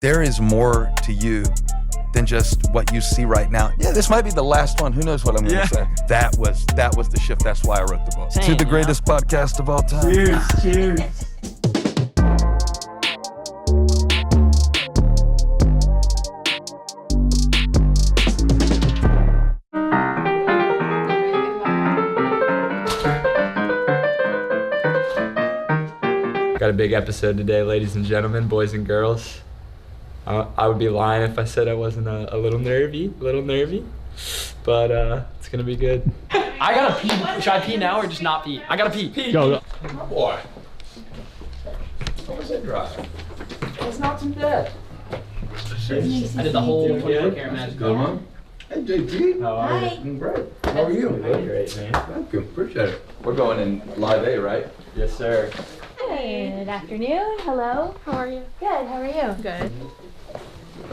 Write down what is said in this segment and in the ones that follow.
there is more to you than just what you see right now. Yeah, this might be the last one. Who knows what I'm going to say? That was the shift. That's why I wrote the book. To the greatest podcast of all time. Cheers. Got a big episode today, ladies and gentlemen, boys and girls. I would be lying if I said I wasn't a little nervy, but it's gonna be good. I gotta pee. Should I pee now or just not pee? I gotta pee. Go. My boy. What was it dry? It's not too bad. I did the whole 24-karat magic. Good one. Hey, JT. How are you? I'm great. How are you? Great, man. Thank you. Appreciate it. We're going in live A, right? Yes, sir. Good afternoon. Hello. How are you? Good. How are you? Good.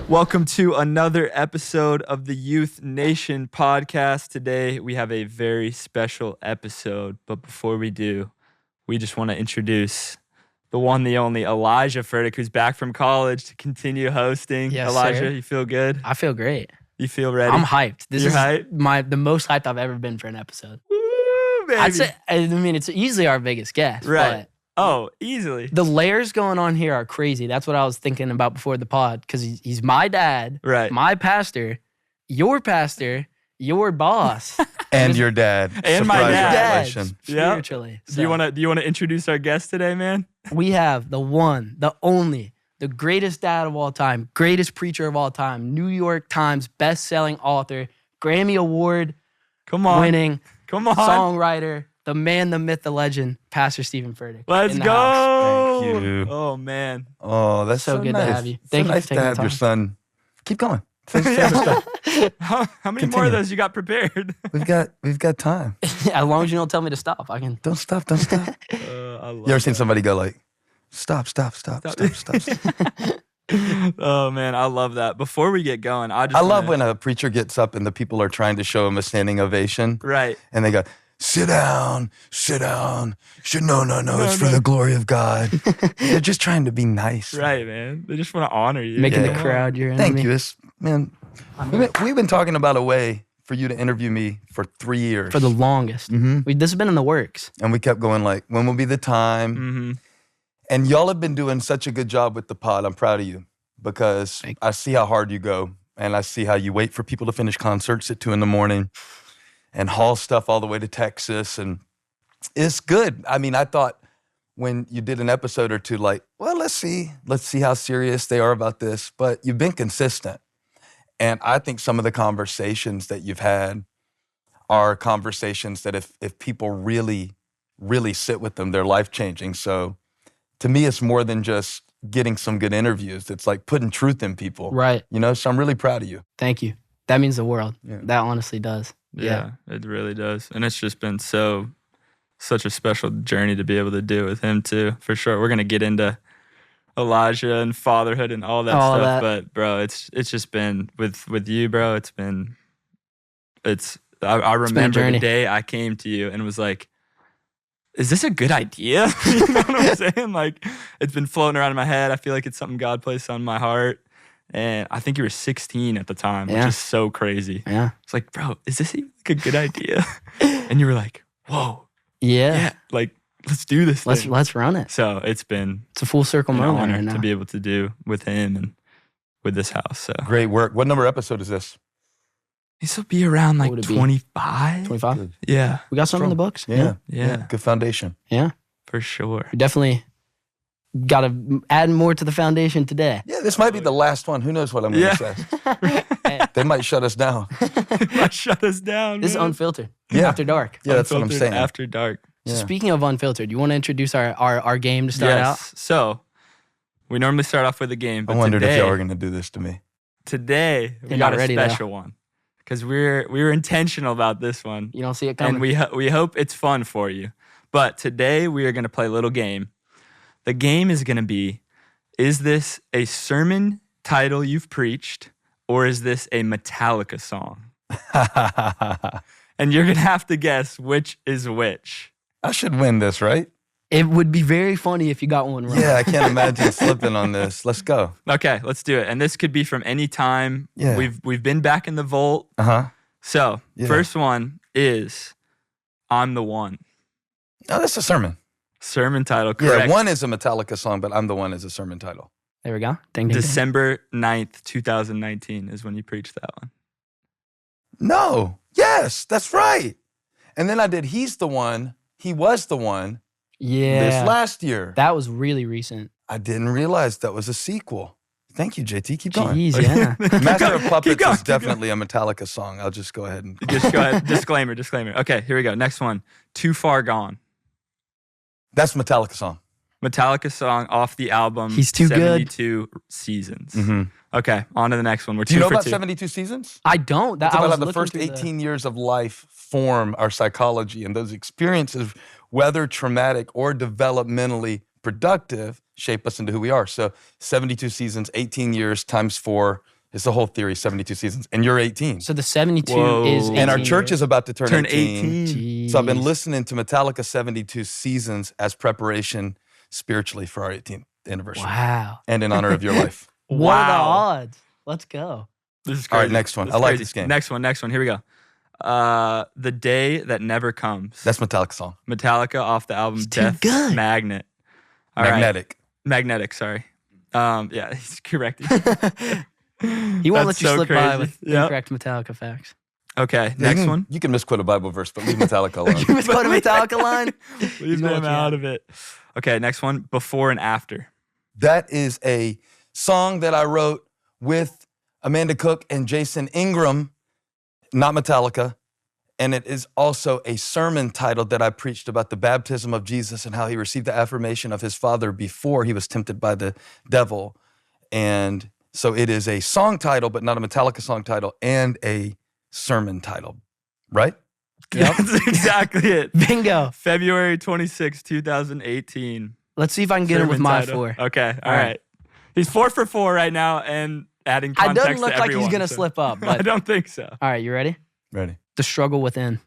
Welcome to another episode of the YTH Nation Podcast. Today we have a very special episode, but before we do, we just want to introduce the one, the only Elijah Furtick, who's back from college to continue hosting. Yes, Elijah, sir. You feel good? I feel great. You feel ready? I'm hyped. This You're is hyped? the most hyped I've ever been for an episode. Woo, baby. I'd say, I mean, it's easily our biggest guest. Right. But Oh, easily. the layers going on here are crazy. That's what I was thinking about before the pod, because he's my dad, Right. my pastor, your boss, And your dad. And my Surprise dad. revelation. Yeah. spiritually. Do you want to introduce our guest today, man? We have the one, the only, the greatest dad of all time, greatest preacher of all time, New York Times best-selling author, Grammy Award Come on. winning Come on. songwriter, the man, the myth, the legend, Pastor Stephen Furtick. Let's in the go. house. Thank you. Oh, man. Oh, that's So so good to nice. have you. So Thank you nice for to taking have the your time. son. Keep going. Finish the stuff. How many more Continue. of those you got prepared? We've got time. As long as you don't tell me to stop, I can. Don't stop. Don't stop. I love You ever seen that. somebody go like, stop. Oh, man, I love that. Before we get going, I love when a preacher gets up and the people are trying to show him a standing ovation, Right. and they go, sit down. No, it's for the glory of God. They're just trying to be nice. Right, man. They just want to honor you. Making Yeah. the crowd your enemy. Thank you. We've been talking about a way for you to interview me for 3 years. For the longest. Mhm. This has been in the works. And we kept going like, when will be the time? Mm-hmm. And y'all have been doing such a good job with the pod. I'm proud of you because Thank I see how hard you go, and I see how you wait for people to finish concerts at 2 a.m. and haul stuff all the way to Texas. And it's good. I mean, I thought when you did an episode or two, like, well, let's see how serious they are about this. But you've been consistent. And I think some of the conversations that you've had are conversations that if people really, really sit with them, they're life-changing. So to me, it's more than just getting some good interviews. It's like putting truth in people. Right. You know, so I'm really proud of you. Thank you. That means the world. Yeah. That honestly does. Yeah, it really does. And it's just been such a special journey to be able to do with him too, for sure. We're going to get into Elijah and fatherhood and all that All stuff. that. But bro, it's just been with you, bro. I remember the journey. day I came to you and was like, is this a good idea? You know what I'm saying? Like, it's been floating around in my head. I feel like it's something God placed on my heart. And I think you were 16 at the time, which Yeah. is so crazy. Yeah. It's like, bro, is this even like a good idea? And you were like, whoa, Yeah. yeah, like, let's do this thing. Let's run it. So it's been It's a full circle an moment honor right now. to be able to do with him and with this house. So Great work. What number episode is this? this will be around like would it be? 25. 25. Yeah, We got something in the books. yeah, Good foundation. Yeah. for sure. We definitely got to add more to the foundation today. Yeah, this might be the last one. Who knows what I'm going to say? They might shut us down. Might shut us down. This is man. unfiltered. Yeah. After dark. Yeah, that's what I'm Unfiltered saying. After dark. So Yeah. speaking of unfiltered, you want to introduce our game to start out? So we normally start off with a game, I but wondered today, if y'all were going to do this to me. today we You're got not a ready, though. special one because we were intentional about this one. You don't see it coming. And we hope it's fun for you. But today we are going to play a little game. The game is going to be, is this a sermon title you've preached, or is this a Metallica song? And you're going to have to guess which is which. I should win this, right? It would be very funny if you got one wrong. Yeah, I can't imagine slipping on this. Let's go. Okay, let's do it. And this could be from any time. Yeah. We've been back in the vault. Uh-huh. So, Yeah. first one is I'm the One. Oh, that's a sermon. Sermon title, correct. Yeah, One is a Metallica song, but I'm the One is a sermon title. There we go. Ding, ding, ding. December 9th, 2019 is when you preached that one. No. Yes, that's right. And then I did He's the One, He Was the One Yeah. this last year. That was really recent. I didn't realize that was a sequel. Thank you, JT. Keep going. Jeez, yeah. Master of Puppets going, is definitely a Metallica song. I'll just go ahead and... Just go ahead. Disclaimer. Okay, here we go. Next one. Too Far Gone. That's a Metallica song. Metallica song off the album He's Too Good. 72 Seasons. Mm-hmm. Okay, on to the next one. We're Do you two know for about two. 72 Seasons? I don't. That It's I about was how the looking first through 18 years of life form our psychology, and those experiences, whether traumatic or developmentally productive, shape us into who we are. So 72 seasons, 18 years times 4 is the whole theory, 72 seasons. And you're 18. So the 72 Whoa. is And And our 18 church years. is about to turn 18.18. So I've been Jeez. listening to Metallica 72 Seasons as preparation spiritually for our 18th anniversary. Wow. And in honor of your life. What are the Wow. odds? Let's go. This is All crazy. right, next one. This I is like crazy. this game. Next one. Here we go. The Day That Never Comes. That's Metallica song. Metallica off the album It's too Death good. Magnet. All right. Magnetic. Sorry. Yeah, he's correct. He won't That's let you so slip by crazy. with Yep. incorrect Metallica facts. Okay, You next can- one. You can misquote a Bible verse, but leave Metallica alone. You misquote a Metallica line? Leave gonna them let you out have of it. Okay, next one. Before and After. That is a song that I wrote with Amanda Cook and Jason Ingram, not Metallica. And it is also a sermon title that I preached about the baptism of Jesus and how he received the affirmation of his Father before he was tempted by the devil. And so it is a song title, but not a Metallica song title, and a sermon title, right? Yep. That's exactly it. Bingo. February 26, 2018. Let's see if I can get him with Sermon my title. 4. Okay, all All right. right. He's 4 for 4 right now and adding It context doesn't look to like he's everyone, going to so- slip up. I But don't think so. all right, you ready? Ready. The struggle within.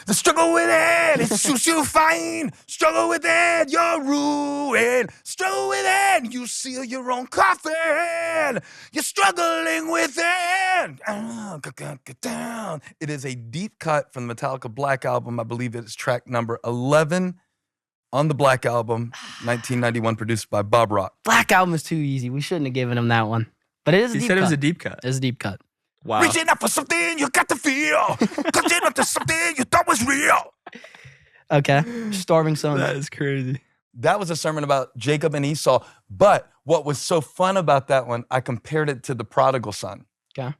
The struggle within, it suits you fine. Struggle within, you're ruined. Struggle within, you seal your own coffin. You're struggling within. Down. It is a deep cut from the Metallica Black Album. I believe it is track number 11 on the Black Album, 1991, produced by Bob Rock. Black Album is too easy. We shouldn't have given him that one. But it is a He deep said it was cut. a deep cut. It's a deep cut. Wow. Reaching out for something you got to feel. Clutching onto something you thought was real. Okay. Starving Son. That is crazy. That was a sermon about Jacob and Esau. But what was so fun about that one, I compared it to the prodigal son. Okay.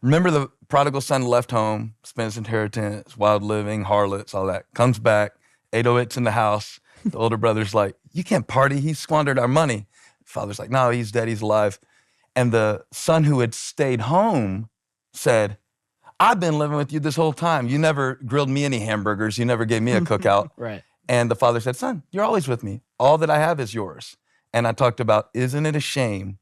Remember the prodigal son left home, spent his inheritance, wild living, harlots, all that. Comes back, 808's in the house. The older brother's like, you can't party. He squandered our money. Father's like, no, he's dead. He's alive. And the son who had stayed home said, I've been living with you this whole time. You never grilled me any hamburgers. You never gave me a cookout. Right. And the father said, son, you're always with me. All that I have is yours. And I talked about, isn't it a shame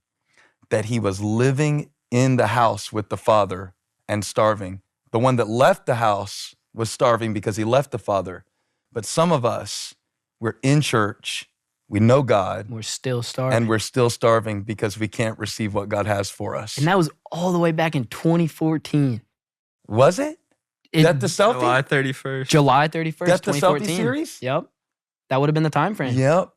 that he was living in the house with the father and starving? The one that left the house was starving because he left the father. But some of us, we're in church, we know God, We're still starving. and we're still starving because we can't receive what God has for us. And that was all the way back in 2014. Was it? That the selfie? July 31st. July 31st, That's the 2014. selfie series? Yep. That would have been the time frame. Yep.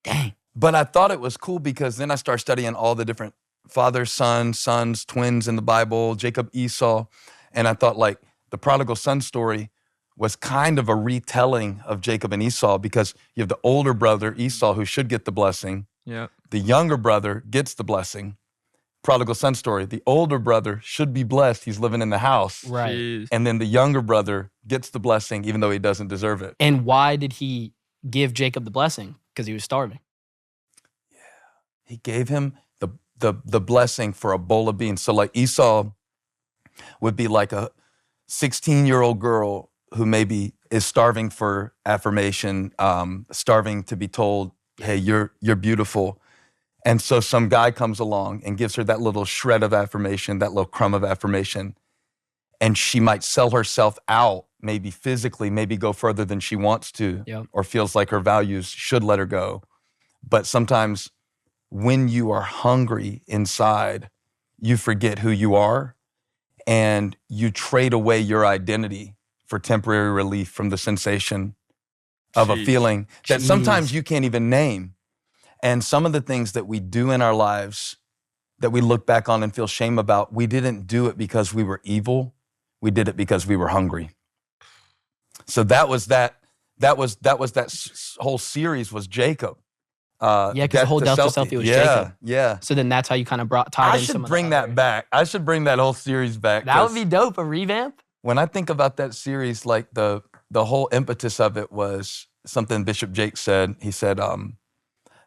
Dang. But I thought it was cool because then I started studying all the different father, sons, twins in the Bible, Jacob, Esau. And I thought like the prodigal son story was kind of a retelling of Jacob and Esau because you have the older brother, Esau, who should get the blessing. Yep. The younger brother gets the blessing. Prodigal son story. The older brother should be blessed. He's living in the house. Right. Jeez. And then the younger brother gets the blessing even though he doesn't deserve it. And why did he give Jacob the blessing? Because he was starving. He gave him the blessing for a bowl of beans. So like Esau would be like a 16-year-old girl who maybe is starving for affirmation, starving to be told, hey, you're beautiful. And so some guy comes along and gives her that little shred of affirmation, that little crumb of affirmation. And she might sell herself out maybe physically, maybe go further than she wants to, Yep. or feels like her values should let her go. But sometimes when you are hungry inside, you forget who you are and you trade away your identity for temporary relief from the sensation of a Jeez. feeling that Jeez. sometimes you can't even name. And some of the things that we do in our lives that we look back on and feel shame about, we didn't do it because we were evil. We did it because we were hungry. So that was that whole series was Jacob. Yeah, because the whole death to selfie was Jacob. Yeah. So then that's how you kind of tied I in some should of bring the other- that back. I should bring that whole series back. That would 'cause be dope, a revamp. when I think about that series, like the whole impetus of it was something Bishop Jake said. He said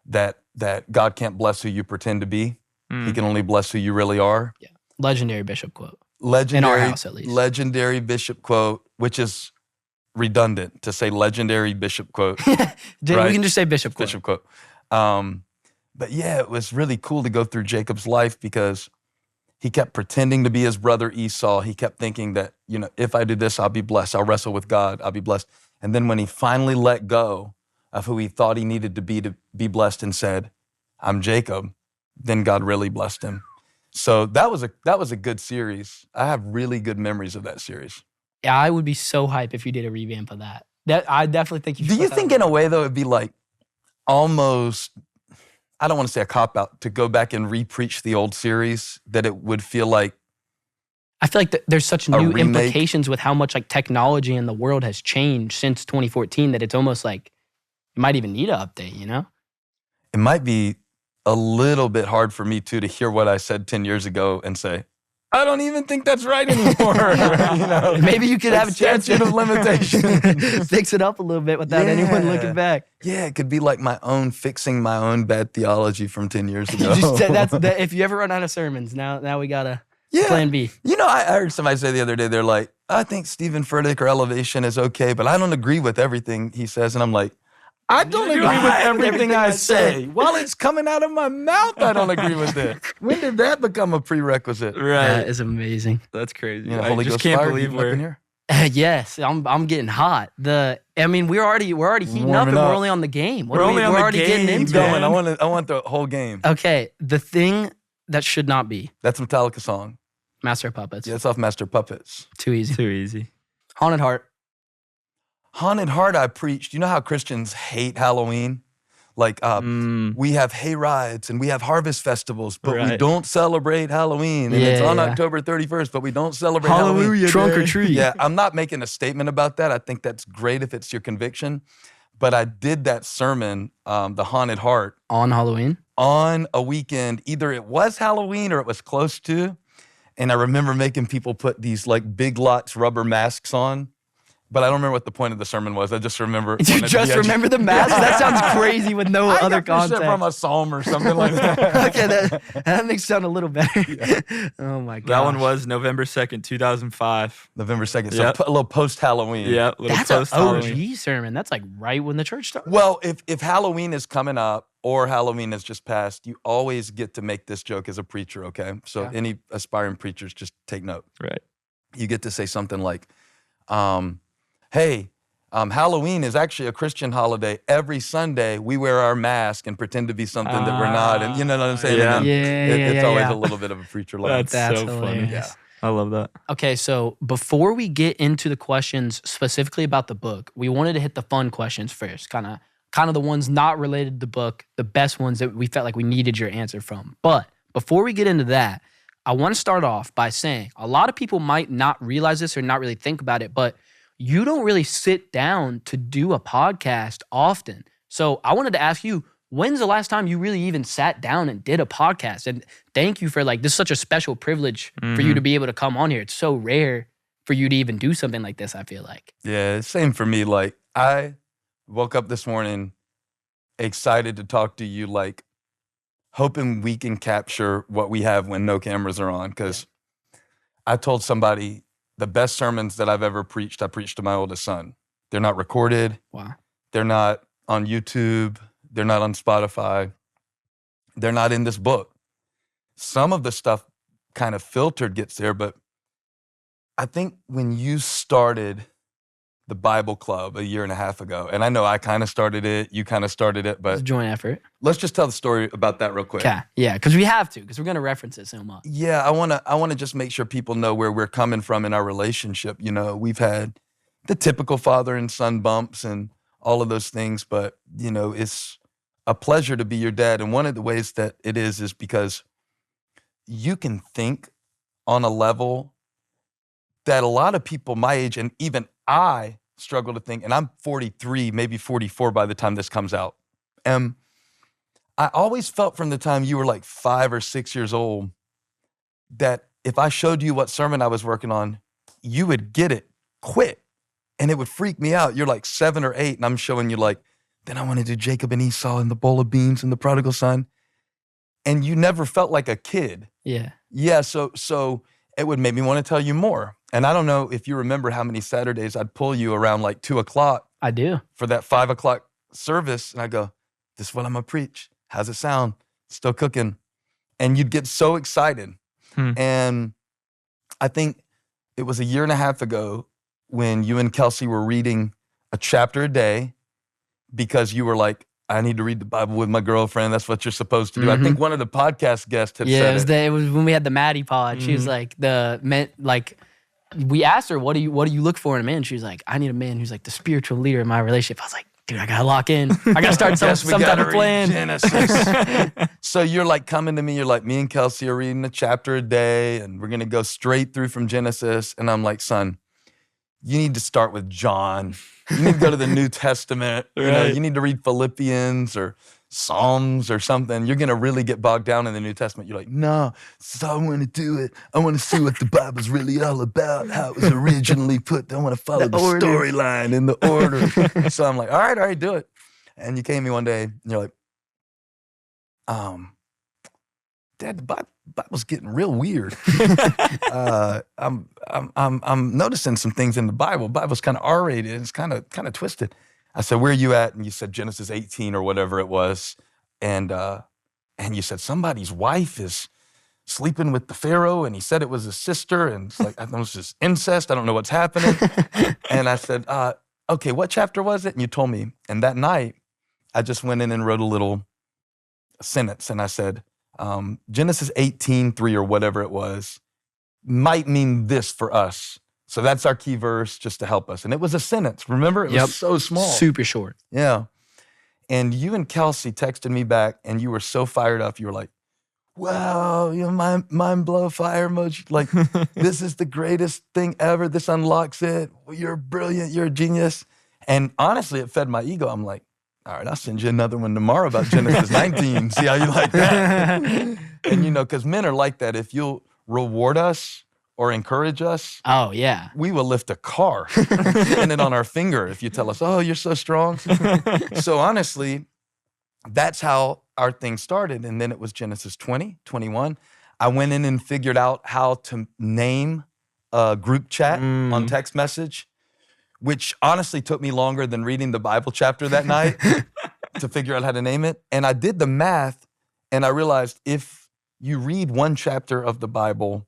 that God can't bless who you pretend to be. He can only bless who you really are. Legendary Bishop quote. Legendary, house, at least. legendary Bishop quote, which is redundant to say legendary Bishop quote. We Right. can just say Bishop quote. Bishop quote. But yeah, it was really cool to go through Jacob's life because he kept pretending to be his brother Esau. He kept thinking that, if I do this, I'll be blessed. I'll wrestle with God. I'll be blessed. And then when he finally let go of who he thought he needed to be blessed and said, I'm Jacob, then God really blessed him. So that was a good series. I have really good memories of that series. Yeah, I would be so hype if you did a revamp of that. I definitely think you should. Do you put that think on in a way though it'd be like almost, I don't want to say a cop-out, to go back and re-preach the old series, that it would feel like I feel like there's such new remake? implications with how much like technology in the world has changed since 2014 that it's almost like you might even need an update, it might be a little bit hard for me too to hear what I said 10 years ago and say, I don't even think that's right anymore. Maybe you could have a chance statute of limitation. fix it up a little bit without anyone looking back. Yeah, it could be like fixing my own bad theology from 10 years ago. If you ever run out of sermons, now we got a Yeah. plan B. I heard somebody say the other day, they're like, I think Stephen Furtick or Elevation is okay, but I don't agree with everything he says. And I'm like, I don't agree with everything I say. While it's coming out of my mouth, I don't agree with it. When did that become a prerequisite? Right. That is amazing. That's crazy. You know, I Holy just Ghost can't fire, believe heating up in we're. here. Yes, I'm getting hot. We're already heating up, Warming and we're up. only on the game. We're only on the already getting game, into man. it. I want the whole game. Okay, the thing that should not be That's a Metallica song. Master of Puppets. Yeah, it's off Master Puppets. Too easy. Too easy. Haunted Heart. Haunted Heart I preached. You know how Christians hate Halloween? Like we have hay rides and we have harvest festivals, but we Right. don't celebrate Halloween. And it's on Yeah. October 31st, but we don't celebrate Halloween. Trunk or treat. Yeah, I'm not making a statement about that. I think that's great if it's your conviction. But I did that sermon, The Haunted Heart, On Halloween. on a weekend. Either it was Halloween or it was close to. And I remember making people put these like Big Lots rubber masks on. But I don't remember what the point of the sermon was. I just remember. You just remember the mask? That sounds crazy with no other I got context. from a psalm or something like that. Okay, that makes it sound a little better. Oh my god. That one was November 2nd, 2005. November 2nd. Yep. So a little post-Halloween. Yeah, little That's an post Halloween. OG sermon. That's like right when the church started. Well, if Halloween is coming up or Halloween has just passed, you always get to make this joke as a preacher, okay? So Yeah. any aspiring preachers, just take note. Right. You get to say something like, hey, Halloween is actually a Christian holiday. Every Sunday, we wear our mask and pretend to be something that we're not. And you know what I'm saying? Yeah. And then it's always yeah. a little bit of a preacher line. That's so hilarious. funny. Yeah. I love that. Okay, so before we get into the questions specifically about the book, we wanted to hit the fun questions first, kind of the ones not related to the book, the best ones that we felt like we needed your answer from. But before we get into that, I want to start off by saying a lot of people might not realize this or not really think about it, but you don't really sit down to do a podcast often. So I wanted to ask you, when's the last time you really even sat down and did a podcast? And thank you for this is such a special privilege for you to be able to come on here. It's so rare for you to even do something like this, I feel like. Yeah, same for me. Like, I woke up this morning excited to talk to you, like, hoping we can capture what we have when no cameras are on. Because I told somebody the best sermons that I've ever preached, I preached to my oldest son. They're not recorded. Wow. They're not on YouTube. They're not on Spotify. They're not in this book. Some of the stuff kind of filtered gets there, but I think when you started the Bible Club a year and a half ago. And I know I kind of started it, you kind of started it, It's a but joint effort. let's just tell the story about that real quick. Okay. Yeah, because we have to, because we're gonna reference it so much. Yeah, I wanna just make sure people know where we're coming from in our relationship. You know, we've had the typical father and son bumps and all of those things, but you know, it's a pleasure to be your dad. And one of the ways that it is because you can think on a level that a lot of people my age, and even I struggle to think, and I'm 43, maybe 44 by the time this comes out. And I always felt from the time you were like 5 or 6 years old that if I showed you what sermon I was working on, you would get it quick. And it would freak me out. You're like 7 or 8, and I'm showing you like, then I want to do Jacob and Esau and the bowl of beans and the prodigal son. And you never felt like a kid. Yeah. Yeah, so it would make me want to tell you more. And I don't know if you remember how many Saturdays I'd pull you around like 2 o'clock I do. for that 5 o'clock service. And I go, this is what I'm going to preach. How's it sound? Still cooking. And you'd get so excited. And I think it was a year and a half ago when you and Kelsey were reading a chapter a day because you were like, I need to read the Bible with my girlfriend. That's what you're supposed to do. I think one of the podcast guests had said it was when we had the Maddie pod. She was like we asked her, what do you look for in a man? She was like, I need a man who's like the spiritual leader in my relationship. I was like, dude, I gotta lock in. I gotta start some type of plan. Genesis. So you're like coming to me, you're like, me and Kelsey are reading a chapter a day and we're gonna go straight through from Genesis. And I'm like, son, you need to start with John. You need to go to the New Testament. You know, you need to read Philippians or Psalms or something. You're going to really get bogged down in the New Testament. You're like, no, so I want to do it. I want to see what the Bible's really all about, how it was originally put. I want to follow the storyline in the order. So I'm like, all right, do it. And you came to me one day and you're like, Dad, the Bible's getting real weird. I'm noticing some things in the Bible. Bible's kind of R-rated. It's kind of twisted. I said, where are you at? And you said Genesis 18 or whatever it was. And you said somebody's wife is sleeping with the Pharaoh, and he said it was his sister, and it's like, I thought it was just incest. I don't know what's happening. And I said, okay, what chapter was it? And you told me. And that night, I just went in and wrote a little sentence, and I said, Genesis 18:3 or whatever it was might mean this for us. So that's our key verse just to help us. And it was a sentence. Remember? It was so small. Super short. Yeah. And you and Kelsey texted me back and you were so fired up. You were like, wow, you know, mind blow fire emoji. Like, this is the greatest thing ever. This unlocks it. You're brilliant. You're a genius. And honestly, it fed my ego. I'm like, all right, I'll send you another one tomorrow about Genesis 19. See how you like that? And you know, because men are like that. If you'll reward us or encourage us, oh yeah, we will lift a car and it on our finger if you tell us, oh, you're so strong. So honestly, that's how our thing started. And then it was Genesis 20, 21. I went in and figured out how to name a group chat on text message, which honestly took me longer than reading the Bible chapter that night to figure out how to name it. And I did the math and I realized if you read one chapter of the Bible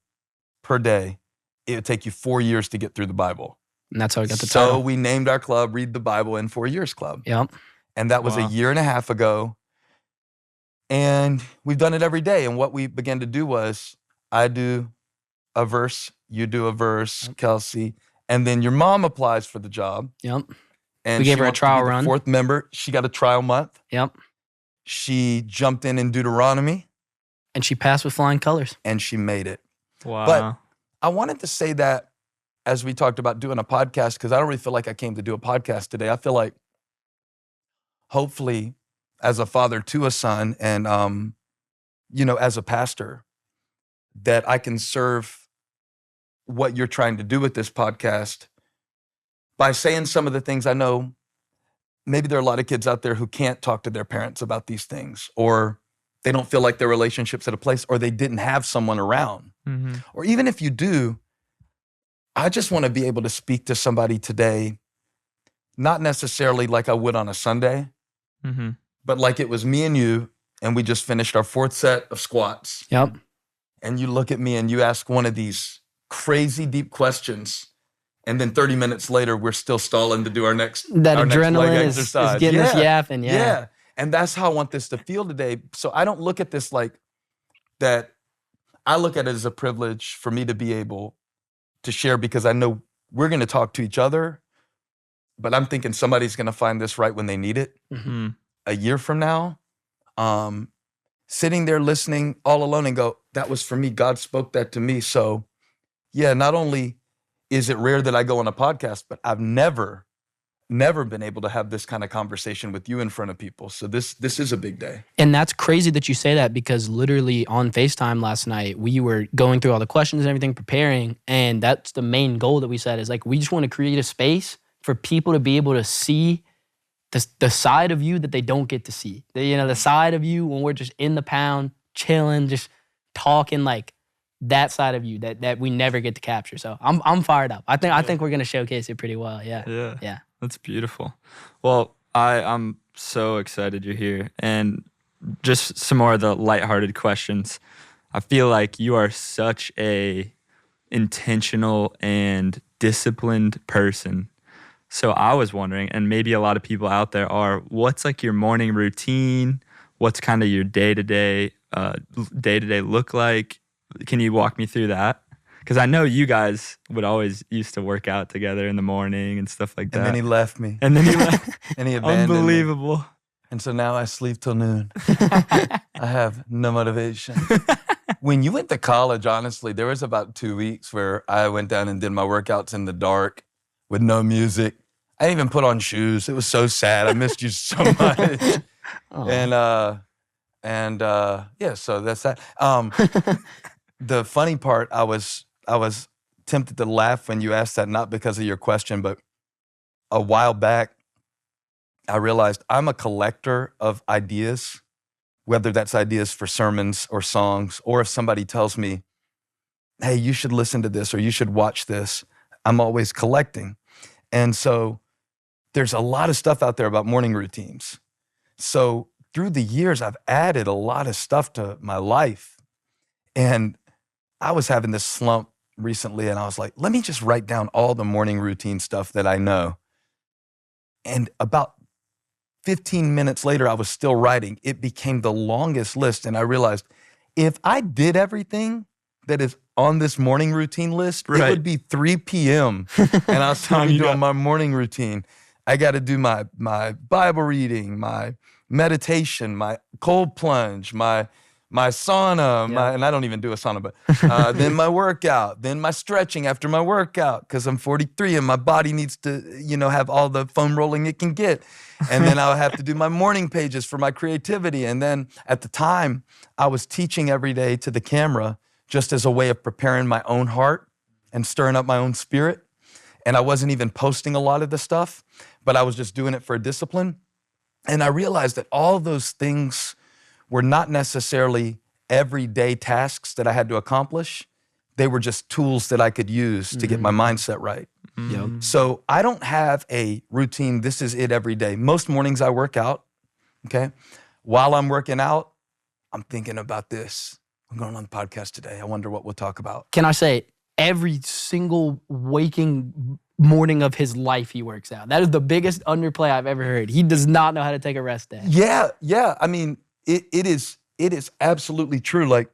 per day, it would take you 4 years to get through the Bible. And that's how we got the title. So we named our club Read the Bible in 4 Years Club. Yep. And that was a year and a half ago. And we've done it every day. And what we began to do was I do a verse, you do a verse, Kelsey, and then your mom applies for the job. Yep. And we gave she her a wants to be trial the run. 4th member. She got a trial month. Yep. She jumped in Deuteronomy. And she passed with flying colors. And she made it. Wow. But I wanted to say that as we talked about doing a podcast, because I don't really feel like I came to do a podcast today. I feel like hopefully as a father to a son and, you know, as a pastor, that I can serve what you're trying to do with this podcast by saying some of the things I know. Maybe there are a lot of kids out there who can't talk to their parents about these things, or they don't feel like their relationship's at a place, or they didn't have someone around. Mm-hmm. Or even if you do, I just want to be able to speak to somebody today, not necessarily like I would on a Sunday, but like it was me and you, and we just finished our 4th set of squats. Yep. And you look at me and you ask one of these crazy deep questions, And then 30 minutes later, we're still stalling to do our next That our next leg adrenaline is exercise. getting us yapping. Yeah. Yeah. And that's how I want this to feel today. So I don't look at this like that. I look at it as a privilege for me to be able to share, because I know we're going to talk to each other, but I'm thinking somebody's going to find this right when they need it. Mm-hmm. A year from now, sitting there listening all alone and go, that was for me. God spoke that to me. So yeah, not only is it rare that I go on a podcast, but I've never been able to have this kind of conversation with you in front of people. So this is a big day. And that's crazy that you say that, because literally on FaceTime last night, we were going through all the questions and everything, preparing. And that's the main goal that we said, is like, we just want to create a space for people to be able to see the side of you that they don't get to see. The side of you when we're just in the pound, chilling, just talking, like that side of you that we never get to capture. So I'm fired up. I think we're gonna showcase it pretty well. Yeah. Yeah. That's beautiful. Well, I'm so excited you're here. And just some more of the lighthearted questions. I feel like you are such a intentional and disciplined person. So I was wondering, and maybe a lot of people out there are, what's like your morning routine? What's kind of your day-to-day look like? Can you walk me through that? Because I know you guys would always used to work out together in the morning and stuff like that. And then he left me. And then he left. And he abandoned Unbelievable. me. And so now I sleep till noon. I have no motivation. When you went to college, honestly, there was about 2 weeks where I went down and did my workouts in the dark with no music. I didn't even put on shoes. It was so sad. I missed you so much. Oh. And yeah, so that's that. The funny part, I was tempted to laugh when you asked that, not because of your question, but a while back, I realized I'm a collector of ideas, whether that's ideas for sermons or songs, or if somebody tells me, hey, you should listen to this or you should watch this, I'm always collecting. And so there's a lot of stuff out there about morning routines. So through the years, I've added a lot of stuff to my life. And I was having this slump recently, and I was like, let me just write down all the morning routine stuff that I know. And about 15 minutes later, I was still writing. It became the longest list, and I realized if I did everything that is on this morning routine list, Right. it would be 3 p.m. And I was still doing my morning routine. I got to do my Bible reading, my meditation, my cold plunge, my sauna, and I don't even do a sauna, but then my workout, then my stretching after my workout, because I'm 43 and my body needs to, have all the foam rolling it can get. And then I'll have to do my morning pages for my creativity. And then at the time, I was teaching every day to the camera just as a way of preparing my own heart and stirring up my own spirit. And I wasn't even posting a lot of the stuff, but I was just doing it for a discipline. And I realized that all those things were not necessarily everyday tasks that I had to accomplish. They were just tools that I could use to get my mindset right. Yep. So I don't have a routine, this is it every day. Most mornings I work out, okay? While I'm working out, I'm thinking about this. I'm going on the podcast today. I wonder what we'll talk about. Can I say, every single waking morning of his life he works out. That is the biggest underplay I've ever heard. He does not know how to take a rest day. Yeah. I mean, it is absolutely true. Like,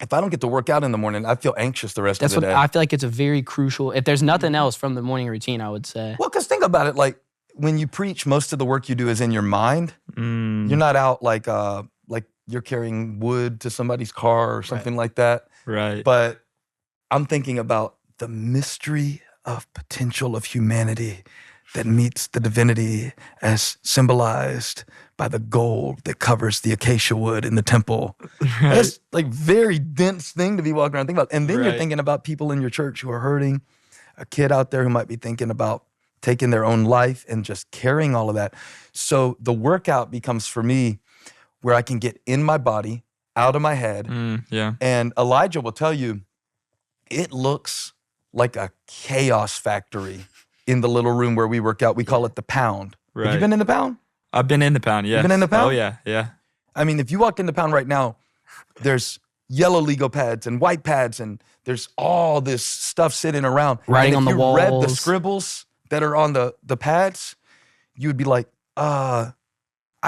if I don't get to work out in the morning, I feel anxious the rest of the day. I feel like it's a very crucial, if there's nothing else from the morning routine, I would say. Well, because think about it, like when you preach, most of the work you do is in your mind. You're not out like you're carrying wood to somebody's car or something like that. Right. But I'm thinking about the mystery of potential of humanity that meets the divinity as symbolized by the gold that covers the acacia wood in the temple. Right. That's like very dense thing to be walking around thinking about. And then you're Right. thinking about people in your church who are hurting, a kid out there who might be thinking about taking their own life and just carrying all of that. So the workout becomes for me where I can get in my body, out of my head. Yeah. And Elijah will tell you, it looks like a chaos factory in the little room where we work out. We call it the Pound. Have you Right. been in the Pound? I've been in the Pound, yes. been in the Pound? Oh, yeah. I mean, if you walk in the Pound right now, there's yellow Lego pads and white pads, and there's all this stuff sitting around. Writing and on the if you read the walls. scribbles that are on the pads, you would be like, I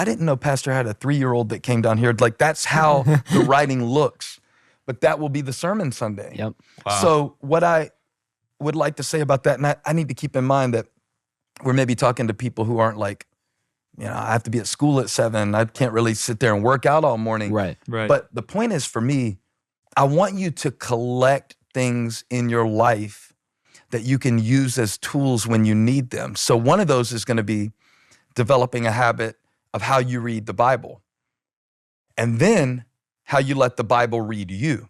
didn't know Pastor had a 3-year-old that came down here. Like, that's how the writing looks. But that will be the sermon Sunday. Yep. Wow. So what I would like to say about that, and I need to keep in mind that we're maybe talking to people who aren't like, I have to be at school at 7. I can't really sit there and work out all morning. Right. But the point is, for me, I want you to collect things in your life that you can use as tools when you need them. So one of those is going to be developing a habit of how you read the Bible. And then how you let the Bible read you.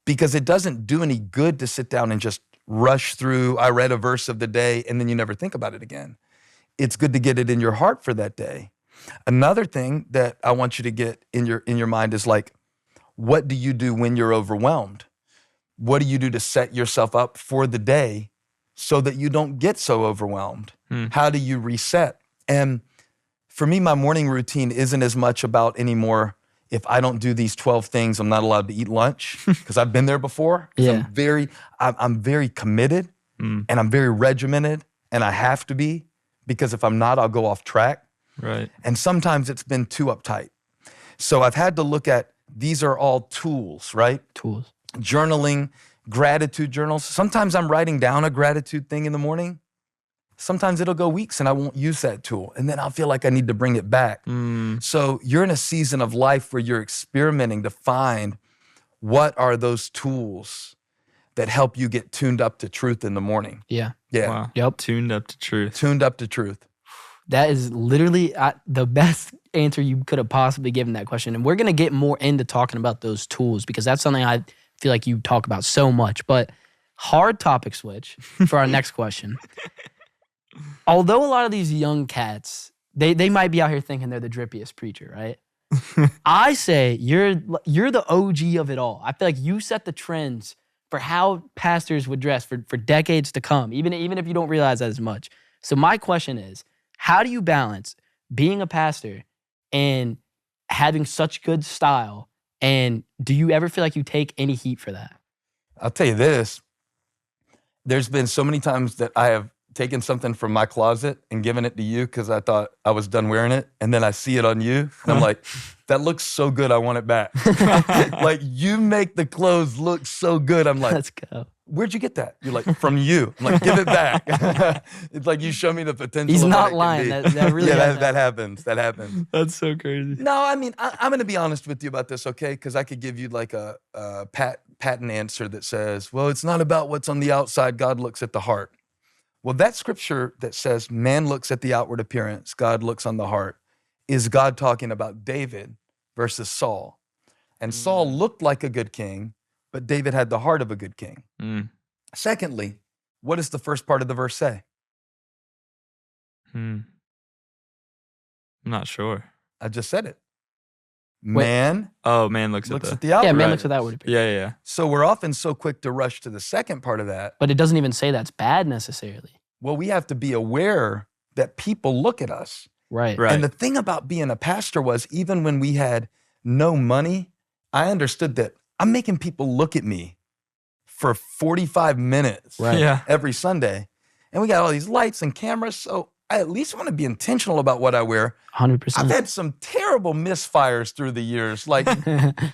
Because it doesn't do any good to sit down and just rush through, I read a verse of the day, and then you never think about it again. It's good to get it in your heart for that day. Another thing that I want you to get in your mind is like, what do you do when you're overwhelmed? What do you do to set yourself up for the day so that you don't get so overwhelmed? How do you reset? And for me, my morning routine isn't as much about anymore, if I don't do these 12 things, I'm not allowed to eat lunch, because I've been there before. Yeah. I'm very committed and I'm very regimented, and I have to be, because if I'm not, I'll go off track. Right. And sometimes it's been too uptight. So I've had to look at, these are all tools, right? Tools. Journaling, gratitude journals. Sometimes I'm writing down a gratitude thing in the morning. Sometimes it'll go weeks and I won't use that tool. And then I'll feel like I need to bring it back. So you're in a season of life where you're experimenting to find what are those tools that help you get tuned up to truth in the morning. Yeah. Yeah. Wow. Yep. Tuned up to truth. Tuned up to truth. That is literally the best answer you could have possibly given that question. And we're going to get more into talking about those tools, because that's something I feel like you talk about so much. But hard topic switch for our next question. Although a lot of these young cats, they might be out here thinking they're the drippiest preacher, right? I say you're the OG of it all. I feel like you set the trends for how pastors would dress for decades to come, even if you don't realize that as much. So my question is, how do you balance being a pastor and having such good style? And do you ever feel like you take any heat for that? I'll tell you this. There's been so many times that I have taken something from my closet and given it to you because I thought I was done wearing it. And then I see it on you and I'm like, that looks so good, I want it back. Like, you make the clothes look so good. I'm like, Let's go. where'd you get that? You're like, from you. I'm like, give it back. It's like you show me the potential. He's of not what it can lying. be. That really yeah, has that happens. That happens. That's so crazy. No, I mean, I'm going to be honest with you about this, okay? Because I could give you like a patent answer that says, well, it's not about what's on the outside. God looks at the heart. Well, that scripture that says man looks at the outward appearance, God looks on the heart, is God talking about David versus Saul. And Saul looked like a good king, but David had the heart of a good king. Secondly, what does the first part of the verse say? I'm not sure. I just said it. Wait. Man Oh, man looks looks at at the... the outward. Yeah, man Right. looks at that word. Yeah. So we're often so quick to rush to the second part of that. But it doesn't even say that's bad necessarily. Well, we have to be aware that people look at us. Right. Right. And the thing about being a pastor was, even when we had no money, I understood that I'm making people look at me for 45 minutes Right. Yeah. every Sunday. And we got all these lights and cameras. So I at least want to be intentional about what I wear. 100%. I've had some terrible misfires through the years. Like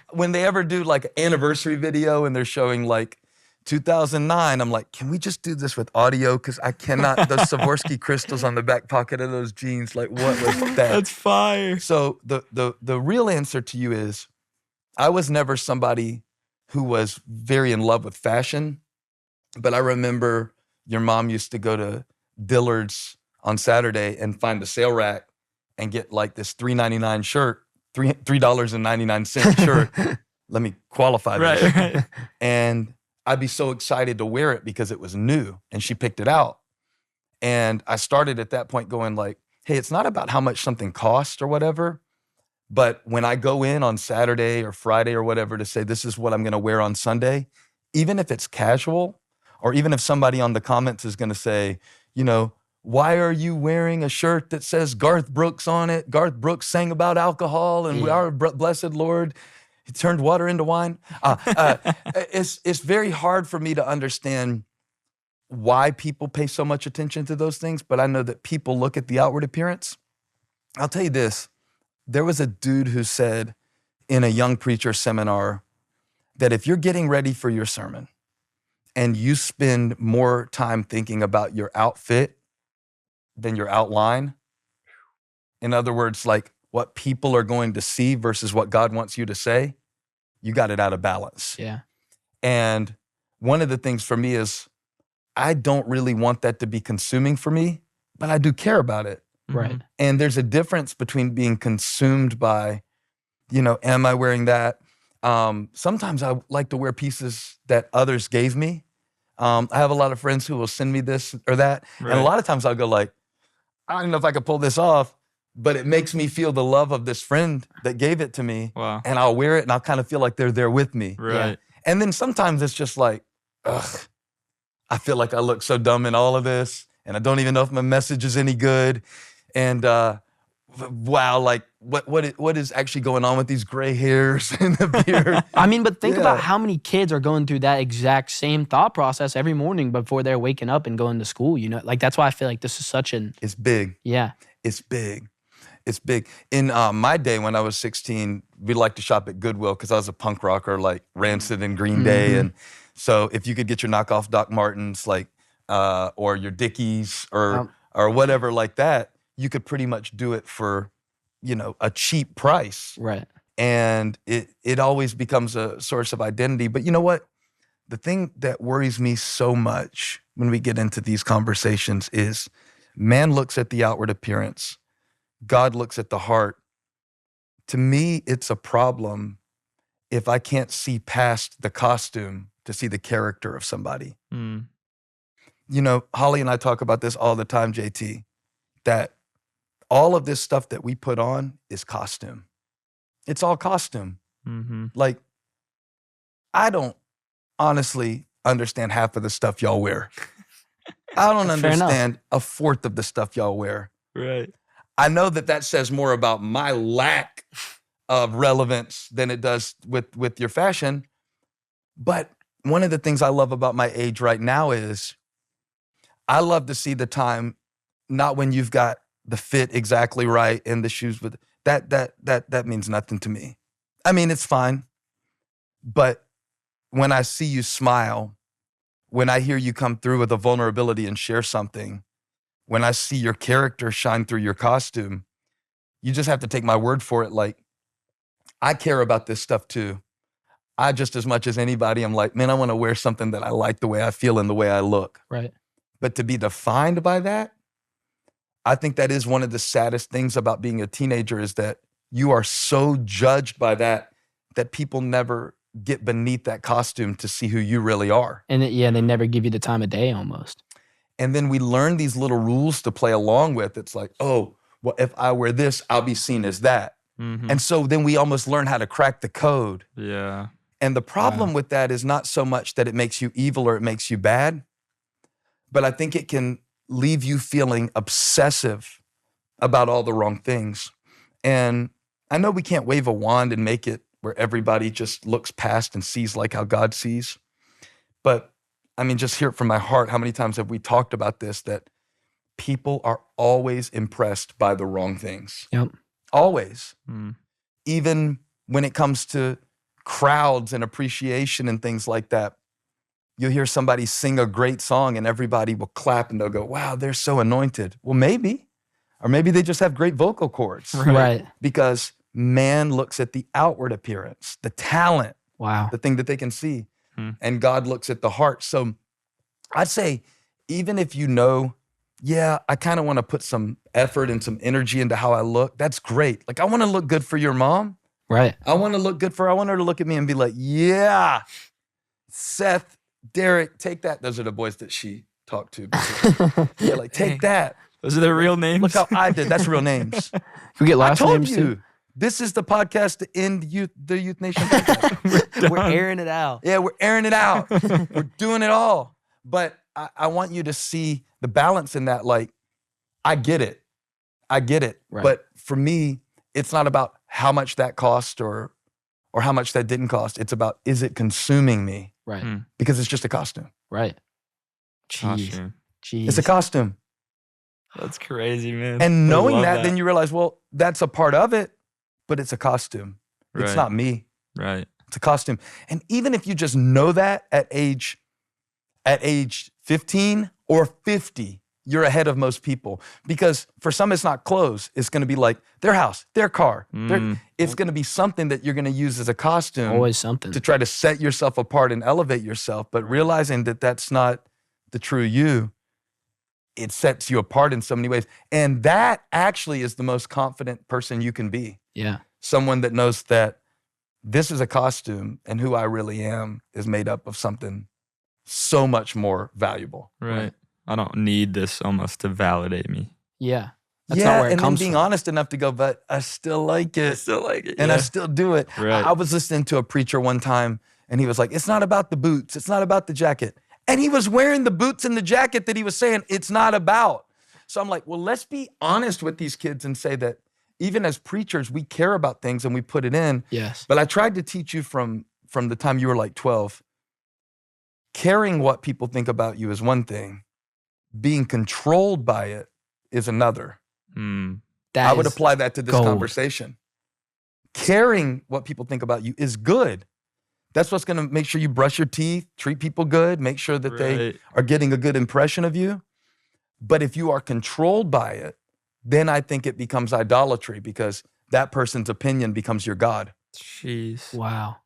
when they ever do like an anniversary video and they're showing like 2009, I'm like, can we just do this with audio? Because I cannot, those Swarovski crystals on the back pocket of those jeans, like what was that? That's fire. So the real answer to you is, I was never somebody who was very in love with fashion, but I remember your mom used to go to Dillard's on Saturday and find a sale rack and get like this $3.99 shirt, $3.99 shirt. Let me qualify this. Right. And I'd be so excited to wear it because it was new, and she picked it out. And I started at that point going like, hey, it's not about how much something costs or whatever, but when I go in on Saturday or Friday or whatever to say, this is what I'm going to wear on Sunday, even if it's casual, or even if somebody on the comments is going to say, you know, why are you wearing a shirt that says Garth Brooks on it? Garth Brooks sang about alcohol and we Yeah. are blessed Lord. He turned water into wine. It's very hard for me to understand why people pay so much attention to those things, but I know that people look at the outward appearance. I'll tell you this. There was a dude who said in a young preacher seminar that if you're getting ready for your sermon and you spend more time thinking about your outfit than your outline, in other words, like what people are going to see versus what God wants you to say, you got it out of balance. Yeah. And one of the things for me is I don't really want that to be consuming for me, but I do care about it. Right. And there's a difference between being consumed by, am I wearing that? Sometimes I like to wear pieces that others gave me. I have a lot of friends who will send me this or that. Right. And a lot of times I'll go like, I don't know if I could pull this off, but it makes me feel the love of this friend that gave it to me. Wow. And I'll wear it and I'll kind of feel like they're there with me. Right. And then sometimes it's just like, ugh, I feel like I look so dumb in all of this and I don't even know if my message is any good. And wow, like what is actually going on with these gray hairs and the beard? I mean, but think Yeah. about how many kids are going through that exact same thought process every morning before they're waking up and going to school, Like, that's why I feel like this is such an, It's big. yeah. It's big. It's big. In my day when I was 16, we liked to shop at Goodwill because I was a punk rocker like Rancid and Green Day. And so if you could get your knockoff Doc Martens like or your Dickies or whatever like that, you could pretty much do it for, a cheap price. Right. And it always becomes a source of identity. But you know what? The thing that worries me so much when we get into these conversations is man looks at the outward appearance. God looks at the heart. To me, it's a problem if I can't see past the costume to see the character of somebody. Mm. Holly and I talk about this all the time, JT, that all of this stuff that we put on is costume. It's all costume. Mm-hmm. Like, I don't honestly understand half of the stuff y'all wear. I don't Fair enough. understand a fourth of the stuff y'all wear. Right. I know that says more about my lack of relevance than it does with your fashion. But one of the things I love about my age right now is I love to see the time, not when you've got the fit exactly right and the shoes with that means nothing to me. I mean, it's fine. But when I see you smile, when I hear you come through with a vulnerability and share something, when I see your character shine through your costume, you just have to take my word for it. Like, I care about this stuff too. I just as much as anybody, I'm like, man, I want to wear something that I like the way I feel and the way I look. Right. But to be defined by that, I think that is one of the saddest things about being a teenager is that you are so judged by that people never get beneath that costume to see who you really are. And they never give you the time of day almost. And then we learn these little rules to play along with. It's like, oh, well, if I wear this, I'll be seen as that. Mm-hmm. And so then we almost learn how to crack the code. Yeah. And the problem with that is not so much that it makes you evil or it makes you bad, but I think it can leave you feeling obsessive about all the wrong things. And I know we can't wave a wand and make it where everybody just looks past and sees like how God sees. But I mean, just hear it from my heart. How many times have we talked about this, that people are always impressed by the wrong things? Yep. Always. Mm. Even when it comes to crowds and appreciation and things like that, you'll hear somebody sing a great song and everybody will clap and they'll go, wow, they're so anointed. Well, maybe. Or maybe they just have great vocal cords. Right. Because man looks at the outward appearance, the talent, Wow. the thing that they can see. Hmm. And God looks at the heart. So I'd say, even if you know, yeah, I kind of want to put some effort and some energy into how I look, that's great. Like, I want to look good for your mom. Right. I want to look good for her. I want her to look at me and be like, yeah, Seth, Derek, take that. Those are the boys that she talked to. Yeah, like, take that. Those are their real names. Look how I did. That's real names. Can we get I last told names you. too? This is the podcast to end the Youth Nation podcast. We're airing it out. Yeah, we're airing it out. We're doing it all. But I want you to see the balance in that. Like, I get it. I get it. Right. But for me, it's not about how much that cost or or how much that didn't cost. It's about, is it consuming me? Right. Because it's just a costume. Right. Jeez. Costume. Jeez. It's a costume. That's crazy, man. And I knowing love that, then you realize, well, that's a part of it, but it's a costume. It's Right. not me. Right. It's a costume. And even if you just know that at age 15 or 50, you're ahead of most people. Because for some, it's not clothes. It's going to be like their house, their car. It's going to be something that you're going to use as a costume. Always something. To try to set yourself apart and elevate yourself. But realizing that that's not the true you, it sets you apart in so many ways. And that actually is the most confident person you can be. Yeah. Someone that knows that this is a costume and who I really am is made up of something so much more valuable. Right. I don't need this almost to validate me. Yeah. That's yeah, not where it and then comes being from. honest enough to go, but I still like it. I still like it. And I yeah. still do it. Right. I was listening to a preacher one time and he was like, it's not about the boots. It's not about the jacket. And he was wearing the boots and the jacket that he was saying it's not about. So I'm like, well, let's be honest with these kids and say that even as preachers, we care about things and we put it in. Yes. But I tried to teach you from the time you were like 12, caring what people think about you is one thing. Being controlled by it is another. I would apply that to this gold. conversation. Caring what people think about you is good. That's what's going to make sure you brush your teeth, treat people good, make sure that they Right. are getting a good impression of you. But if you are controlled by it, then I think it becomes idolatry because that person's opinion becomes your God. Jeez. Wow.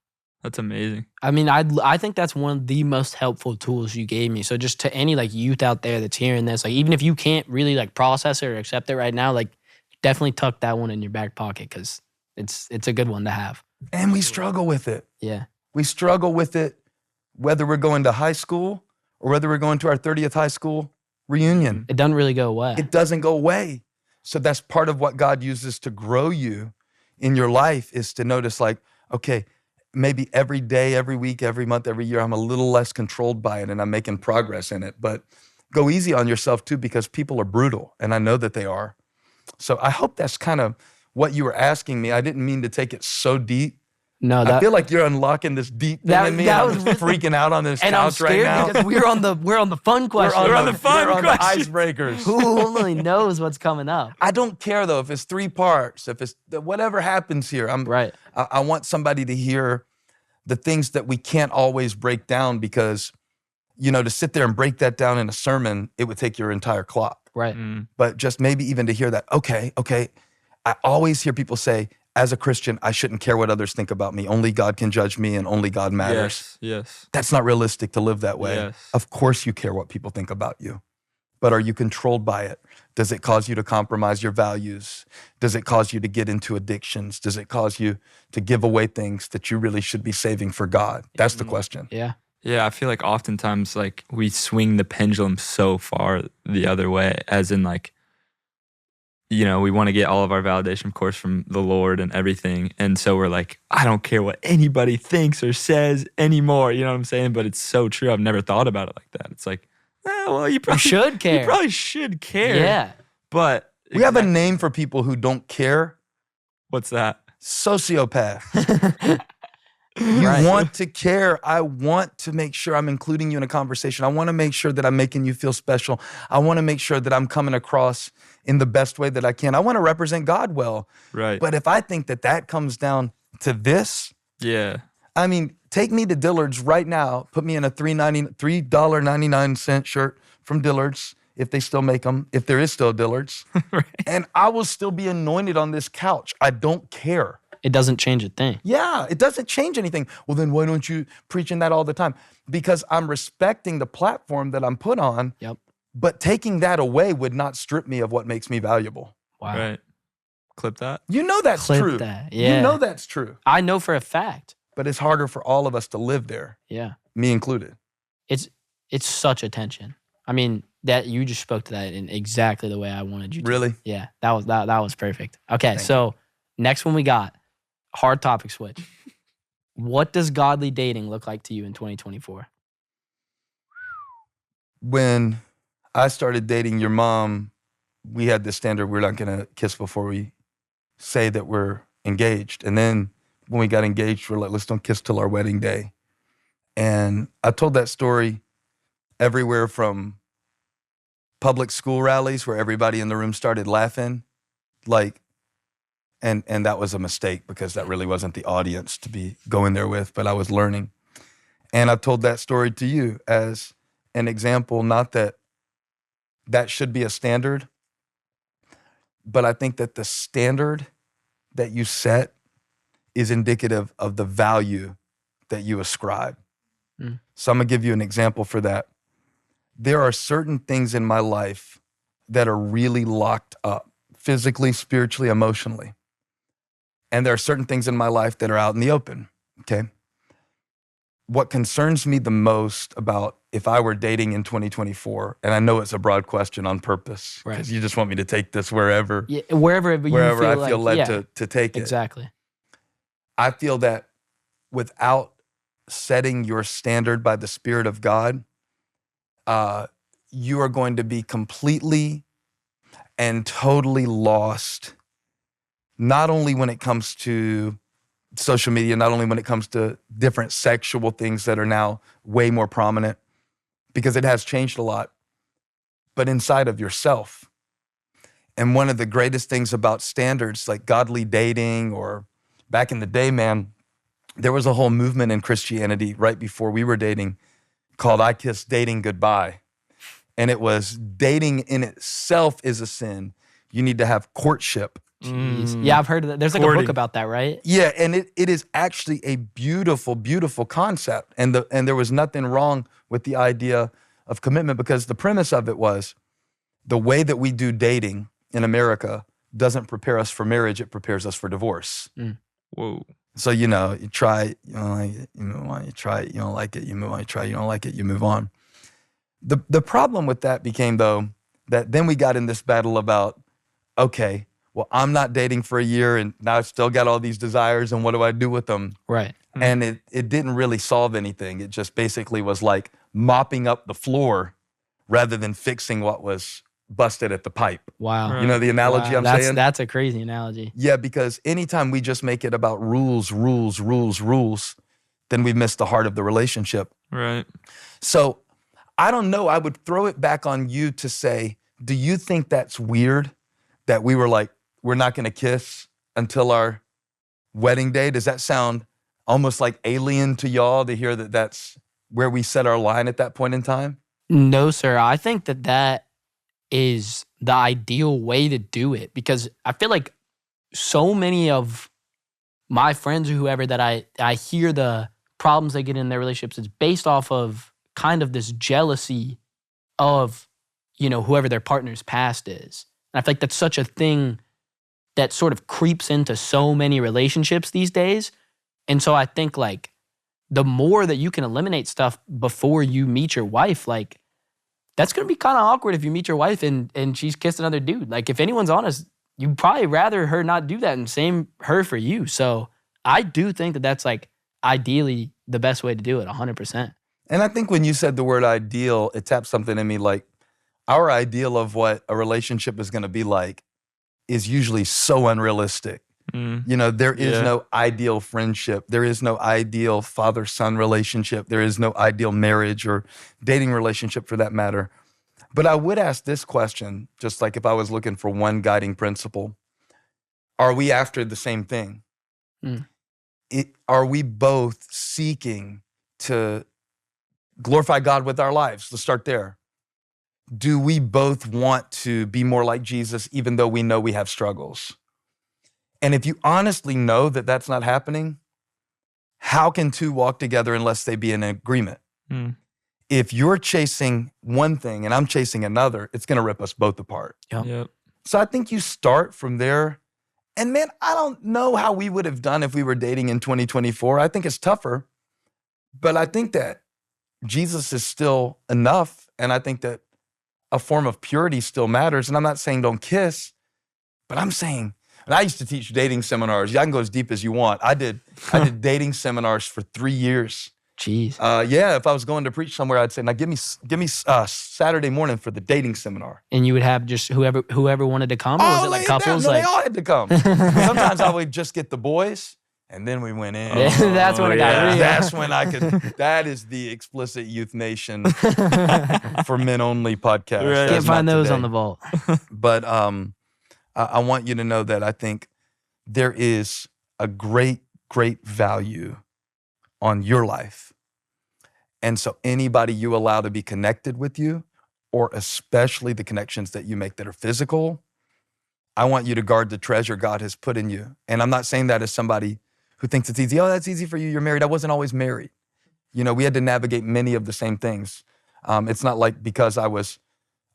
That's amazing. I mean, I think that's one of the most helpful tools you gave me. So just to any like youth out there that's hearing this, like even if you can't really like process it or accept it right now, like definitely tuck that one in your back pocket because it's a good one to have. And we struggle with it. Yeah. We struggle with it whether we're going to high school or whether we're going to our 30th high school reunion. It doesn't really go away. It doesn't go away. So that's part of what God uses to grow you in your life is to notice like, okay, maybe every day, every week, every month, every year, I'm a little less controlled by it and I'm making progress in it. But go easy on yourself too because people are brutal and I know that they are. So I hope that's kind of what you were asking me. I didn't mean to take it so deep. No, I feel like you're unlocking this deep thing in me. that I'm was- freaking out on this and I'm couch right scared now. because we're on the fun question. We're on the fun we're on questions. the icebreakers. Who only knows what's coming up? I don't care though if it's 3 parts, if it's whatever happens here. Right. I want somebody to hear the things that we can't always break down because, you know, to sit there and break that down in a sermon, it would take your entire clock. Right. But just maybe even to hear that, okay. I always hear people say, as a Christian, I shouldn't care what others think about me. Only God can judge me and only God matters. Yes. That's not realistic to live that way. Yes. Of course you care what people think about you. But are you controlled by it? Does it cause you to compromise your values? Does it cause you to get into addictions? Does it cause you to give away things that you really should be saving for God? That's the question. Yeah. Yeah, I feel like oftentimes like we swing the pendulum so far the other way, as in like, you know, we want to get all of our validation, of course, from the Lord and everything. And so we're like, I don't care what anybody thinks or says anymore. You know what I'm saying? But it's so true. I've never thought about it like that. It's like, well, you probably should care. You probably should care. Yeah. But We have a name for people who don't care. what's that? Sociopath. You want to care. I want to make sure I'm including you in a conversation. I want to make sure that I'm making you feel special. I want to make sure that I'm coming across in the best way that I can. I want to represent God well. Right. But if I think that that comes down to this, Yeah. I mean, take me to Dillard's right now. Put me in a $3.99 shirt from Dillard's, if they still make them, if there is still Dillard's. Right. And I will still be anointed on this couch. I don't care. It doesn't change a thing. Yeah, it doesn't change anything. Well, then why don't you preaching that all the time? Because I'm respecting the platform that I'm put on. Yep. But taking that away would not strip me of what makes me valuable. Wow. Right. Clip that. You know that's Clip true. that, yeah. You know that's true. I know for a fact. But it's harder for all of us to live there, Yeah. me included. It's such a tension. I mean, that you just spoke to that in exactly the way I wanted you to. Really? Yeah. That was perfect. Okay, so next one we got hard topic switch. What does godly dating look like to you in 2024? When I started dating your mom, we had this standard, we're not going to kiss before we say that we're engaged. And then when we got engaged, we're like, let's don't kiss till our wedding day. And I told that story everywhere from public school rallies where everybody in the room started laughing, like, and that was a mistake because that really wasn't the audience to be going there with, but I was learning. And I told that story to you as an example, not that that should be a standard, but I think that the standard that you set is indicative of the value that you ascribe. So I'm gonna give you an example for that. There are certain things in my life that are really locked up, physically, spiritually, emotionally. And there are certain things in my life that are out in the open, okay? What concerns me the most about if I were dating in 2024, and I know it's a broad question on purpose, because you just want me to take this wherever wherever I feel led to take it. Exactly. I feel that without setting your standard by the Spirit of God, you are going to be completely and totally lost, not only when it comes to social media, not only when it comes to different sexual things that are now way more prominent, because it has changed a lot, but inside of yourself. And one of the greatest things about standards, like godly dating, or back in the day, man, there was a whole movement in Christianity right before we were dating called I Kiss Dating Goodbye. And it was dating in itself is a sin. You need to have courtship. Yeah, I've heard of that. There's like a book about that, right? Yeah, and it is actually a beautiful, beautiful concept. And there was nothing wrong with the idea of commitment, because the premise of it was the way that we do dating in America doesn't prepare us for marriage, it prepares us for divorce. Whoa. So, you try it, you don't like it, you move on, you try it, you don't like it, you move on, you try it, you don't like it, you move on. The problem with that became, though, that then we got in this battle about, okay, well, I'm not dating for a year and now I've still got all these desires, and what do I do with them? Right. And it didn't really solve anything. It just basically was like mopping up the floor rather than fixing what was busted at the pipe. Wow. You know the analogy I'm saying? That's a crazy analogy. Yeah, because anytime we just make it about rules, then we've missed the heart of the relationship. Right. So I don't know. I would throw it back on you to say, do you think that's weird that we were like, we're not going to kiss until our wedding day? Does that sound almost like alien to y'all to hear that that's where we set our line at that point in time? No, sir. I think that is the ideal way to do it, because I feel like so many of my friends or whoever that I hear the problems they get in their relationships is based off of kind of this jealousy of, whoever their partner's past is. And I feel like that's such a thing that sort of creeps into so many relationships these days. And so I think like the more that you can eliminate stuff before you meet your wife, like that's going to be kind of awkward if you meet your wife and she's kissed another dude. Like if anyone's honest, you'd probably rather her not do that, and same her for you. So I do think that that's like ideally the best way to do it, 100%. And I think when you said the word ideal, it tapped something in me. Like our ideal of what a relationship is going to be like is usually so unrealistic. There is no ideal friendship. There is no ideal father-son relationship. There is no ideal marriage or dating relationship for that matter. But I would ask this question, just like if I was looking for one guiding principle. Are we after the same thing? Are we both seeking to glorify God with our lives? Let's start there. Do we both want to be more like Jesus, even though we know we have struggles? And if you honestly know that that's not happening, how can two walk together unless they be in agreement? If you're chasing one thing and I'm chasing another, it's going to rip us both apart. Yep. So I think you start from there. And man, I don't know how we would have done if we were dating in 2024. I think it's tougher, but I think that Jesus is still enough. And I think that a form of purity still matters. And I'm not saying don't kiss, but I'm saying, and I used to teach dating seminars. Yeah, I can go as deep as you want. I did dating seminars for 3 years. Jeez. If I was going to preach somewhere, I'd say, now give me Saturday morning for the dating seminar. And you would have just whoever wanted to come, or was it like couples? No, they all had to come. Sometimes I would just get the boys, And then we went in. Yeah, that's when it got real. That's when I could. That is the explicit Youth Nation for men only podcast. Right. That's Can't find not those today. on the vault. But I want you to know that I think there is a great value on your life. And so anybody you allow to be connected with you, or especially the connections that you make that are physical, I want you to guard the treasure God has put in you. And I'm not saying that as somebody who thinks it's easy. Oh, that's easy for you. You're married. I wasn't always married. You know, we had to navigate many of the same things. It's not like because I was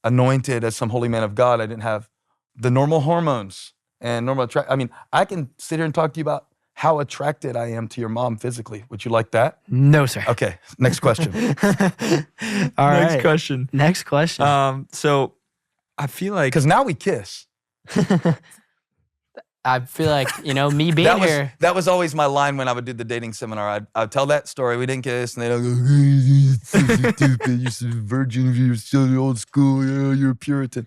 anointed as some holy man of God, I didn't have the normal hormones and normal I mean, I can sit here and talk to you about how attracted I am to your mom physically. Would you like that? No, sir. Okay, next question. All right. Next question. Next question. So I feel like Because now we kiss. I feel like, me being here. That was always my line when I would do the dating seminar. I'd tell that story. We didn't kiss, and they'd go, "You're so stupid. You're so virgin. You're so old school. You're a Puritan."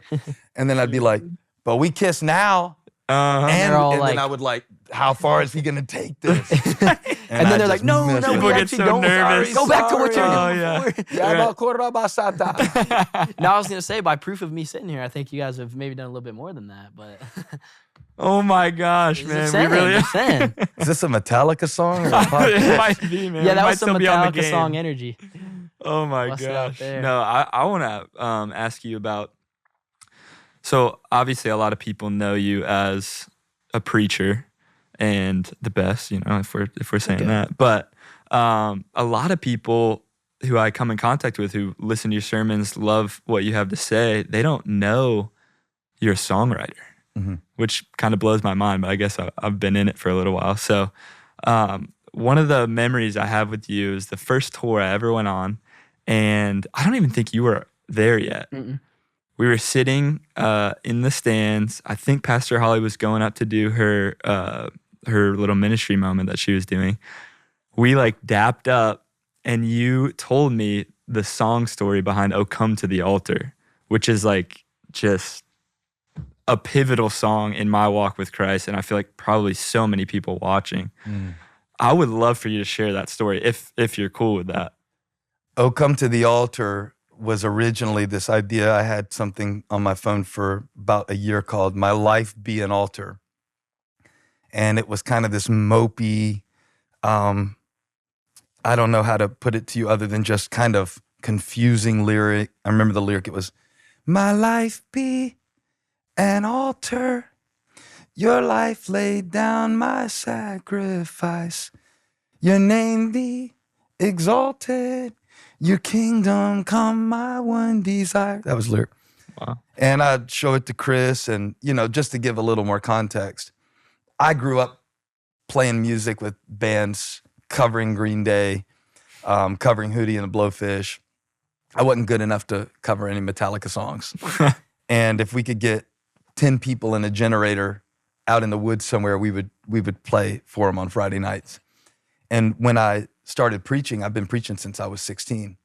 And then I'd be like, "But we kiss now." uh-huh. they're all And like- then I would like, "How far is he gonna take this?" And then they're like, no, People we get actually so don't. nervous. Go back to what you're Sorry. doing Oh, yeah. before. No, I was going to say, by proof of me sitting here, I think you guys have maybe done a little bit more than that. But Oh my gosh, man. We really just saying. Is this a Metallica song or a It podcast? might be, man. Yeah, We that might was some still be on the Metallica game. song energy. Oh my Bust it out gosh. there. No, I want to ask you about. So obviously, a lot of people know you as a preacher and the best, if we're saying Okay. that. But a lot of people who I come in contact with who listen to your sermons, love what you have to say. They don't know you're a songwriter, Mhm. which kind of blows my mind. But I guess I've been in it for a little while. So one of the memories I have with you is the first tour I ever went on, and I don't even think you were there yet. Mm-mm. We were sitting in the stands. I think Pastor Holly was going up to do her little ministry moment that she was doing. We like dapped up, and you told me the song story behind "Oh Come to the Altar," which is like just a pivotal song in my walk with Christ, and I feel like probably so many people watching. I would love for you to share that story if you're cool with that. "Oh, Come to the Altar" was originally this idea. I had something on my phone for about a year called "My Life Be an Altar." And it was kind of this mopey, I don't know how to put it to you other than just kind of confusing lyric. I remember the lyric, it was, "My life be an altar. Your life laid down my sacrifice. Your name be exalted. Your kingdom come, my one desire." That was lyric. Wow. And I'd show it to Chris, and just to give a little more context, I grew up playing music with bands covering Green Day, covering Hootie and the Blowfish. I wasn't good enough to cover any Metallica songs. And if we could get 10 people in a generator out in the woods somewhere, we would play for them on Friday nights. And when I started preaching, I've been preaching since I was 16.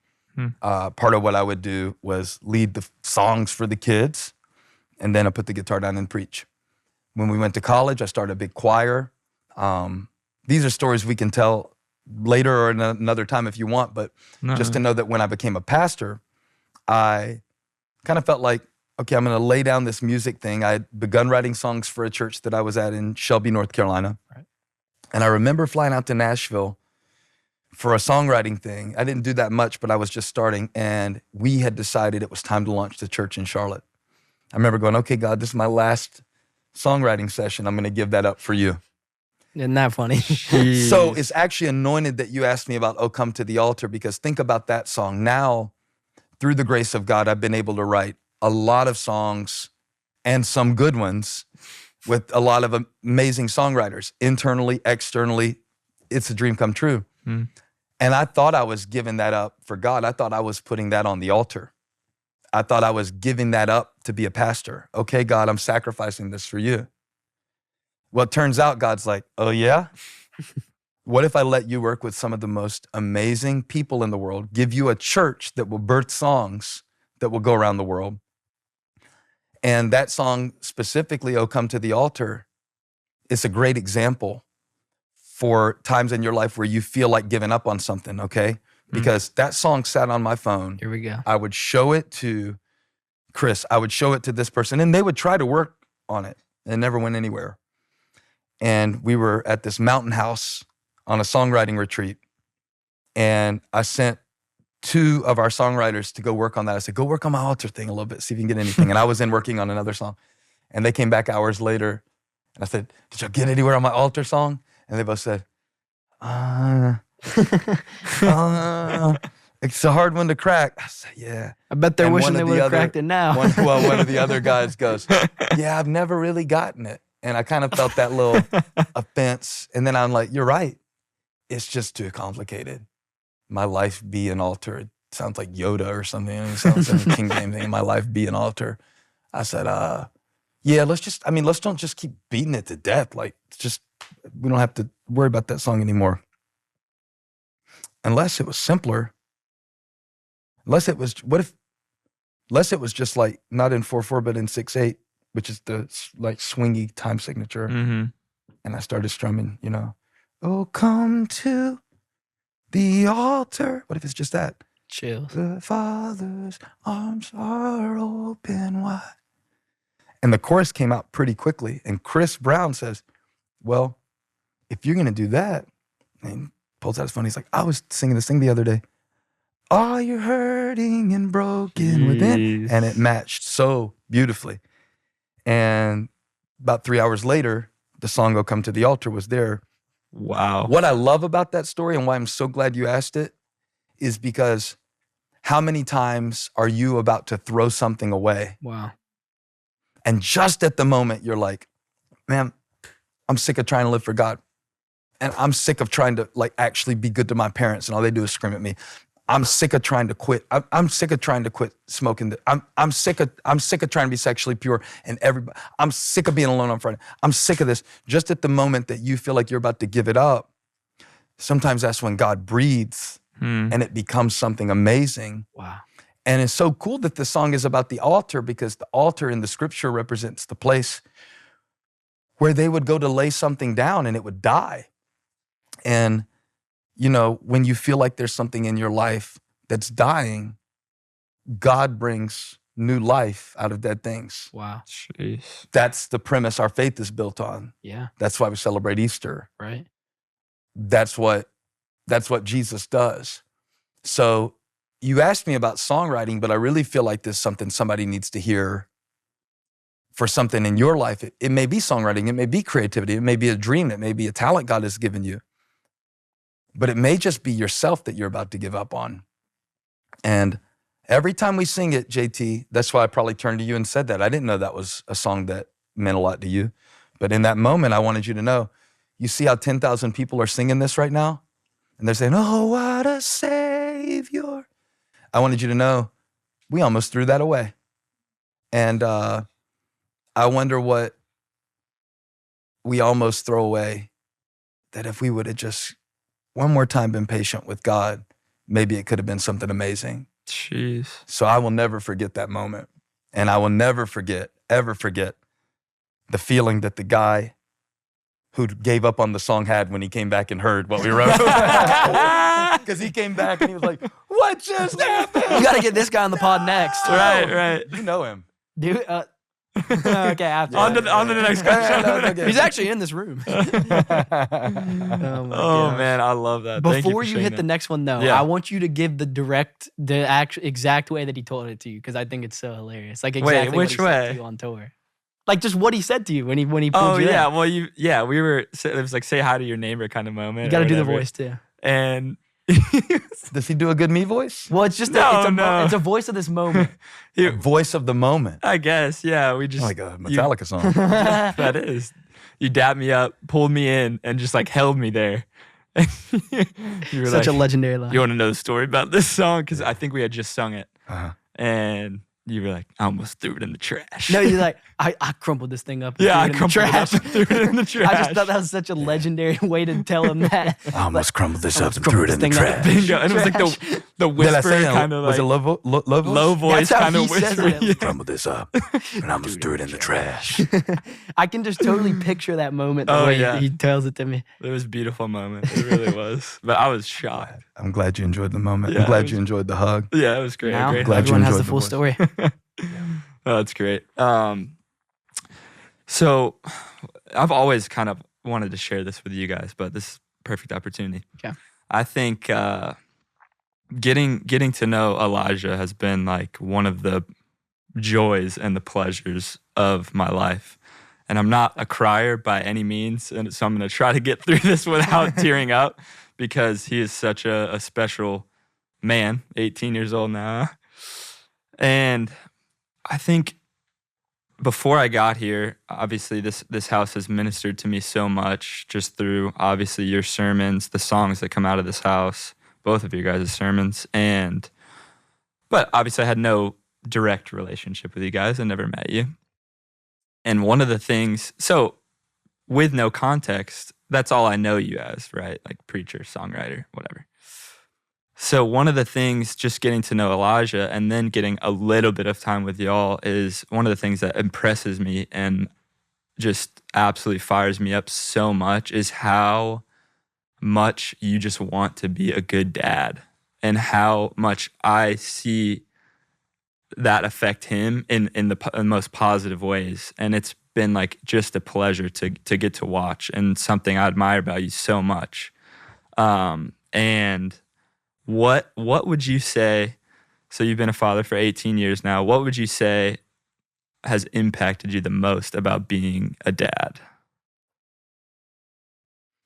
Part of what I would do was lead the songs for the kids, and then I put the guitar down and preach. When we went to college, I started a big choir. These are stories we can tell later or another time if you want, but just to know that when I became a pastor, I kind of felt like, okay, I'm going to lay down this music thing. I had begun writing songs for a church that I was at in Shelby, North Carolina. Right. And I remember flying out to Nashville for a songwriting thing. I didn't do that much, but I was just starting. And we had decided it was time to launch the church in Charlotte. I remember going, okay, God, this is my last songwriting session. I'm going to give that up for you. Isn't that funny? So it's actually anointed that you asked me about "Oh Come to the Altar," because think about that song. Now, through the grace of God, I've been able to write a lot of songs, and some good ones, with a lot of amazing songwriters, internally, externally. It's a dream come true. And I thought I was giving that up for God. I thought I was putting that on the altar. I thought I was giving that up to be a pastor. Okay, God, I'm sacrificing this for you. Well, it turns out God's like, oh yeah? What if I let you work with some of the most amazing people in the world, give you a church that will birth songs that will go around the world? And that song specifically, "Oh Come to the Altar," is a great example for times in your life where you feel like giving up on something, okay? Because that song sat on my phone. Here we go. I would show it to Chris. I would show it to this person, and they would try to work on it. It never went anywhere. And we were at this mountain house on a songwriting retreat, and I sent 2 of our songwriters to go work on that. I said, go work on my altar thing a little bit, see if you can get anything. And I was in working on another song. And they came back hours later, and I said, did y'all get anywhere on my altar song? And they both said, it's a hard one to crack. I said, yeah. I bet they're And wishing one they of the would have other- cracked it now. One of the other guys goes, yeah, I've never really gotten it. And I kind of felt that little offense. And then I'm like, you're right. It's just too complicated. My life be an altar. It sounds like Yoda or something. It sounds like a King James thing. My life be an altar. I said, yeah, let's don't just keep beating it to death. Like, it's just, we don't have to worry about that song anymore. Unless it was simpler. Unless it was just like, not in 4/4, but in 6/8, which is the like swingy time signature. Mm-hmm. And I started strumming, oh, come to the altar. What if it's just that? Chill. The Father's arms are open wide. And the chorus came out pretty quickly. And Chris Brown says, well, if you're going to do that, and he pulls out his phone. He's like, I was singing this thing the other day. Are you hurting and broken within? And it matched so beautifully. And about 3 hours later, the song "Oh Come to the Altar" was there. Wow. What I love about that story and why I'm so glad you asked it is because how many times are you about to throw something away? Wow. And just at the moment, you're like, man, I'm sick of trying to live for God. And I'm sick of trying to like actually be good to my parents and all they do is scream at me. I'm sick of trying to quit. I'm sick of trying to quit smoking. I'm sick of trying to be sexually pure and I'm sick of being alone on Friday. I'm sick of this. Just at the moment that you feel like you're about to give it up, sometimes that's when God breathes and it becomes something amazing. Wow. And it's so cool that the song is about the altar because the altar in the scripture represents the place where they would go to lay something down and it would die. And when you feel like there's something in your life that's dying, God brings new life out of dead things. Wow. Jeez. That's the premise our faith is built on. Yeah. That's why we celebrate Easter. Right. That's what Jesus does. So you asked me about songwriting, but I really feel like this is something somebody needs to hear for something in your life. It may be songwriting, it may be creativity, it may be a dream, it may be a talent God has given you. But it may just be yourself that you're about to give up on. And every time we sing it, JT, that's why I probably turned to you and said that. I didn't know that was a song that meant a lot to you. But in that moment, I wanted you to know, you see how 10,000 people are singing this right now? And they're saying, oh, what a Savior. I wanted you to know, we almost threw that away. And I wonder what we almost throw away, that if we would have just one more time been patient with God, maybe it could have been something amazing. Jeez. So I will never forget that moment. And I will never ever forget the feeling that the guy who gave up on the song had when he came back and heard what we wrote. Because he came back and he was like, what just happened? You got to get this guy on the pod next. Right. You know him. Dude, okay, after On to the next question. Okay. He's actually in this room. Oh man, I love that. Thank Before for you sharing hit the that. next one, though, Yeah. I want you to give the exact way that he told it to you, because I think it's so hilarious. Like exactly which what he said way? to you on tour. Like just what he said to you when he pulled Oh you yeah, in. well we were. It was like say hi to your neighbor kind of moment. You got to or do the whatever. voice too. And Does he do a good me voice? Well, it's just No. it's a voice of this moment. A voice of the moment. I guess yeah, we just Like a Metallica song. that is. You dapped me up, pulled me in, and just like held me there. You were Such like, a legendary line. you want to know the story about this song? Because I think we had just sung it. Uh-huh. And you were like, I almost threw it in the trash. No, you're like, I crumpled this thing up. And Yeah, I threw it in the crumpled it trash. up and threw it in the trash. I just thought that was such a legendary way to tell him that. I almost crumbled this up and crumbled threw it this in the thing up. trash. Bingo. And it was like the Did I say whisper that? kind of like Was it low voice? low voice That's how kind of he says whisper. it. Yeah. Crumbled this up and I almost threw it in the trash. I can just totally picture that moment the Oh, way yeah. he tells it to me. It was a beautiful moment. It really was. But I was shocked. I'm glad you enjoyed the moment. Yeah, I'm it glad was- you enjoyed the hug. Yeah, it was great. Now Great. Glad you everyone has the enjoyed full the story. Oh, that's great. So I've always kind of wanted to share this with you guys, but this is a perfect opportunity. Okay. I think getting to know Elijah has been like one of the joys and the pleasures of my life. And I'm not a crier by any means, and so I'm going to try to get through this without tearing up because he is such a special man, 18 years old now. And I think before I got here, obviously this house has ministered to me so much just through obviously your sermons, the songs that come out of this house, both of your guys' sermons. But obviously I had no direct relationship with you guys. I never met you. And one of the things, so with no context, that's all I know you as, right? Like preacher, songwriter, whatever. So one of the things, just getting to know Elijah and then getting a little bit of time with y'all is one of the things that impresses me and just absolutely fires me up so much is how much you just want to be a good dad and how much I see that affect him in the most positive ways. And it's been like just a pleasure to get to watch and something I admire about you so much. And what would you say, so you've been a father for 18 years now, what would you say has impacted you the most about being a dad?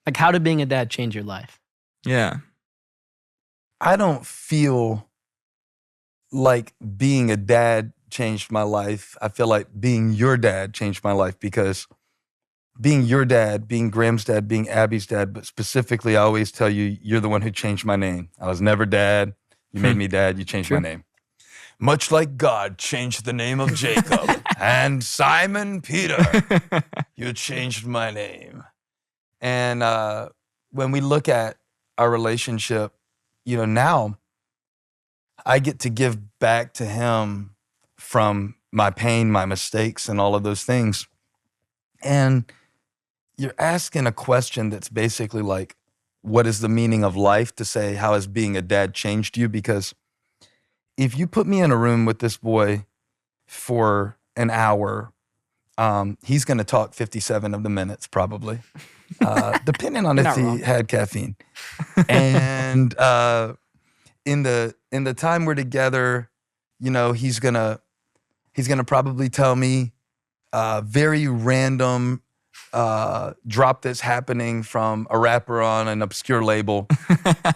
Like, how did being a dad change your life? Yeah. I don't feel like being a dad changed my life. I feel like being your dad changed my life because being your dad, being Graham's dad, being Abby's dad, but specifically, I always tell you, you're the one who changed my name. I was never dad. You made me dad. You changed my name. Much like God changed the name of Jacob and Simon Peter, you changed my name. And when we look at our relationship, now I get to give back to him from my pain, my mistakes, and all of those things. And you're asking a question that's basically like, what is the meaning of life? To say, how has being a dad changed you? Because if you put me in a room with this boy for an hour, he's going to talk 57 of the minutes probably, depending on if he had caffeine. And in the time we're together, he's gonna probably tell me very random drop that's happening from a rapper on an obscure label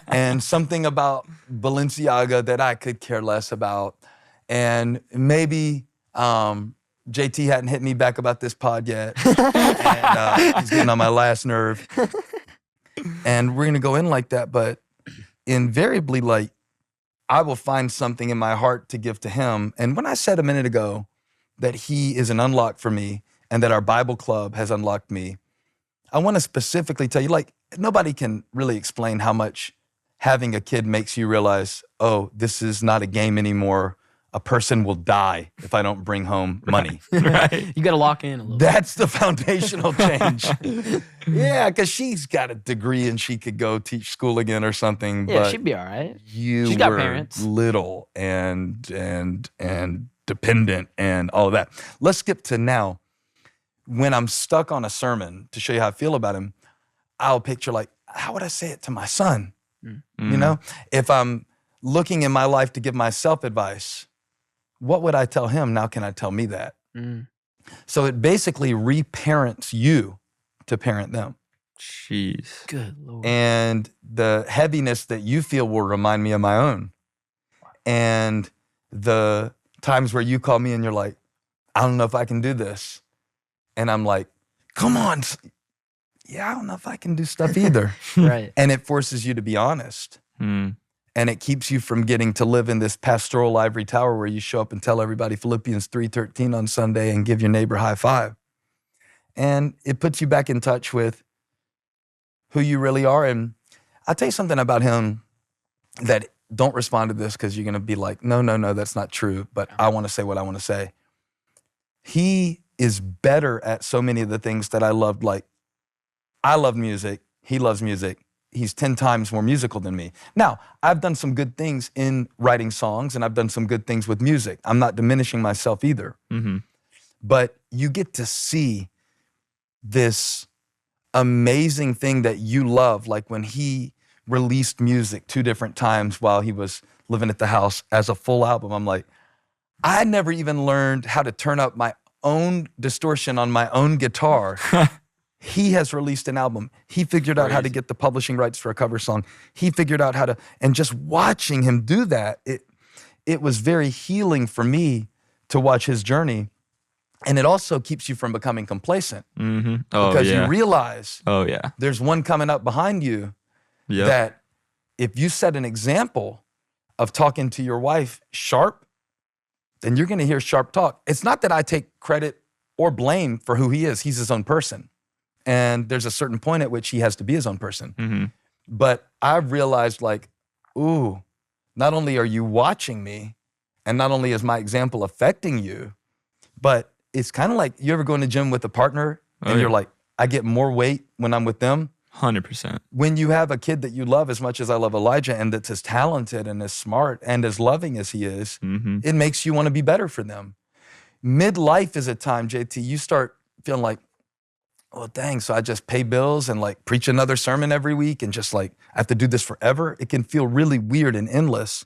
and something about Balenciaga that I could care less about. And maybe JT hadn't hit me back about this pod yet. And he's getting on my last nerve. And we're going to go in like that. But invariably, like, I will find something in my heart to give to him. And when I said a minute ago that he is an unlock for me, and that our Bible club has unlocked me, I want to specifically tell you, like, nobody can really explain how much having a kid makes you realize, oh, this is not a game anymore. A person will die if I don't bring home money. Right. You got to lock in a little. That's the foundational change. Yeah, because she's got a degree and she could go teach school again or something. Yeah, but she'd be all right. you She's got were parents. little and dependent and all of that. Let's skip to now. When I'm stuck on a sermon, to show you how I feel about him, I'll picture like, how would I say it to my son? If I'm looking in my life to give myself advice, what would I tell him? Now can I tell me that? So it basically reparents you to parent them. Jeez. Good Lord. And the heaviness that you feel will remind me of my own. And the times where you call me and you're like, I don't know if I can do this. And I'm like, come on. Yeah, I don't know if I can do stuff either. Right. And it forces you to be honest. Mm. And it keeps you from getting to live in this pastoral ivory tower where you show up and tell everybody Philippians 3:13 on Sunday and give your neighbor a high five. And it puts you back in touch with who you really are. And I'll tell you something about him that don't respond to this because you're going to be like, no, that's not true. But I want to say what I want to say. He is better at so many of the things that I loved. Like, I love music. He loves music. He's 10 times more musical than me. Now, I've done some good things in writing songs and I've done some good things with music. I'm not diminishing myself either. Mm-hmm. But you get to see this amazing thing that you love. Like when he released music 2 different times while he was living at the house as a full album, I'm like, I never even learned how to turn up my own distortion on my own guitar. He has released an album. He figured out how to get the publishing rights for a cover song. He figured out how to, and just watching him do that, it was very healing for me to watch his journey. And it also keeps you from becoming complacent. Mm-hmm. Oh, because yeah. you realize yeah. there's one coming up behind you that if you set an example of talking to your wife sharp, then you're going to hear sharp talk. It's not that I take credit or blame for who he is. He's his own person. And there's a certain point at which he has to be his own person. Mm-hmm. But I've realized like, ooh, not only are you watching me and not only is my example affecting you, but it's kind of like you ever go in the gym with a partner and you're like, I get more weight when I'm with them. 100%. When you have a kid that you love as much as I love Elijah and that's as talented and as smart and as loving as he is, it makes you want to be better for them. Midlife is a time, JT, you start feeling like, oh, dang, so I just pay bills and like preach another sermon every week and just like, I have to do this forever. It can feel really weird and endless.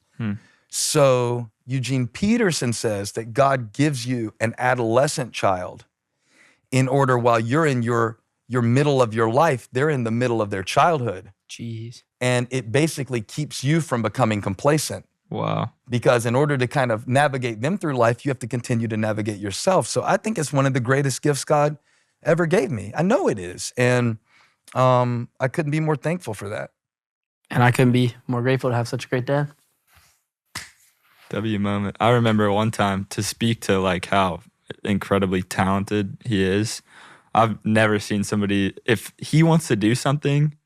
So Eugene Peterson says that God gives you an adolescent child in order while you're in your middle of your life, they're in the middle of their childhood. Jeez. And it basically keeps you from becoming complacent. Wow. Because in order to kind of navigate them through life, you have to continue to navigate yourself. So I think it's one of the greatest gifts God ever gave me. I know it is. And I couldn't be more thankful for that. And I couldn't be more grateful to have such a great dad. W moment. I remember one time to speak to like how incredibly talented he is. I've never seen somebody, if he wants to do something,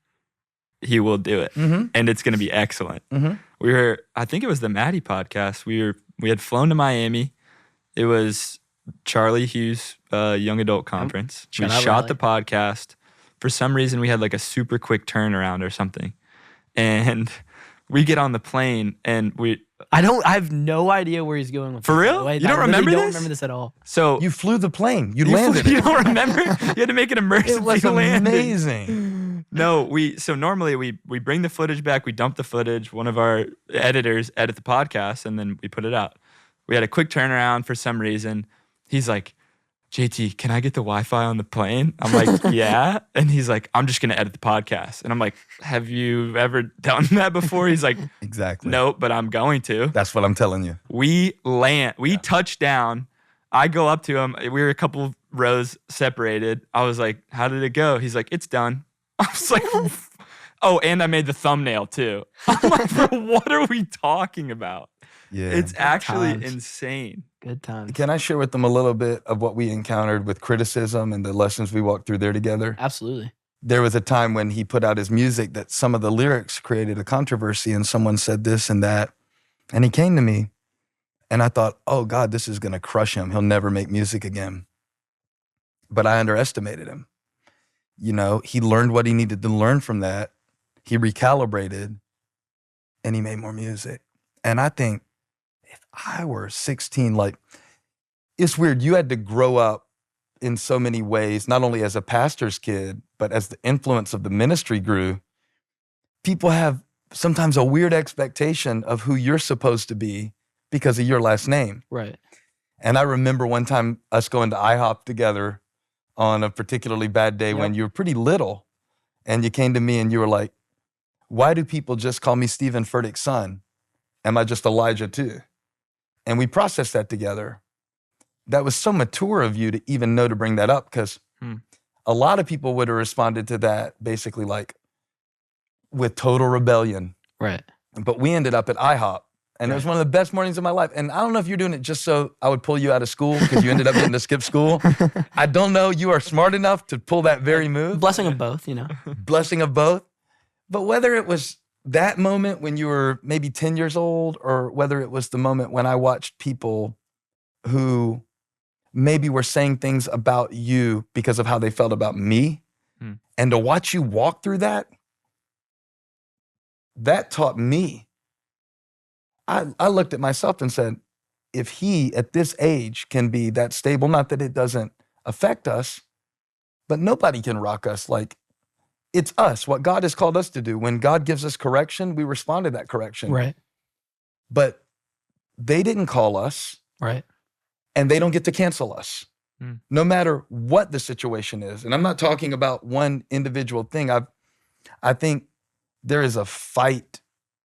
he will do it. And it's going to be excellent. I think it was the Maddie podcast. We had flown to Miami. It was Charlie Hughes Young Adult Conference. We shot the podcast. For some reason, we had like a super quick turnaround or something. And we get on the plane and I have no idea where he's going with For this, real? by the way. You don't I really remember don't this? remember this at all. So You flew the plane. You landed You it. don't remember? You had to make an emergency It was landing. amazing. No, so normally we bring the footage back, we dump the footage, one of our editors edit the podcast, and then we put it out. We had a quick turnaround for some reason. He's like, JT, can I get the Wi-Fi on the plane? I'm like, yeah. And he's like, I'm just going to edit the podcast. And I'm like, have you ever done that before? He's like, Exactly. nope, but I'm going to. That's what I'm telling you. We touch down. I go up to him. We were a couple rows separated. I was like, how did it go? He's like, it's done. I was like, oh, and I made the thumbnail too. I'm like, bro, what are we talking about? Yeah. It's actually times. insane. Good times. Can I share with them a little bit of what we encountered with criticism and the lessons we walked through there together? Absolutely. There was a time when he put out his music that some of the lyrics created a controversy and someone said this and that. And he came to me and I thought, oh God, this is going to crush him. He'll never make music again. But I underestimated him. You know, he learned what he needed to learn from that. He recalibrated and he made more music. And I think if I were 16, like, it's weird. You had to grow up in so many ways, not only as a pastor's kid, but as the influence of the ministry grew. People have sometimes a weird expectation of who you're supposed to be because of your last name. Right. And I remember one time us going to IHOP together on a particularly bad day when you were pretty little. And you came to me and you were like, why do people just call me Stephen Furtick's son? Am I just Elijah too? And we processed that together. That was so mature of you to even know to bring that up, because a lot of people would have responded to that basically like with total rebellion. Right. But we ended up at IHOP. And it was one of the best mornings of my life. And I don't know if you're doing it just so I would pull you out of school because you ended up getting to skip school. I don't know. You are smart enough to pull that very move. Blessing of both, you know. Blessing of both. But whether it was that moment when you were maybe 10 years old or whether it was the moment when I watched people who maybe were saying things about you because of how they felt about me, and to watch you walk through that taught me. I looked at myself and said, if he at this age can be that stable, not that it doesn't affect us, but nobody can rock us. Like, it's us, what God has called us to do. When God gives us correction, we respond to that correction. Right. But they didn't call us. Right. And they don't get to cancel us, no matter what the situation is. And I'm not talking about one individual thing. I think there is a fight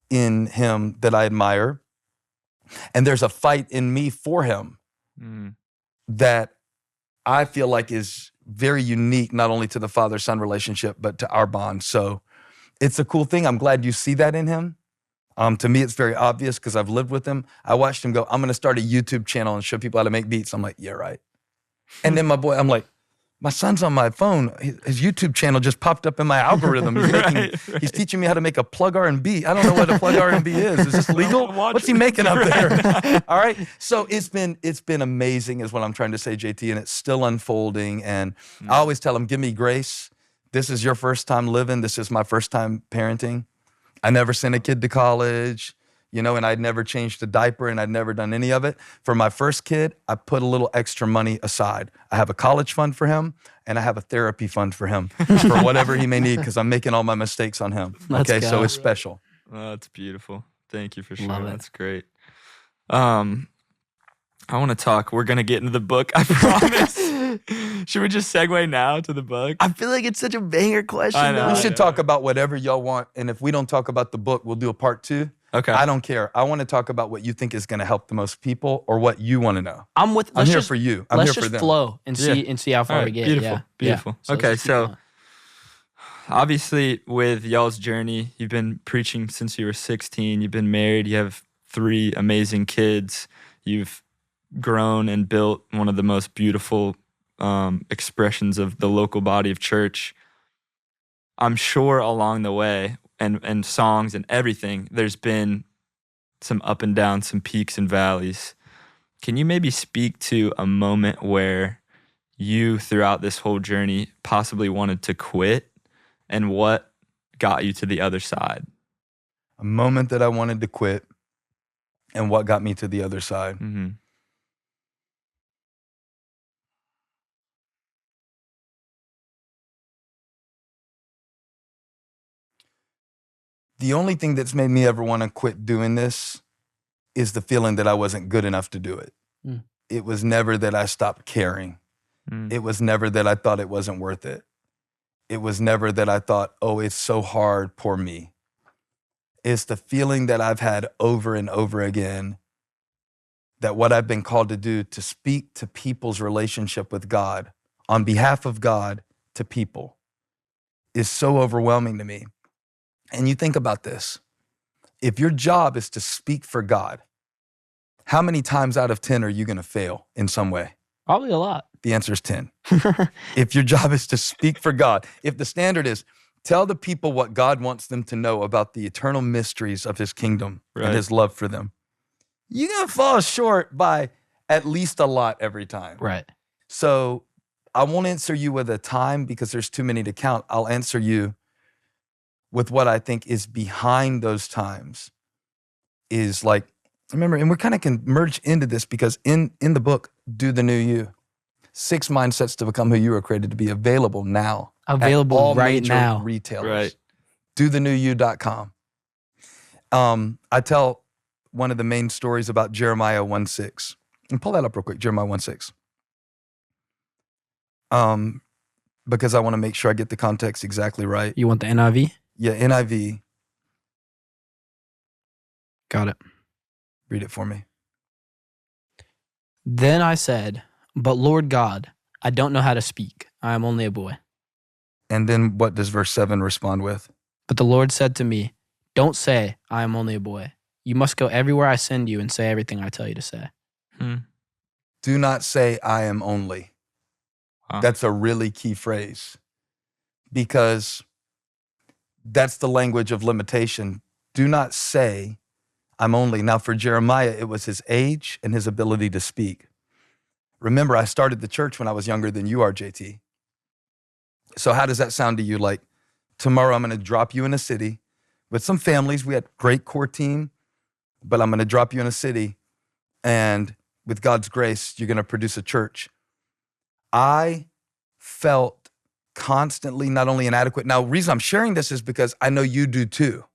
in him that I admire. And there's a fight in me for him that I feel like is very unique, not only to the father-son relationship, but to our bond. So it's a cool thing. I'm glad you see that in him. To me, it's very obvious because I've lived with him. I watched him go, I'm going to start a YouTube channel and show people how to make beats. I'm like, yeah, right. And then I'm like, my son's on my phone. His YouTube channel just popped up in my algorithm. He's teaching me how to make a plug R&B. I don't know what a plug R&B is. Is this legal? What's he making up there? All right. So it's been amazing is what I'm trying to say, JT, and it's still unfolding. And I always tell him, give me grace. This is your first time living. This is my first time parenting. I never sent a kid to college, and I'd never changed a diaper and I'd never done any of it. For my first kid, I put a little extra money aside. I have a college fund for him and I have a therapy fund for him for whatever he may need because I'm making all my mistakes on him. Okay, so it's special. Oh, that's beautiful. Thank you for sharing. Love it. That's great. I want to talk. We're going to get into the book, I promise. Should we just segue now to the book? I feel like it's such a banger question. I know. We should talk about whatever y'all want. And if we don't talk about the book, we'll do a part 2. Okay. I don't care. I want to talk about what you think is going to help the most people or what you want to know. I'm here for you. I'm let's here for just them. flow and see how far we get. Beautiful. Beautiful. Yeah. Okay, let's keep so going. obviously with y'all's journey, you've been preaching since you were 16. You've been married. You have 3 amazing kids. You've grown and built one of the most beautiful expressions of the local body of church. I'm sure along the way, and songs and everything, there's been some up and down, some peaks and valleys. Can you maybe speak to a moment where you, throughout this whole journey, possibly wanted to quit, and what got you to the other side? A moment that I wanted to quit and what got me to the other side. Mm-hmm. The only thing that's made me ever want to quit doing this is the feeling that I wasn't good enough to do it. It was never that I stopped caring. It was never that I thought it wasn't worth it. It was never that I thought, oh, it's so hard, poor me. It's the feeling that I've had over and over again that what I've been called to do, to speak to people's relationship with God on behalf of God to people, is so overwhelming to me. And you think about this. If your job is to speak for God, how many times out of 10 are you going to fail in some way? Probably a lot. The answer is 10. If your job is to speak for God, if the standard is tell the people what God wants them to know about the eternal mysteries of his kingdom and his love for them, you're going to fall short by at least a lot every time. Right. So I won't answer you with a time because there's too many to count. I'll answer you with what I think is behind those times is like, remember, and we kind of can merge into this because in the book, Do the New You, 6 mindsets to become who you were created to be, available now. Available at all right major now. retailers. Right. DoTheNewYou.com. I tell one of the main stories about Jeremiah 1:6. And pull that up real quick, Jeremiah 1:6. Because I want to make sure I get the context exactly right. You want the NIV? Yeah, NIV. Got it. Read it for me. Then I said, but Lord God, I don't know how to speak. I am only a boy. And then what does verse 7 respond with? But the Lord said to me, Don't say, I am only a boy. You must go everywhere I send you and say everything I tell you to say. Do not say, I am only. Wow. That's a really key phrase because that's the language of limitation. Do not say, I'm only. Now, for Jeremiah, it was his age and his ability to speak. Remember, I started the church when I was younger than you are, JT. So how does that sound to you? Like, tomorrow I'm going to drop you in a city with some families. We had a great core team, but I'm going to drop you in a city, and with God's grace, you're going to produce a church. I felt constantly not only inadequate. Now, the reason I'm sharing this is because I know you do too.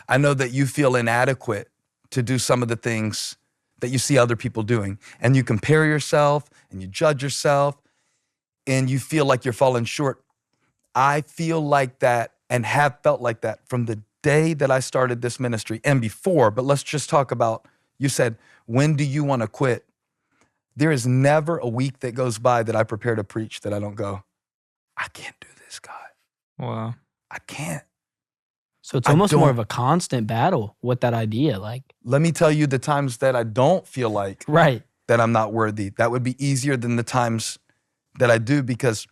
I know that you feel inadequate to do some of the things that you see other people doing. And you compare yourself and you judge yourself and you feel like you're falling short. I feel like that and have felt like that from the day that I started this ministry and before. But let's just talk about, you said, when do you want to quit? There is never a week that goes by that I prepare to preach that I don't go, I can't do this, God. Wow. I can't. So it's almost more of a constant battle with that idea. Like, let me tell you the times that I don't feel like right. that I'm not worthy. That would be easier than the times that I do, because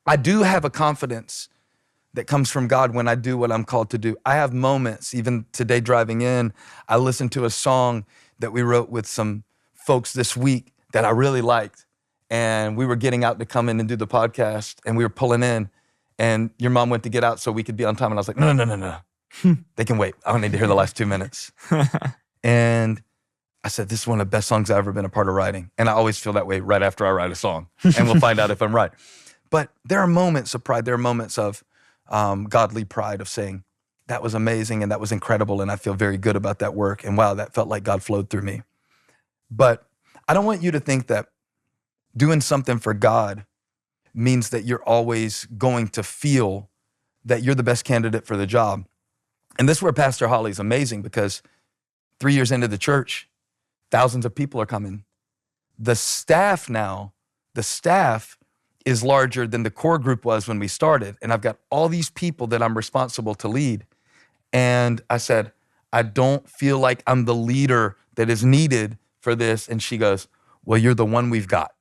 I do have a confidence that comes from God when I do what I'm called to do. I have moments, even today driving in, I listened to a song that we wrote with some folks this week that I really liked. And we were getting out to come in and do the podcast, and we were pulling in, and your mom went to get out so we could be on time. And I was like, no. They can wait. I don't need to hear the last 2 minutes. And I said, this is one of the best songs I've ever been a part of writing. And I always feel that way right after I write a song. And we'll find out if I'm right. But there are moments of pride. There are moments of godly pride of saying, that was amazing and that was incredible. And I feel very good about that work. And wow, that felt like God flowed through me. But I don't want you to think that doing something for God means that you're always going to feel that you're the best candidate for the job. And this is where Pastor Holly's amazing, because 3 years into the church, thousands of people are coming. The staff is larger than the core group was when we started. And I've got all these people that I'm responsible to lead. And I said, I don't feel like I'm the leader that is needed for this. And she goes, well, you're the one we've got.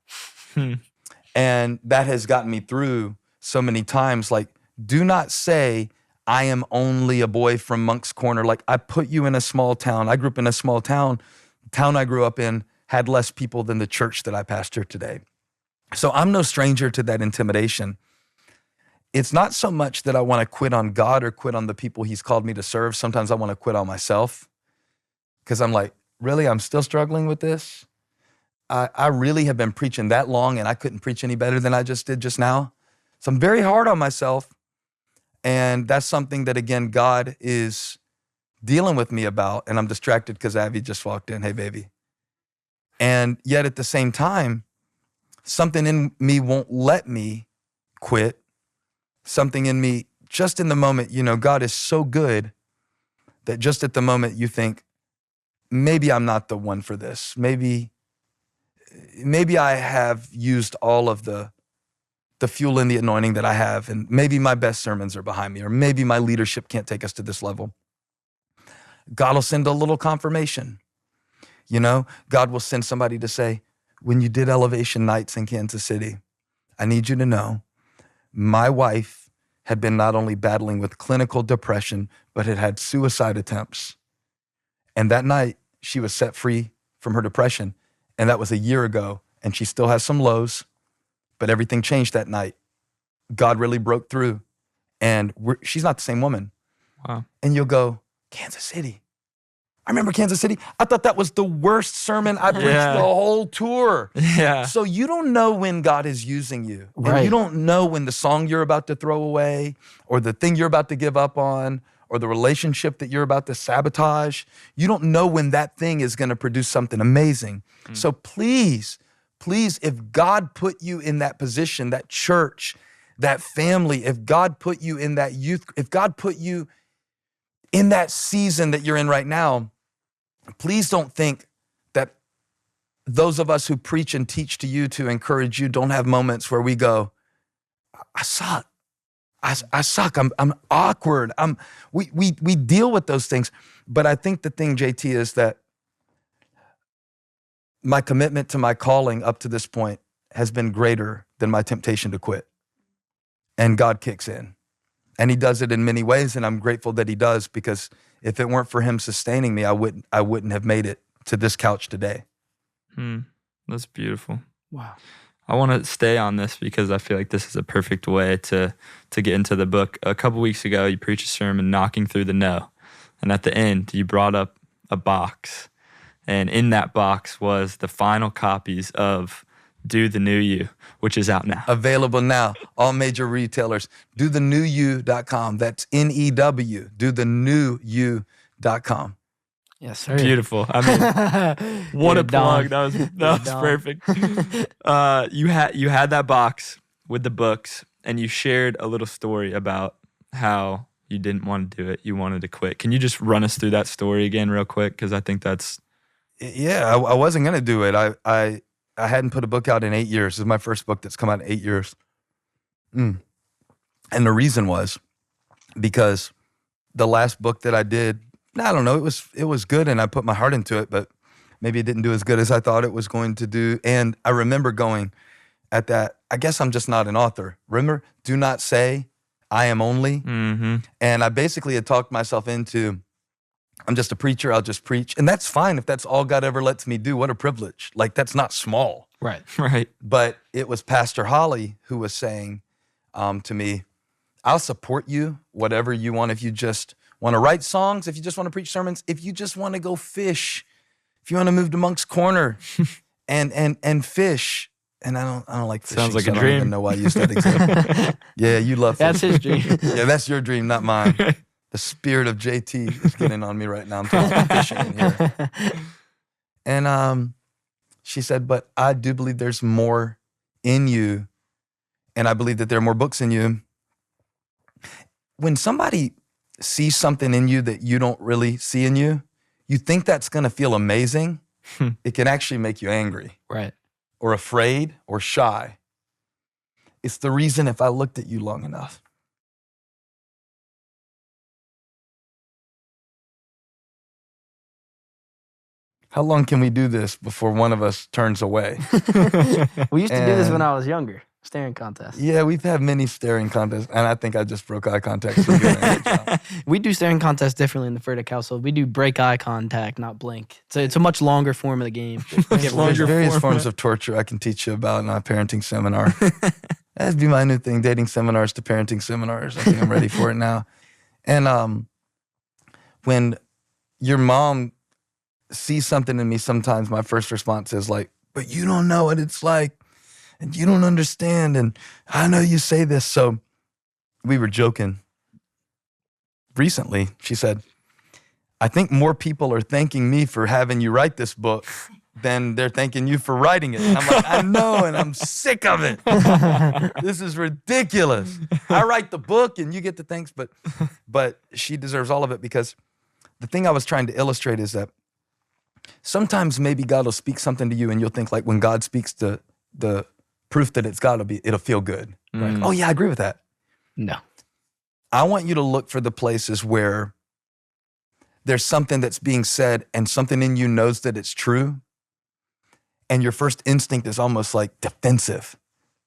And that has gotten me through so many times. Like, do not say, I am only a boy from Monk's Corner. Like, I put you in a small town. I grew up in a small town. The town I grew up in had less people than the church that I pastor today. So I'm no stranger to that intimidation. It's not so much that I want to quit on God or quit on the people he's called me to serve. Sometimes I want to quit on myself, because I'm like, really, I'm still struggling with this? I really have been preaching that long and I couldn't preach any better than I just did just now. So I'm very hard on myself. And that's something that, again, God is dealing with me about. And I'm distracted because Abby just walked in. Hey, baby. And yet at the same time, something in me won't let me quit. Something in me, just in the moment, God is so good that just at the moment you think, maybe I'm not the one for this. Maybe I have used all of the fuel and the anointing that I have, and maybe my best sermons are behind me, or maybe my leadership can't take us to this level. God will send a little confirmation. God will send somebody to say, when you did elevation nights in Kansas City, I need you to know my wife had been not only battling with clinical depression, but had suicide attempts. And that night she was set free from her depression. And that was a year ago. And she still has some lows, but everything changed that night. God really broke through, and she's not the same woman. Wow. And you'll go, Kansas City. I remember Kansas City. I thought that was the worst sermon I preached the whole tour. Yeah. So you don't know when God is using you. Right. And you don't know when the song you're about to throw away, or the thing you're about to give up on, or the relationship that you're about to sabotage. You don't know when that thing is going to produce something amazing. So please, if God put you in that position, that church, that family, if God put you in that youth, if God put you in that season that you're in right now, please don't think that those of us who preach and teach to you to encourage you don't have moments where we go, I suck. I suck. I'm awkward. We deal with those things. But I think the thing, JT, is that my commitment to my calling up to this point has been greater than my temptation to quit. And God kicks in. And he does it in many ways, and I'm grateful that he does, because if it weren't for him sustaining me, I wouldn't have made it to this couch today. That's beautiful. Wow. I want to stay on this because I feel like this is a perfect way to get into the book. A couple weeks ago, you preached a sermon, Knocking Through the No. And at the end, you brought up a box. And in that box was the final copies of Do the New You, which is out now. Available now, all major retailers. DoTheNewYou.com. That's NEW. DoTheNewYou.com. Yes, sir. Beautiful. I mean, what a plug. That was perfect. You had that box with the books, and you shared a little story about how you didn't want to do it. You wanted to quit. Can you just run us through that story again real quick? Because I think that's... Yeah, I wasn't going to do it. I hadn't put a book out in 8 years. This is my first book that's come out in 8 years. And the reason was because the last book that I did, I don't know, it was good and I put my heart into it, but maybe it didn't do as good as I thought it was going to do. And I remember going at that, I guess I'm just not an author. Remember, do not say I am only. Mm-hmm. And I basically had talked myself into, I'm just a preacher, I'll just preach. And that's fine if that's all God ever lets me do. What a privilege. Like, that's not small. Right. Right. But it was Pastor Holly who was saying to me, I'll support you, whatever you want. If you just want to write songs, if you just want to preach sermons, if you just want to go fish, if you want to move to Monk's Corner and fish. And I don't like fishing. Sounds like so a I dream. don't even know why you used that example. Yeah, you love fishing. That's his dream. Yeah, that's your dream, not mine. The spirit of JT is getting on me right now. I'm talking about fishing in here. And she said, but I do believe there's more in you. And I believe that there are more books in you. When somebody sees something in you that you don't really see in you, you think that's going to feel amazing. It can actually make you angry. Right. Or afraid or shy. It's the reason if I looked at you long enough. How long can we do this before one of us turns away? We used to do this when And- I was younger. Staring contest. Yeah, we've had many staring contests, and I think I just broke eye contact. So you're doing a great job. We do staring contests differently in the Furtick household. We do break eye contact, not blink. So it's a much longer form of the game. There's various forms of torture I can teach you about in our parenting seminar. That'd be my new thing, dating seminars to parenting seminars. I think I'm ready for it now. And when your mom sees something in me, sometimes my first response is like, but you don't know what it's like, and you don't understand, and I know you say this. So we were joking recently. She said, I think more people are thanking me for having you write this book than they're thanking you for writing it. And I'm like, I know, and I'm sick of it. This is ridiculous. I write the book and you get the thanks, but she deserves all of it, because the thing I was trying to illustrate is that sometimes maybe God will speak something to you and you'll think, like, when God speaks, the proof that it's God it'll feel good. Like, oh yeah, I agree with that. No. I want you to look for the places where there's something that's being said and something in you knows that it's true, and your first instinct is almost like defensive.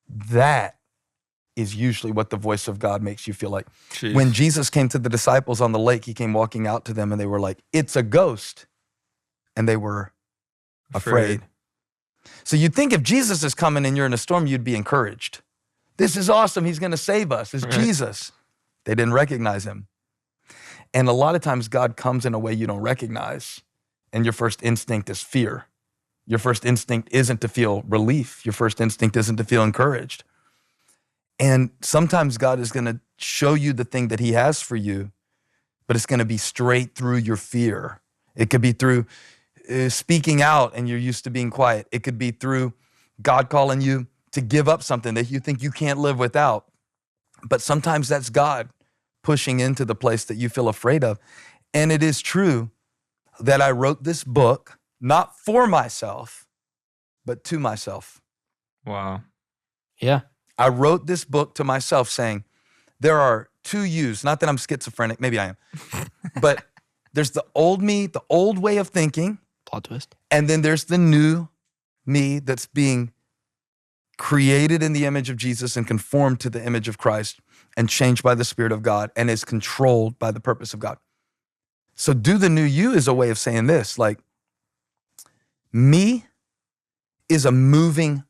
That is usually what the voice of God makes you feel like. Jeez. When Jesus came to the disciples on the lake, he came walking out to them and they were like, it's a ghost. And they were afraid. So you'd think if Jesus is coming and you're in a storm, you'd be encouraged. This is awesome. He's going to save us. It's Jesus. They didn't recognize him. And a lot of times God comes in a way you don't recognize, and your first instinct is fear. Your first instinct isn't to feel relief. Your first instinct isn't to feel encouraged. And sometimes God is going to show you the thing that he has for you, but it's going to be straight through your fear. It could be through speaking out and you're used to being quiet. It could be through God calling you to give up something that you think you can't live without. But sometimes that's God pushing into the place that you feel afraid of. And it is true that I wrote this book, not for myself, but to myself. Wow. Yeah. I wrote this book to myself saying, there are two yous. Not that I'm schizophrenic, maybe I am. But there's the old me, the old way of thinking. Plot twist. And then there's the new me that's being created in the image of Jesus and conformed to the image of Christ and changed by the Spirit of God and is controlled by the purpose of God. So do the new you is a way of saying this, like, me is a moving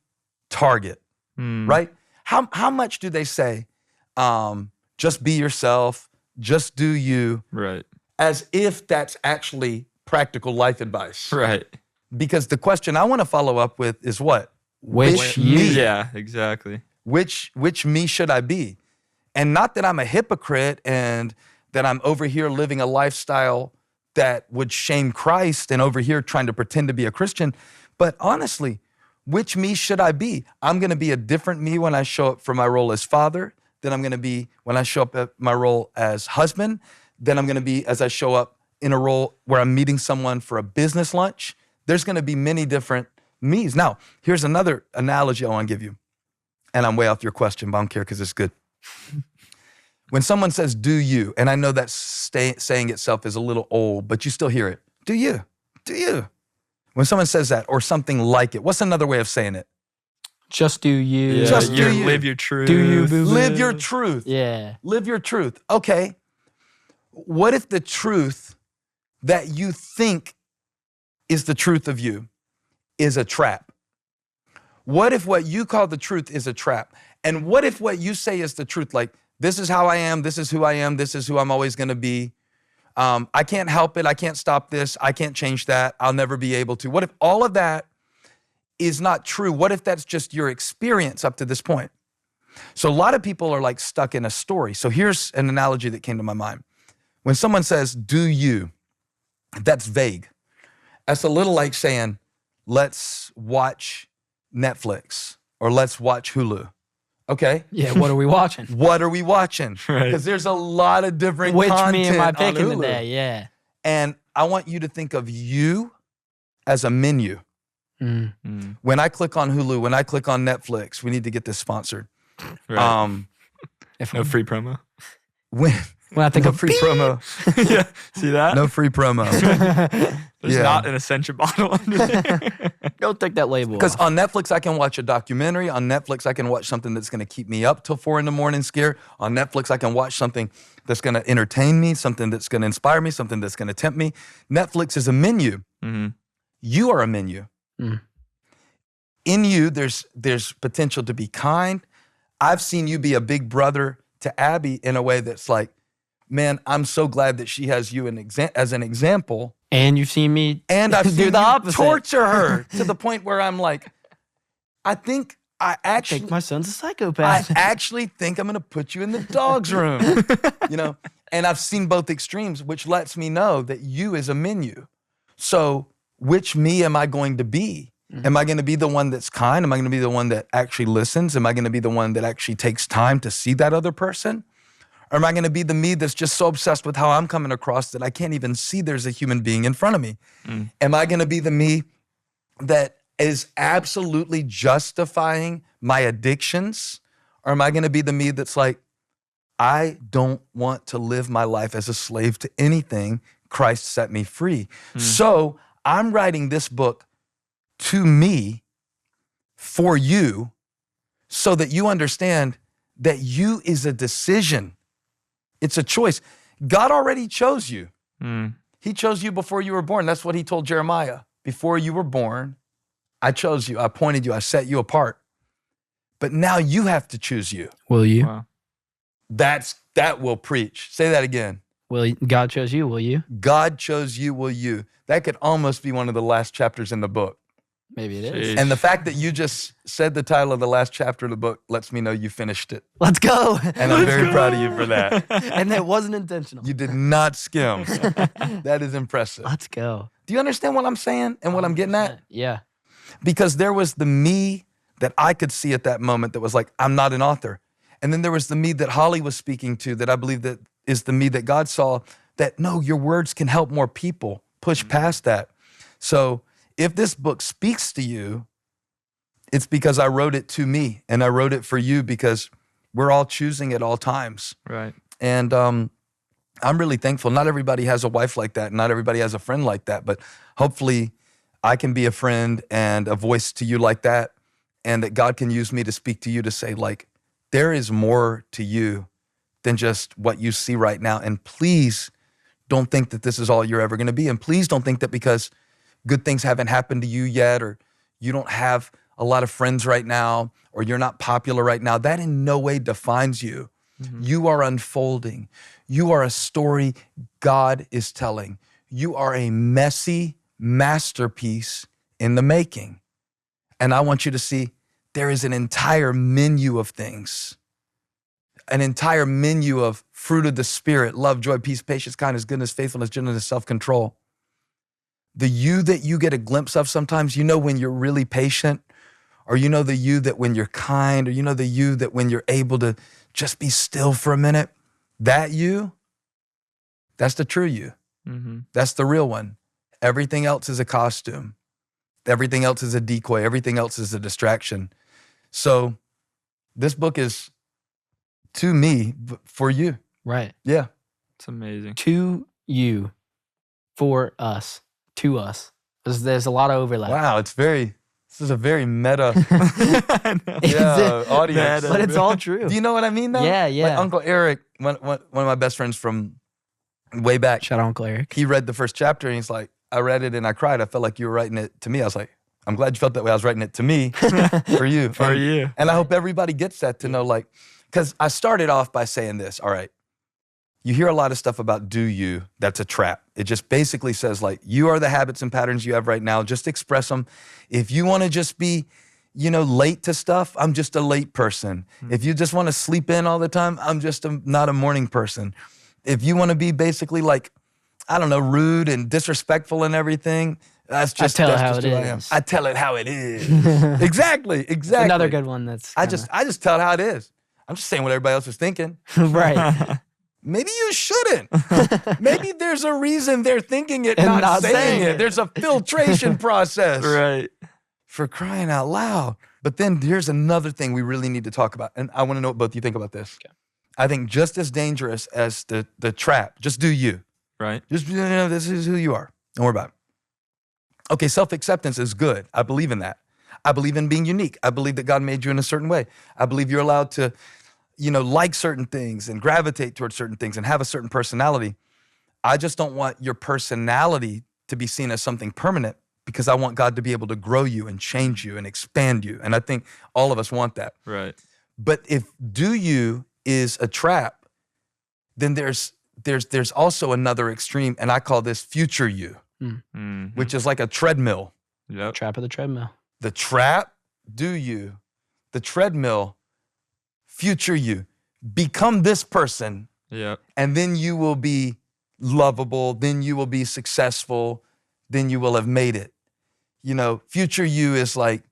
target, right? How much do they say, just be yourself, just do you, Right. as if that's actually practical life advice. Right. Because the question I want to follow up with is what? Which me? Yeah, exactly. Which me should I be? And not that I'm a hypocrite and that I'm over here living a lifestyle that would shame Christ and over here trying to pretend to be a Christian, but honestly, which me should I be? I'm going to be a different me when I show up for my role as father, than I'm going to be when I show up at my role as husband, than I'm going to be as I show up in a role where I'm meeting someone for a business lunch. There's going to be many different me's. Now, here's another analogy I want to give you. And I'm way off your question, but I don't care because it's good. When someone says, do you, and I know that saying itself is a little old, but you still hear it. Do you? Do you? When someone says that or something like it, what's another way of saying it? Just do you. Yeah, Just do you. Live your truth. Do you, boo-boo. Live your truth. Yeah. Live your truth. Okay. What if the truth that you think is the truth of you is a trap? What if what you call the truth is a trap? And what if what you say is the truth? Like, this is how I am, this is who I am, this is who I'm always gonna be. I can't help it, I can't stop this, I can't change that, I'll never be able to. What if all of that is not true? What if that's just your experience up to this point? So a lot of people are like stuck in a story. So here's an analogy that came to my mind. When someone says, do you, that's vague. That's a little like saying, let's watch Netflix or let's watch Hulu. Okay? Yeah, what are we watching? What are we watching? Right. Because there's a lot of different Which content me am I on picking Hulu. today? Yeah. And I want you to think of you as a menu. When I click on Hulu, when I click on Netflix, we need to get this sponsored. Right. If No free promo. When I think no of free promo, Yeah. See that? no free promo. There's yeah. not an Essentia bottle under there. don't take that label Because off. on Netflix, I can watch a documentary. On Netflix, I can watch something that's going to keep me up till 4 a.m. scared. On Netflix, I can watch something that's going to entertain me, something that's going to inspire me, something that's going to tempt me. Netflix is a menu. You are a menu. In you, there's potential to be kind. I've seen you be a big brother to Abby in a way that's like, man, I'm so glad that she has you as an example. And you've seen me And I've do seen the you opposite. torture her to the point where I'm like, I think I actually, think my son's a I psychopath. actually think I'm going to put you in the dog's room, you know? And I've seen both extremes, which lets me know that you is a menu. So which me am I going to be? Am I going to be the one that's kind? Am I going to be the one that actually listens? Am I going to be the one that actually takes time to see that other person? Or am I going to be the me that's just so obsessed with how I'm coming across that I can't even see there's a human being in front of me? Am I going to be the me that is absolutely justifying my addictions? Or am I going to be the me that's like, I don't want to live my life as a slave to anything. Christ set me free. So I'm writing this book to me, for you, so that you understand that you is a decision. It's a choice. God already chose you. He chose you before you were born. That's what he told Jeremiah. Before you were born, I chose you. I appointed you. I set you apart. But now you have to choose you. Will you? Wow. That will preach. Say that again. God chose you, will you? God chose you, will you? That could almost be one of the last chapters in the book. Maybe it is. Jeez. And the fact that you just said the title of the last chapter of the book lets me know you finished it. Let's go. And I'm very proud of you for that. And that wasn't intentional. You did not skim. That is impressive. Let's go. Do you understand what I'm saying and what I'm getting at? Yeah. Because there was the me that I could see at that moment that was like, I'm not an author. And then there was the me that Holly was speaking to that I believe that is the me that God saw that, no, your words can help more people push past that. So if this book speaks to you, it's because I wrote it to me and I wrote it for you because We're all choosing at all times. Right. And I'm really thankful. Not everybody has a wife like that. Not everybody has a friend like that. But hopefully I can be a friend and a voice to you like that. And that God can use me to speak to you to say, like, there is more to you than just what you see right now. And please don't think that this is all you're ever going to be. And please don't think that because good things haven't happened to you yet, or you don't have a lot of friends right now, or you're not popular right now, that in no way defines you. You are unfolding. You are a story God is telling. You are a messy masterpiece in the making. And I want you to see there is an entire menu of things, an entire menu of fruit of the Spirit: love, joy, peace, patience, kindness, goodness, faithfulness, gentleness, self-control. The you that you get a glimpse of sometimes, when you're really patient, or the you that when you're kind, or the you that when you're able to just be still for a minute, that you, that's the true you. That's the real one. Everything else is a costume. Everything else is a decoy. Everything else is a distraction. So this book is to me, for you. Right. Yeah. It's amazing. To you, for us, to us. There's a lot of overlap. Wow, this is a very meta Yeah, audience. but it's all true. Do you know what I mean though? Yeah. Like Uncle Eric, one of my best friends from way back, Shout out Uncle Eric. he read the first chapter and he's like, I read it and I cried. I felt like you were writing it to me. I was like, I'm glad you felt that way. I was writing it to me, for you. For you. And I hope everybody gets that, to know, like, because I started off by saying this, all right, you hear a lot of stuff about do you, that's a trap. It just basically says, like, you are the habits and patterns you have right now. Just express them. If you want to just be, late to stuff, I'm just a late person. If you just want to sleep in all the time, I'm just not a morning person. If you want to be basically like, I don't know, rude and disrespectful and everything, that's just tell it that's how just it who I is. am. I tell it how it is. Exactly. Another good one. That's I just tell it how it is. I'm just saying what everybody else is thinking. right. Maybe you shouldn't. Maybe there's a reason they're thinking it, And not saying it. There's a filtration process. Right. For crying out loud. But then here's another thing we really need to talk about. And I want to know what both of you think about this. Okay. I think just as dangerous as the trap, just do you. Right. Just, this is who you are. Don't worry about it. Okay, self-acceptance is good. I believe in that. I believe in being unique. I believe that God made you in a certain way. I believe you're allowed to, like certain things and gravitate towards certain things and have a certain personality. I just don't want your personality to be seen as something permanent, because I want God to be able to grow you and change you and expand you. And I think all of us want that. Right. But if do you is a trap, then there's also another extreme, and I call this future you, which is like a treadmill. Yep. Trap of the treadmill. The trap, do you, the treadmill, future you. Become this person, Yep. and then you will be lovable, then you will be successful, then you will have made it. Future you is like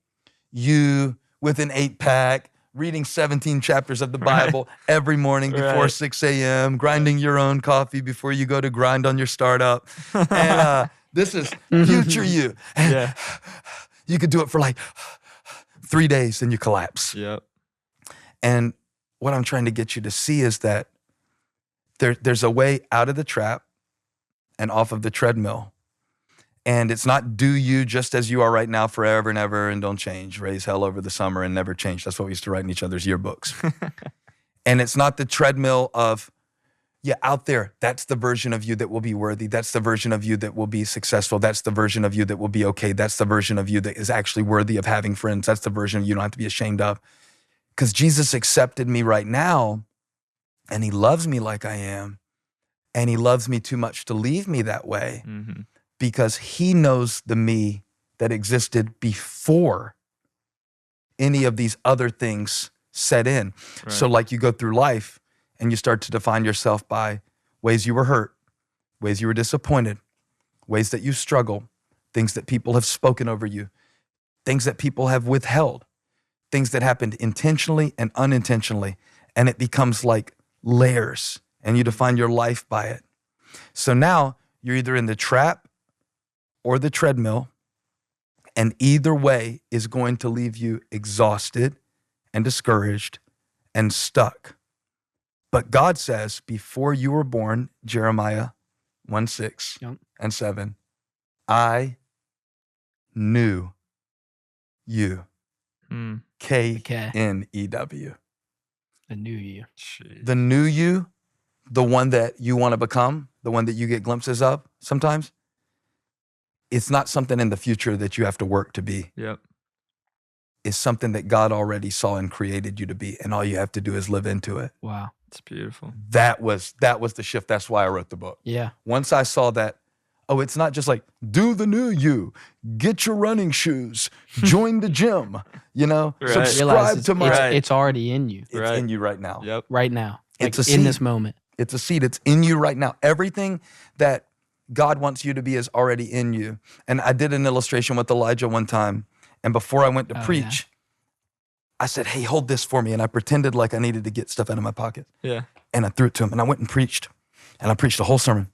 you with an 8-pack, reading 17 chapters of the Bible every morning before 6 a.m., grinding your own coffee before you go to grind on your startup. And this is future you. And Yeah. you could do it for like 3 days and you collapse. Yep. And what I'm trying to get you to see is that there's a way out of the trap and off of the treadmill. And it's not do you just as you are right now forever and ever and don't change, raise hell over the summer and never change. That's what we used to write in each other's yearbooks. And it's not the treadmill of, out there, that's the version of you that will be worthy. That's the version of you that will be successful. That's the version of you that will be okay. That's the version of you that is actually worthy of having friends. That's the version you don't have to be ashamed of. Because Jesus accepted me right now, and he loves me like I am, and he loves me too much to leave me that way. Because he knows the me that existed before any of these other things set in. Right. So like you go through life and you start to define yourself by ways you were hurt, ways you were disappointed, ways that you struggle, things that people have spoken over you, things that people have withheld, things that happened intentionally and unintentionally. And it becomes like layers, and you define your life by it. So now you're either in the trap or the treadmill, and either way is going to leave you exhausted and discouraged and stuck. But God says, before you were born, Jeremiah 1:6 Yep. and 7, I knew you. Mm. K-N-E-W. The new you. Jeez. The new you, the one that you want to become, the one that you get glimpses of sometimes, it's not something in the future that you have to work to be. Yep. It's something that God already saw and created you to be, and all you have to do is live into it. Wow. It's beautiful. That was the shift. That's why I wrote the book. Yeah. Once I saw that, oh, it's not just like, do the new you, get your running shoes, join the gym, Right. Realize subscribe to my. Right. it's already in you It's Right. in you right now. Yep. right now. It's Like, a in seed. this moment. It's a seed. It's in you right now. Everything that God wants you to be is already in you. And I did an illustration with Elijah one time. And before I went to Oh, preach, I said, hey, hold this for me. And I pretended like I needed to get stuff out of my pocket. Yeah. And I threw it to him. And I went and preached. And I preached the whole sermon.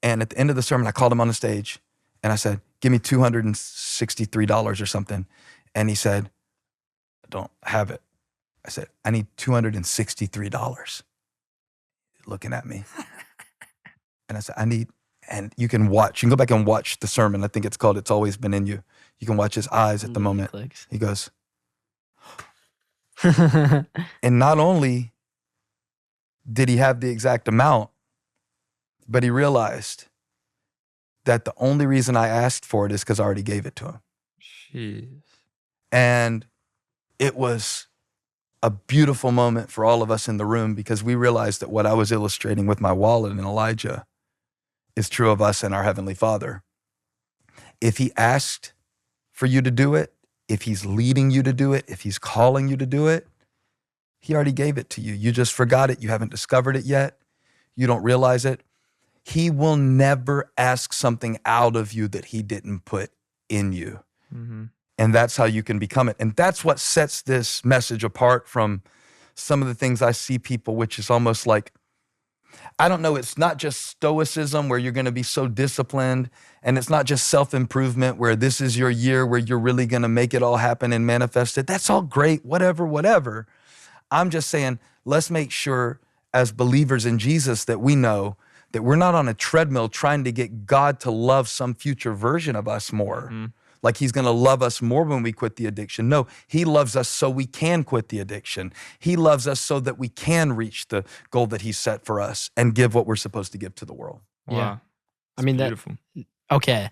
And at the end of the sermon, I called him on the stage. And I said, give me $263 or something. And he said, I don't have it. I said, I need $263. Looking at me. And I said, and you can go back and watch the sermon. I think it's called It's Always Been in You. You can watch his eyes at the moment. Clicks. He goes, and not only did he have the exact amount, but he realized that the only reason I asked for it is because I already gave it to him. Jeez. And it was a beautiful moment for all of us in the room because we realized that what I was illustrating with my wallet and Elijah is true of us and our Heavenly Father. If he asked for you to do it, if he's leading you to do it, if he's calling you to do it, he already gave it to you. You just forgot it. You haven't discovered it yet. You don't realize it. He will never ask something out of you that he didn't put in you. Mm-hmm. And that's how you can become it. And that's what sets this message apart from some of the things I see people, which is almost like, I don't know, it's not just stoicism where you're going to be so disciplined, and it's not just self-improvement where this is your year where you're really going to make it all happen and manifest it. That's all great, whatever. I'm just saying, let's make sure as believers in Jesus that we know that we're not on a treadmill trying to get God to love some future version of us more. Mm-hmm. Like he's going to love us more when we quit the addiction. No, he loves us so we can quit the addiction. He loves us so that we can reach the goal that he set for us and give what we're supposed to give to the world. Wow. Yeah. It's I mean, beautiful. Okay.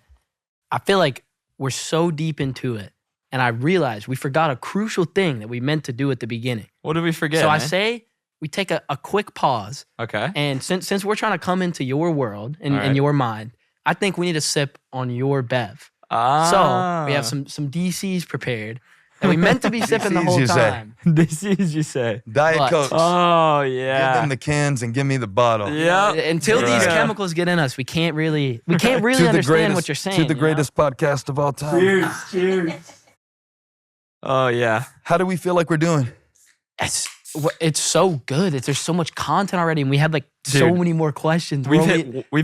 I feel like we're so deep into it. And I realized we forgot a crucial thing that we meant to do at the beginning. What did we forget? So I man? say we take a quick pause. Okay. And since we're trying to come into your world and All right. in your mind, I think we need to sip on your bev. So we have some DCs prepared that we meant to be sipping the DCs, whole you say. time. This is you say. Diet But- Cokes. Oh Give yeah. them the cans and give me the bottle. Yeah. Until these Right. chemicals get in us, we can't really To the understand greatest- what you're saying. To the you know? greatest podcast of all time. Cheers. Oh yeah. How do we feel like we're doing? It's so good. There's so much content already, and we had like so Dude, many more questions. We've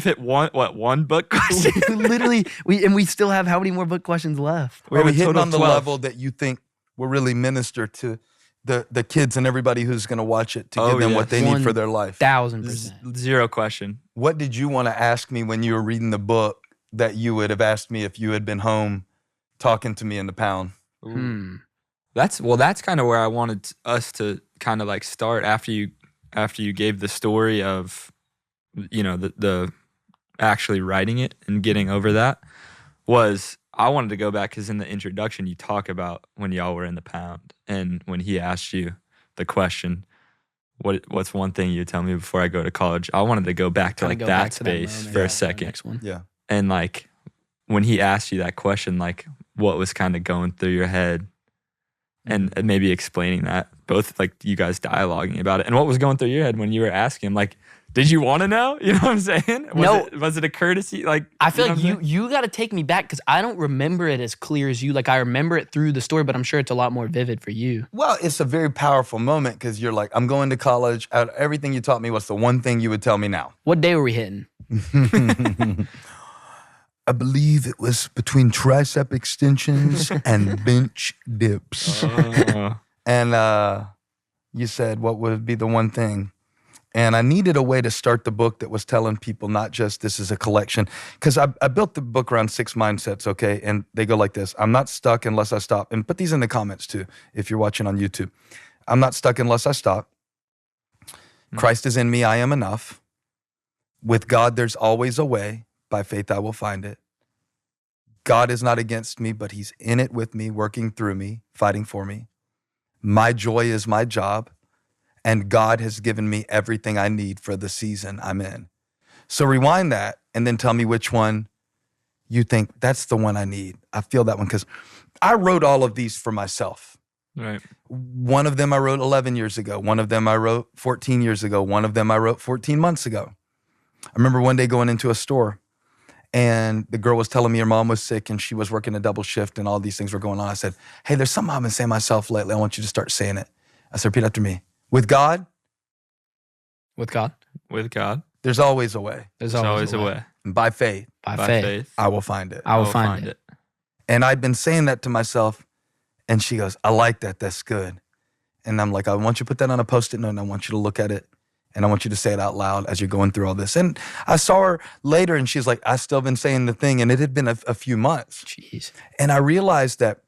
hit one book question. Literally, we still have how many more book questions left? We Are have we a hitting total on of the 12. level that you think will really minister to the kids and everybody who's going to watch it to Oh, give them yeah. what they need for their life? 1,000%. Zero question. What did you want to ask me when you were reading the book that you would have asked me if you had been home talking to me in the pound? That's kind of where I wanted us to kind of like start after you gave the story of, you know, the actually writing it and getting over that. Was I wanted to go back because in the introduction you talk about when y'all were in the pound and when he asked you the question, what's one thing you tell me before I go to college? I wanted to go back to Kinda like go that back to space moment. for Yeah, a the second. Next one. Yeah. And like when he asked you that question, like what was kind of going through your head and maybe explaining that, both like you guys dialoguing about it and what was going through your head when you were asking him, like, did you want to know? You know what I'm saying? Was it a courtesy? Like, I feel know like what I'm saying? you got to take me back because I don't remember it as clear as you. Like I remember it through the story, but I'm sure it's a lot more vivid for you. Well, it's a very powerful moment because you're like, I'm going to college. Out of everything you taught me, what's the one thing you would tell me now? What day were we hitting? I believe it was between tricep extensions and bench dips. Oh. And you said, what would be the one thing? And I needed a way to start the book that was telling people not just this is a collection. Because I built the book around 6 mindsets, okay? And they go like this. I'm not stuck unless I stop. And put these in the comments too, if you're watching on YouTube. I'm not stuck unless I stop. Christ is in me, I am enough. With God, there's always a way. By faith, I will find it. God is not against me, but he's in it with me, working through me, fighting for me. My joy is my job. And God has given me everything I need for the season I'm in. So rewind that and then tell me which one you think that's the one I need. I feel that one because I wrote all of these for myself. Right. One of them I wrote 11 years ago. One of them I wrote 14 years ago. One of them I wrote 14 months ago. I remember one day going into a store and the girl was telling me her mom was sick and she was working a double shift and all these things were going on. I said, hey, there's something I've been saying myself lately. I want you to start saying it. I said, repeat after me. With God, With God, there's always a way. there's There's always a way. And by faith, By, By faith, faith, I will find it. I will find it. And I'd been saying that to myself. And she goes, I like that. That's good. And I'm like, I want you to put that on a Post-it note and I want you to look at it. And I want you to say it out loud as you're going through all this. And I saw her later and she's like, I've still been saying the thing. And it had been a few months. Jeez. And I realized that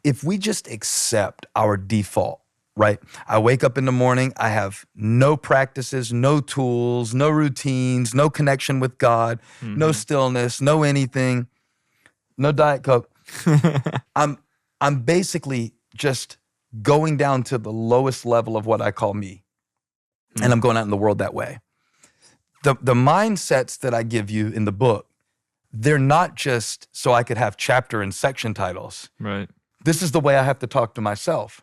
if we just accept our default, right? I wake up in the morning, I have no practices, no tools, no routines, no connection with God, no stillness, no anything, no Diet Coke. I'm basically just going down to the lowest level of what I call me. And I'm going out in the world that way. The mindsets that I give you in the book, they're not just so I could have chapter and section titles. Right. This is the way I have to talk to myself.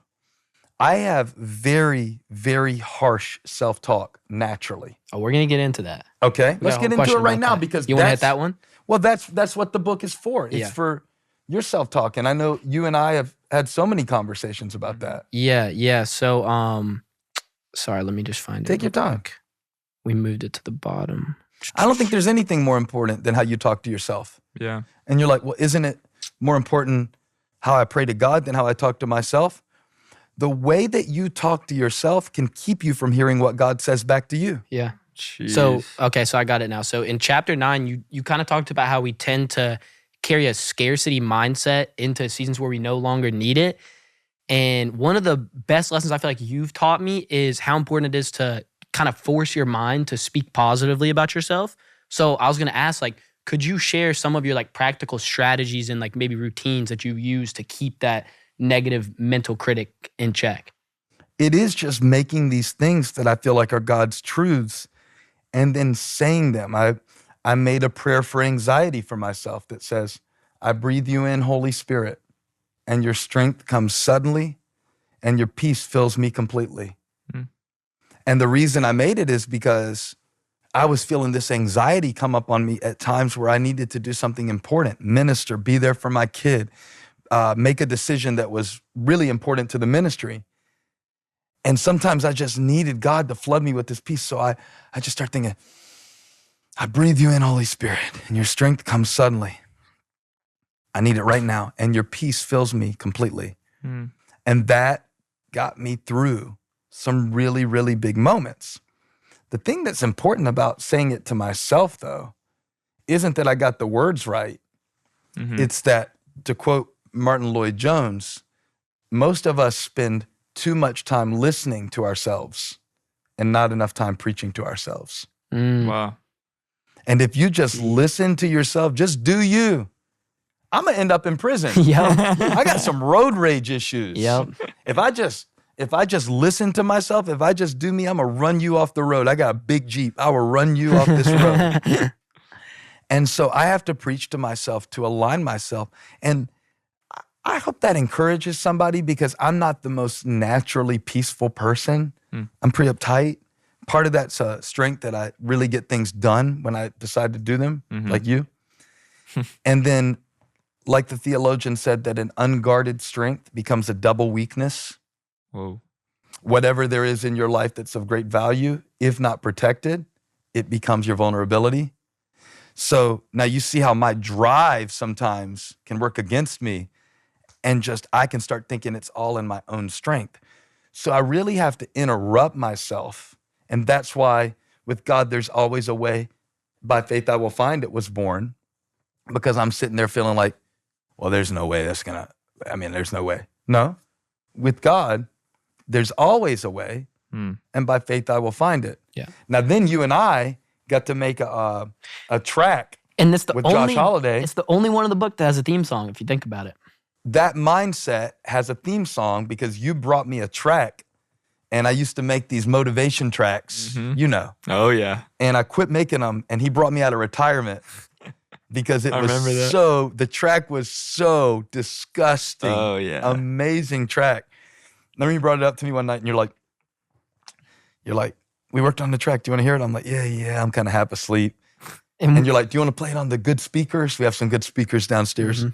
I have very, very harsh self-talk naturally. Oh, we're gonna get into that. Okay, We let's got a get into question it right about now that. because You want to hit that one? Well, that's what the book is for. It's Yeah. for your self-talk, and I know you and I have had so many conversations about that. Yeah. So, sorry, let me just find it. Take your real time. quick. We moved it to the bottom. I don't think there's anything more important than how you talk to yourself. Yeah. And you're like, well, isn't it more important how I pray to God than how I talk to myself? The way that you talk to yourself can keep you from hearing what God says back to you. Yeah. Jeez. So, okay, so I got it now. So in chapter 9, you kind of talked about how we tend to carry a scarcity mindset into seasons where we no longer need it. And one of the best lessons I feel like you've taught me is how important it is to kind of force your mind to speak positively about yourself. So I was going to ask, like, could you share some of your like practical strategies and like maybe routines that you use to keep that negative mental critic in check? It is just making these things that I feel like are God's truths and then saying them. I made a prayer for anxiety for myself that says, I breathe you in, Holy Spirit, and your strength comes suddenly and your peace fills me completely. And the reason I made it is because I was feeling this anxiety come up on me at times where I needed to do something important, minister, be there for my kid, make a decision that was really important to the ministry. And sometimes I just needed God to flood me with this peace. So I just start thinking, I breathe you in, Holy Spirit, and your strength comes suddenly. I need it right now. And your peace fills me completely. And that got me through some really, really big moments. The thing that's important about saying it to myself, though, isn't that I got the words right. It's that, to quote Martin Lloyd-Jones, most of us spend too much time listening to ourselves and not enough time preaching to ourselves. Wow. And if you just listen to yourself, just do you, I'm gonna end up in prison. Yep. I got some road rage issues. Yep. If I just listen to myself, if I just do me, I'm gonna run you off the road. I got a big Jeep. I will run you off this road. And so I have to preach to myself to align myself. And I hope that encourages somebody because I'm not the most naturally peaceful person. I'm pretty uptight. Part of that's a strength that I really get things done when I decide to do them, like you. And then, like the theologian said, that an unguarded strength becomes a double weakness. Whoa. Whatever there is in your life that's of great value, if not protected, it becomes your vulnerability. So now you see how my drive sometimes can work against me and just I can start thinking it's all in my own strength. So I really have to interrupt myself. And that's why with God, there's always a way. By faith, I will find it was born, because I'm sitting there feeling like, well, there's no way there's no way. No, with God, there's always a way. And by faith, I will find it. Yeah. Now, then you and I got to make a track And it's the with only, Josh Holiday. It's the only one in the book that has a theme song, if you think about it. That mindset has a theme song because you brought me a track, and I used to make these motivation tracks, Oh, yeah. and I quit making them, and he brought me out of retirement because it I was remember that. the track was so disgusting. Oh, yeah. Amazing track. Then you brought it up to me one night, and you're like, we worked on the track. Do you want to hear it? I'm like, yeah, I'm kind of half asleep. And you're like, do you want to play it on the good speakers? We have some good speakers downstairs. And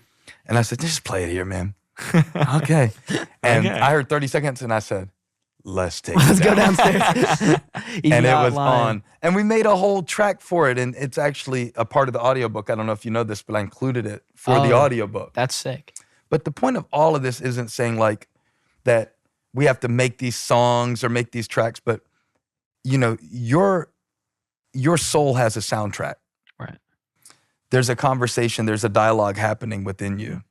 I said, just play it here, man. Okay. And I heard 30 seconds, and I said, let's take it Go down. downstairs. And it was on. And we made a whole track for it. And it's actually a part of the audiobook. I don't know if you know this, but I included it for the audiobook. That's sick. But the point of all of this isn't saying like that we have to make these songs or make these tracks, but your soul has a soundtrack. Right. There's a conversation, there's a dialogue happening within you.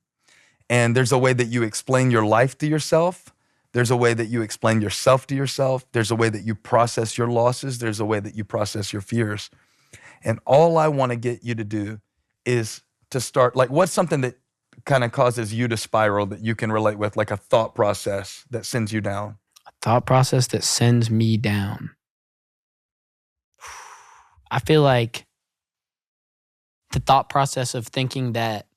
And there's a way that you explain your life to yourself. There's a way that you explain yourself to yourself. There's a way that you process your losses. There's a way that you process your fears. And all I want to get you to do is to start, like, what's something that kind of causes you to spiral that you can relate with, like a thought process that sends you down? A thought process that sends me down. I feel like the thought process of thinking that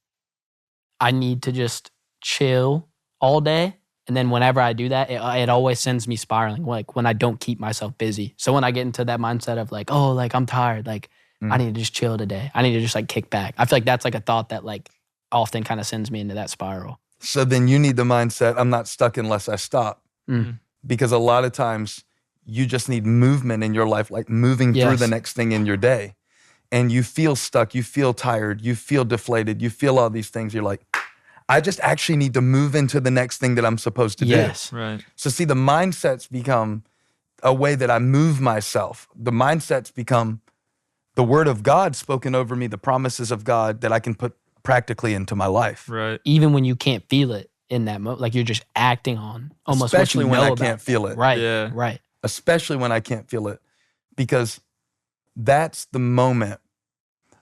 I need to just chill all day. And then whenever I do that, it always sends me spiraling, like when I don't keep myself busy. So when I get into that mindset of like, oh, like I'm tired, like I need to just chill today. I need to just like kick back. I feel like that's like a thought that like often kind of sends me into that spiral. So then you need the mindset, I'm not stuck unless I stop. Because a lot of times you just need movement in your life, like moving through the next thing in your day. And you feel stuck, you feel tired, you feel deflated, you feel all these things. You're like, I just actually need to move into the next thing that I'm supposed to do. Yes. Right. So see, the mindsets become a way that I move myself. The mindsets become the word of God spoken over me, the promises of God that I can put practically into my life. Right. Even when you can't feel it in that moment, like you're just acting on almost Especially what you when know I can't about. feel it. Right. Yeah. Right. Especially when I can't feel it. Because that's the moment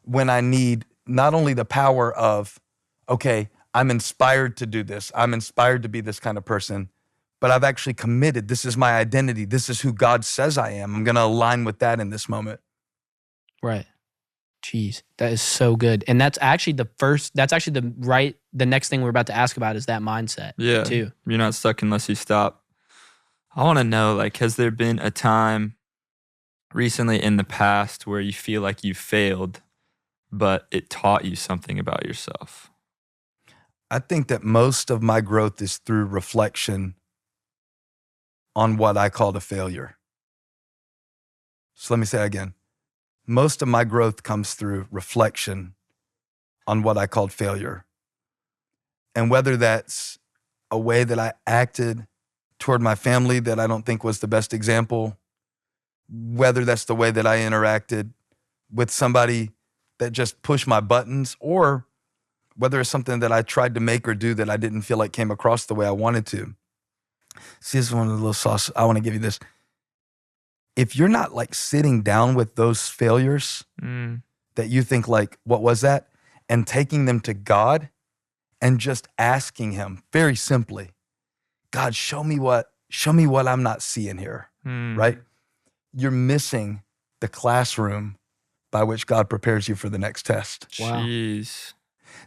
when I need not only the power of, okay, I'm inspired to do this. I'm inspired to be this kind of person, but I've actually committed. This is my identity. This is who God says I am. I'm going to align with that in this moment. Right. Jeez, that is so good. And that's actually the next thing we're about to ask about is that mindset. Yeah. Too. You're not stuck unless you stop. I want to know, like, has there been a time recently in the past where you feel like you failed, but it taught you something about yourself? I think that most of my growth is through reflection on what I called a failure. So let me say again. Most of my growth comes through reflection on what I called failure. And whether that's a way that I acted toward my family that I don't think was the best example, whether that's the way that I interacted with somebody that just pushed my buttons, or whether it's something that I tried to make or do that I didn't feel like came across the way I wanted to. See, this is one of the little sauce. I want to give you this. If you're not like sitting down with those failures that you think like, what was that? And taking them to God and just asking him very simply, God, show me what I'm not seeing here, right? You're missing the classroom by which God prepares you for the next test. Wow. Jeez.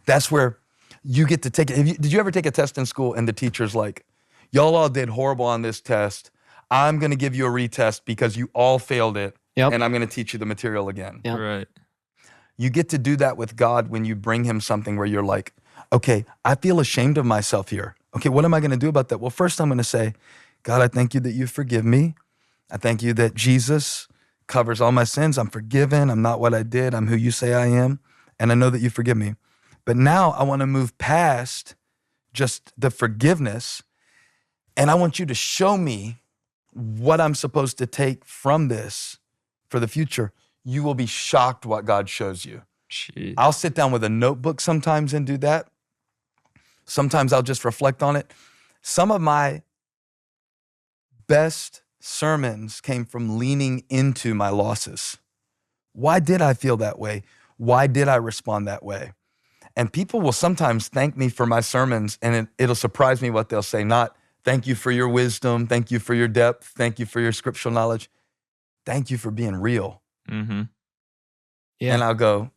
That's where you get to take it. Did you ever take a test in school and the teacher's like, y'all all did horrible on this test. I'm going to give you a retest because you all failed it. Yep. And I'm going to teach you the material again. Yep. Right. You get to do that with God when you bring him something where you're like, okay, I feel ashamed of myself here. Okay, what am I going to do about that? Well, first I'm going to say, God, I thank you that you forgive me. I thank you that Jesus covers all my sins. I'm forgiven. I'm not what I did. I'm who you say I am. And I know that you forgive me. But now I want to move past just the forgiveness And I want you to show me what I'm supposed to take from this for the future. You will be shocked what God shows you. Jeez. I'll sit down with a notebook sometimes and do that. Sometimes I'll just reflect on it. Some of my best sermons came from leaning into my losses. Why did I feel that way? Why did I respond that way? And people will sometimes thank me for my sermons, and it'll surprise me what they'll say. Not, thank you for your wisdom, thank you for your depth, thank you for your scriptural knowledge. Thank you for being real. Mm-hmm. Yeah. And I'll go,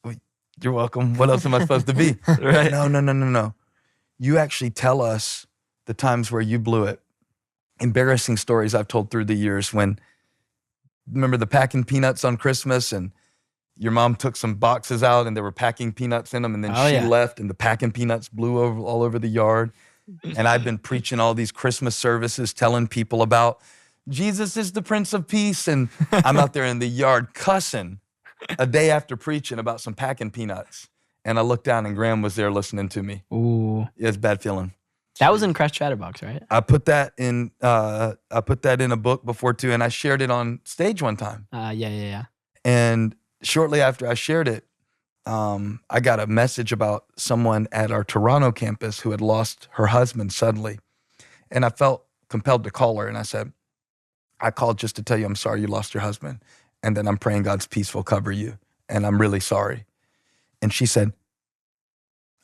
well, you're welcome. What else am I supposed to be? Right. No. You actually tell us the times where you blew it. Embarrassing stories I've told through the years remember the packing peanuts on Christmas, and your mom took some boxes out and they were packing peanuts in them, and then she left and the packing peanuts blew all over the yard. And I've been preaching all these Christmas services, telling people about Jesus is the Prince of Peace. And I'm out there in the yard cussing a day after preaching about some packing peanuts. And I looked down and Graham was there listening to me. Ooh. It's a bad feeling. That was in Crash Chatterbox, right? I put that in a book before too, and I shared it on stage one time. Yeah. And shortly after I shared it, I got a message about someone at our Toronto campus who had lost her husband suddenly. And I felt compelled to call her, and I said, I called just to tell you I'm sorry you lost your husband, and that I'm praying God's peace will cover you, and I'm really sorry. And she said,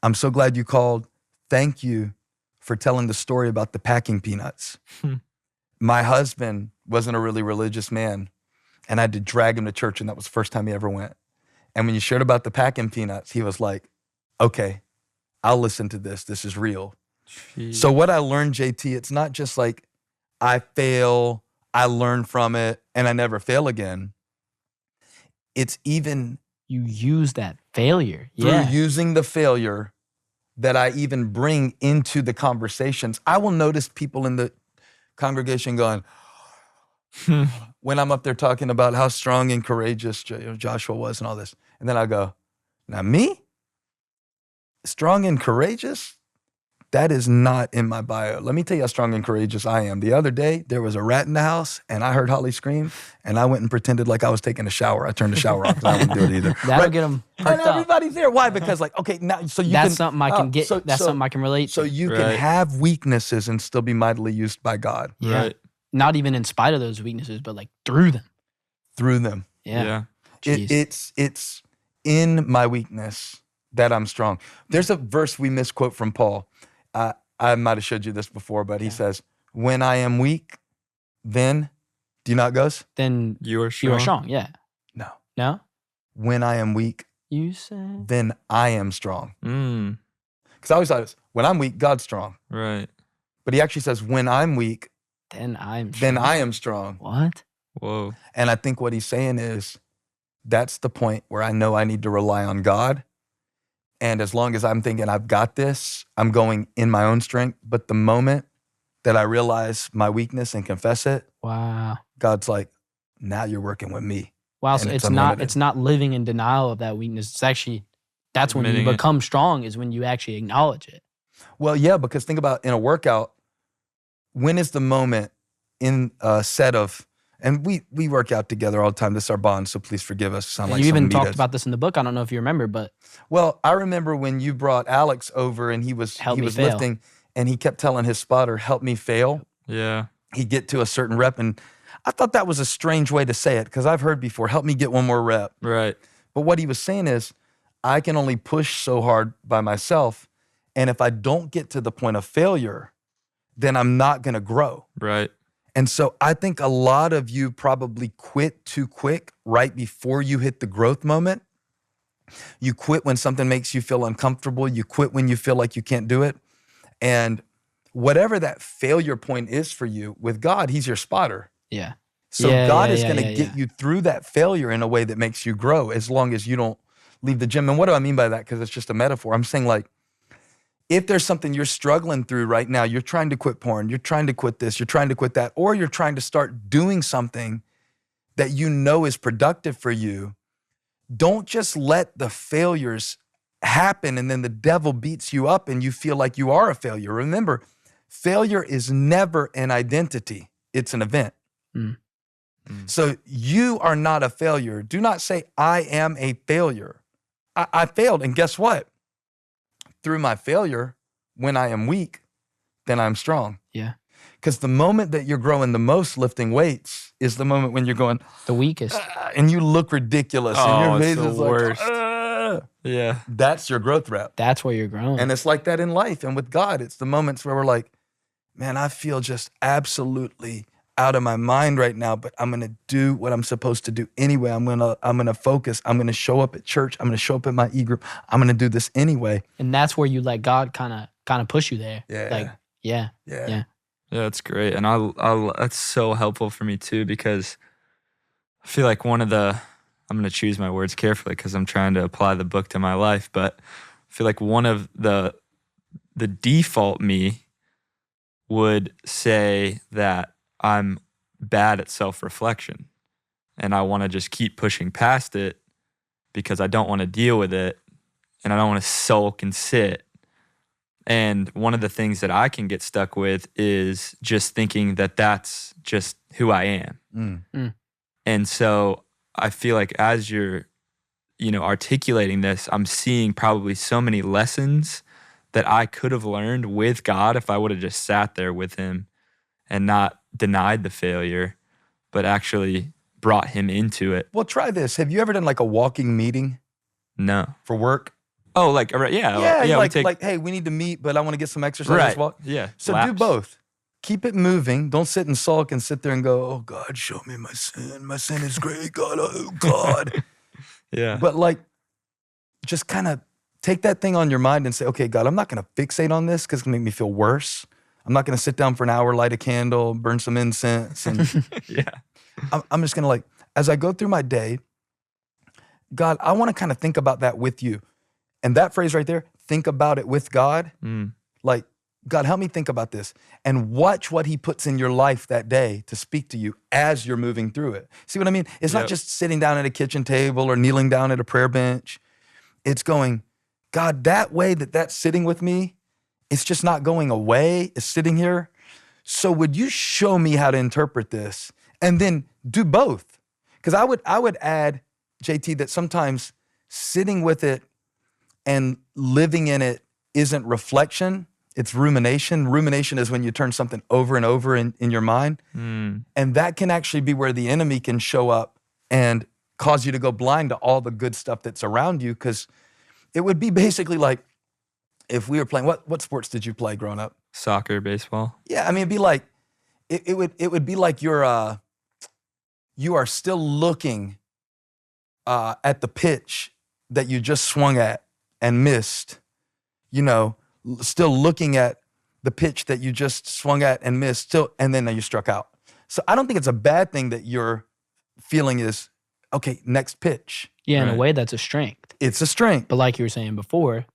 I'm so glad you called. Thank you for telling the story about the packing peanuts. My husband wasn't a really religious man, and I had to drag him to church, and that was the first time he ever went. And when you shared about the packing peanuts, he was like, okay, I'll listen to this. This is real. Jeez. So what I learned, JT, it's not just like I fail, I learn from it, and I never fail again. It's even You use that failure. through Yeah. using the failure that I even bring into the conversations. I will notice people in the congregation going, when I'm up there talking about how strong and courageous Joshua was and all this. And then I go, now me? Strong and courageous? That is not in my bio. Let me tell you how strong and courageous I am. The other day, there was a rat in the house, and I heard Holly scream, and I went and pretended like I was taking a shower. I turned the shower off because I wouldn't do it either. That'll get them And perked up. everybody's there. Why? Because like, okay, now, so you That's can. something I can get. That's something I can relate So to. you Right. can have weaknesses and still be mightily used by God Yeah. Right. Not even in spite of those weaknesses, but like through them. through them. Yeah. It, Jeez. it's in my weakness that I'm strong. There's a verse we misquote from Paul. I might have showed you this before, but he says, when I am weak, then, do you know how it goes? Then You are strong. you are strong. Yeah. No. No? When I am weak, You said. then I am strong. Mm, Because I always thought it was, when I'm weak, God's strong. right. But he actually says, when I'm weak, Then I'm then I am strong. What? Whoa. And I think what he's saying is, that's the point where I know I need to rely on God. And as long as I'm thinking I've got this, I'm going in my own strength. But the moment that I realize my weakness and confess it, Wow. God's like, now you're working with me. Wow. So And it's it's not unlimited. it's not living in denial of that weakness. It's actually that's when you Admitting it. become strong is when you actually acknowledge it. Well, yeah, because think about in a workout, when is the moment in a set of, and we work out together all the time. This is our bond, so please forgive us. Sound like you even someone beat talked us. about this in the book. I don't know if you remember, but Well, I remember when you brought Alex over and he was Help me fail. lifting and he kept telling his spotter, help me fail. Yeah. He'd get to a certain rep. And I thought that was a strange way to say it because I've heard before, help me get one more rep. Right. But what he was saying is, I can only push so hard by myself. And if I don't get to the point of failure, then I'm not going to grow. Right. And so I think a lot of you probably quit too quick right before you hit the growth moment. You quit when something makes you feel uncomfortable. You quit when you feel like you can't do it. And whatever that failure point is for you, with God, he's your spotter. yeah. So Yeah, God yeah, is yeah, going to yeah, get yeah. you through that failure in a way that makes you grow as long as you don't leave the gym. And what do I mean by that? Because it's just a metaphor. I'm saying like, if there's something you're struggling through right now, you're trying to quit porn, you're trying to quit this, you're trying to quit that, or you're trying to start doing something that you know is productive for you, don't just let the failures happen and then the devil beats you up and you feel like you are a failure. Remember, failure is never an identity. It's an event. Mm. So you are not a failure. Do not say, I am a failure. I failed. And guess what? Through my failure, when I am weak, then I'm strong. Yeah. Because the moment that you're growing the most lifting weights is the moment when you're going, The weakest. and you look ridiculous. And your it's face the is worst. like, Yeah. that's your growth rep. That's where you're growing. And it's like that in life. And with God, it's the moments where we're like, man, I feel just absolutely out of my mind right now, but I'm gonna do what I'm supposed to do anyway. I'm gonna focus. I'm gonna show up at church. I'm gonna show up at my e-group. I'm gonna do this anyway. And that's where you let God kind of push you there. Yeah. Like, yeah. Yeah. Yeah. Yeah, that's great. And I that's so helpful for me too, because I feel like I'm going to choose my words carefully because I'm trying to apply the book to my life, but I feel like one of the default me would say that I'm bad at self-reflection and I want to just keep pushing past it because I don't want to deal with it and I don't want to sulk and sit. And one of the things that I can get stuck with is just thinking that that's just who I am. And so I feel like as you're, articulating this, I'm seeing probably so many lessons that I could have learned with God if I would have just sat there with him and not denied the failure, but actually brought him into it. Well, try this. Have you ever done like a walking meeting No. for work? Oh, like, yeah. Like, hey, we need to meet, but I want to get some exercise. Right. Let's walk. Yeah. So laps. do both. Keep it moving. Don't sit and sulk and sit there and go, oh, God, show me my sin. My sin is great, God. Oh, God. Yeah. But like, just kind of take that thing on your mind and say, okay, God, I'm not going to fixate on this because it's going to make me feel worse. I'm not going to sit down for an hour, light a candle, burn some incense. And Yeah. I'm just going to like, as I go through my day, God, I want to kind of think about that with you. And that phrase right there, think about it with God. Like, God, help me think about this and watch what he puts in your life that day to speak to you as you're moving through it. See what I mean? It's not just sitting down at a kitchen table or kneeling down at a prayer bench. It's going, God, that way that's sitting with me, it's just not going away. It's sitting here. So would you show me how to interpret this? And then do both. Because I would add, JT, that sometimes sitting with it and living in it isn't reflection, it's rumination. Rumination is when you turn something over and over in your mind. And that can actually be where the enemy can show up and cause you to go blind to all the good stuff that's around you. Because it would be basically like if we were playing, what sports did you play growing up? Soccer, baseball. Yeah, I mean, it'd be like, it would be like you are still looking at the pitch that you just swung at and missed, still looking at the pitch that you just swung at and missed, and then you struck out. So I don't think it's a bad thing that your feeling is, okay, next pitch. Yeah, in Right. a way, that's a strength. It's a strength. But like you were saying before,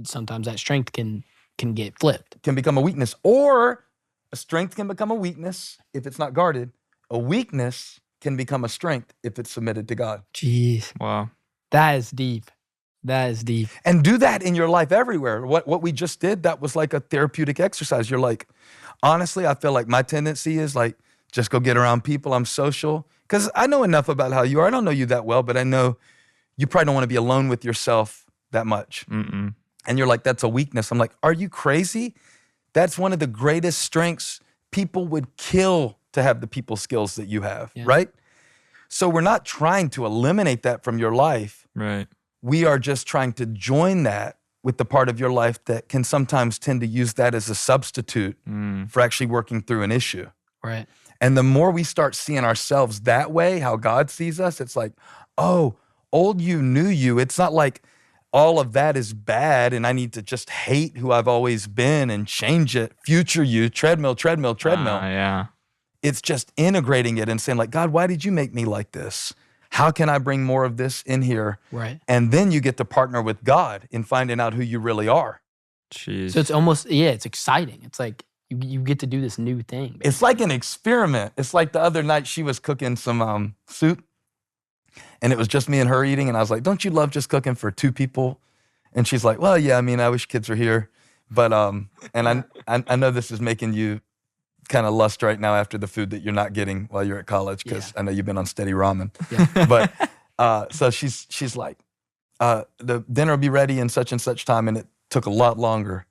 sometimes that strength can get flipped. Can become a weakness, or a strength can become a weakness if it's not guarded. A weakness can become a strength if it's submitted to God. Jeez, Wow. that is deep. That is deep. And do that in your life everywhere. What we just did, that was like a therapeutic exercise. You're like, honestly, I feel like my tendency is like, just go get around people. I'm social. Because I know enough about how you are. I don't know you that well, but I know you probably don't want to be alone with yourself that much. Mm-mm. And you're like, that's a weakness. I'm like, are you crazy? That's one of the greatest strengths. People would kill to have the people skills that you have, right? So we're not trying to eliminate that from your life. Right. We are just trying to join that with the part of your life that can sometimes tend to use that as a substitute for actually working through an issue. Right. And the more we start seeing ourselves that way, how God sees us, it's like, oh, old you, new you. It's not like all of that is bad and I need to just hate who I've always been and change it. Future you, treadmill. Yeah. It's just integrating it and saying like, God, why did you make me like this? How can I bring more of this in here? Right. And then you get to partner with God in finding out who you really are. Jeez. So it's almost, it's exciting. It's like you get to do this new thing. Basically. It's like an experiment. It's like the other night she was cooking some soup and it was just me and her eating. And I was like, don't you love just cooking for two people? And she's like, well, yeah, I mean, I wish kids were here. But and I know this is making you kind of lust right now after the food that you're not getting while you're at college, because I know you've been on steady ramen. Yeah. But so she's like, the dinner will be ready in such and such time, and it took a lot longer.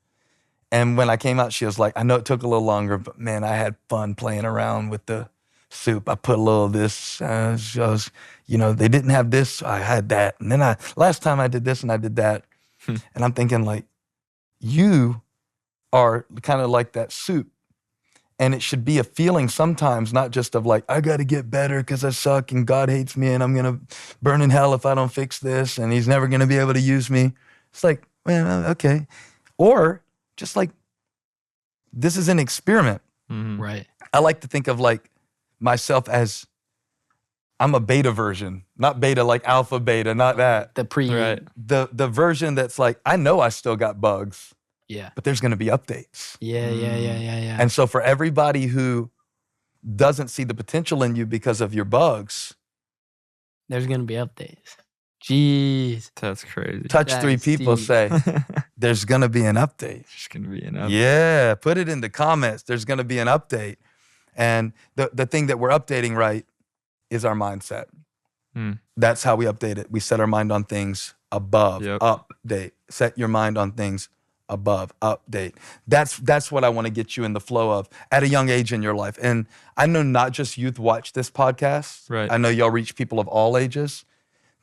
And when I came out, she was like, I know it took a little longer, but man, I had fun playing around with the soup. I put a little of this, they didn't have this, so I had that. And then last time I did this and I did that. And I'm thinking like, you are kind of like that soup. And it should be a feeling sometimes, not just of like, I got to get better because I suck and God hates me and I'm going to burn in hell if I don't fix this and he's never going to be able to use me. It's like, man, okay. Or just like, this is an experiment. Mm-hmm. Right. I like to think of like myself as I'm a beta version, not beta like alpha, beta, not that. The pre. Right. The version that's like, I know I still got bugs, Yeah. but there's going to be updates. Yeah. And so for everybody who doesn't see the potential in you because of your bugs, There's going to be updates. Jeez. That's crazy. touch That 3 is people, deep. say, there's going to be an update. Just gonna be enough. Yeah, put it in the comments. There's going to be an update. And the thing that we're updating right is our mindset. That's how we update it. We set our mind on things above, Yep. update. Set your mind on things above, update. That's what I want to get you in the flow of at a young age in your life. And I know not just youth watch this podcast. Right. I know y'all reach people of all ages.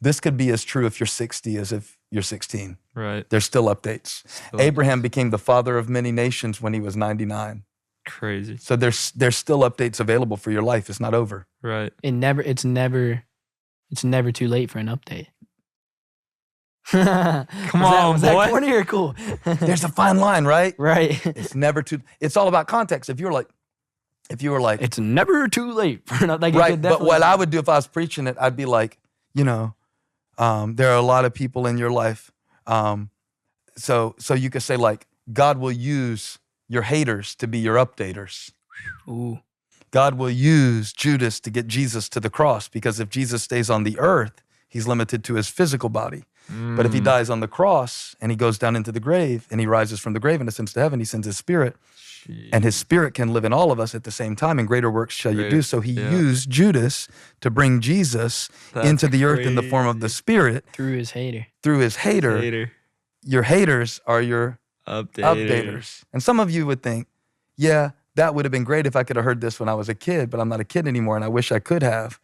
This could be as true if you're 60 as if you're 16. Right. There's still updates. Abraham became the father of many nations when he was 99. Crazy. So there's still updates available for your life. It's not over. Right. It's never too late for an update. Come on, was boy. that corny or cool? There's a fine line, right? Right. It's never too. It's all about context. If you were like, It's never too late for an update. right. But what I would do if I was preaching it, I'd be like, there are a lot of people in your life. So you could say like, God will use your haters to be your updaters. Ooh. God will use Judas to get Jesus to the cross, because if Jesus stays on the earth, he's limited to his physical body. But if he dies on the cross and he goes down into the grave and he rises from the grave and ascends to heaven, he sends his spirit, and his spirit can live in all of us at the same time, and greater works shall you do. So he used Judas to bring Jesus into the earth in the form of the spirit. Through his hater. Through his hater. Your haters are your updaters. And some of you would think, yeah, that would have been great if I could have heard this when I was a kid, but I'm not a kid anymore and I wish I could have.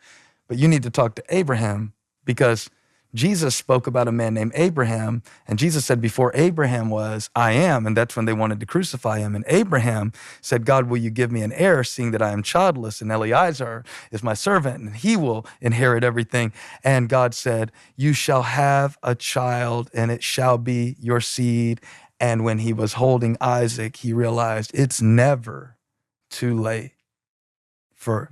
But you need to talk to Abraham, because Jesus spoke about a man named Abraham, and Jesus said, before Abraham was, I am, and that's when they wanted to crucify him. And Abraham said, God, will you give me an heir, seeing that I am childless, and Eliezer is my servant, and he will inherit everything. And God said, you shall have a child, and it shall be your seed. And when he was holding Isaac, he realized it's never too late for...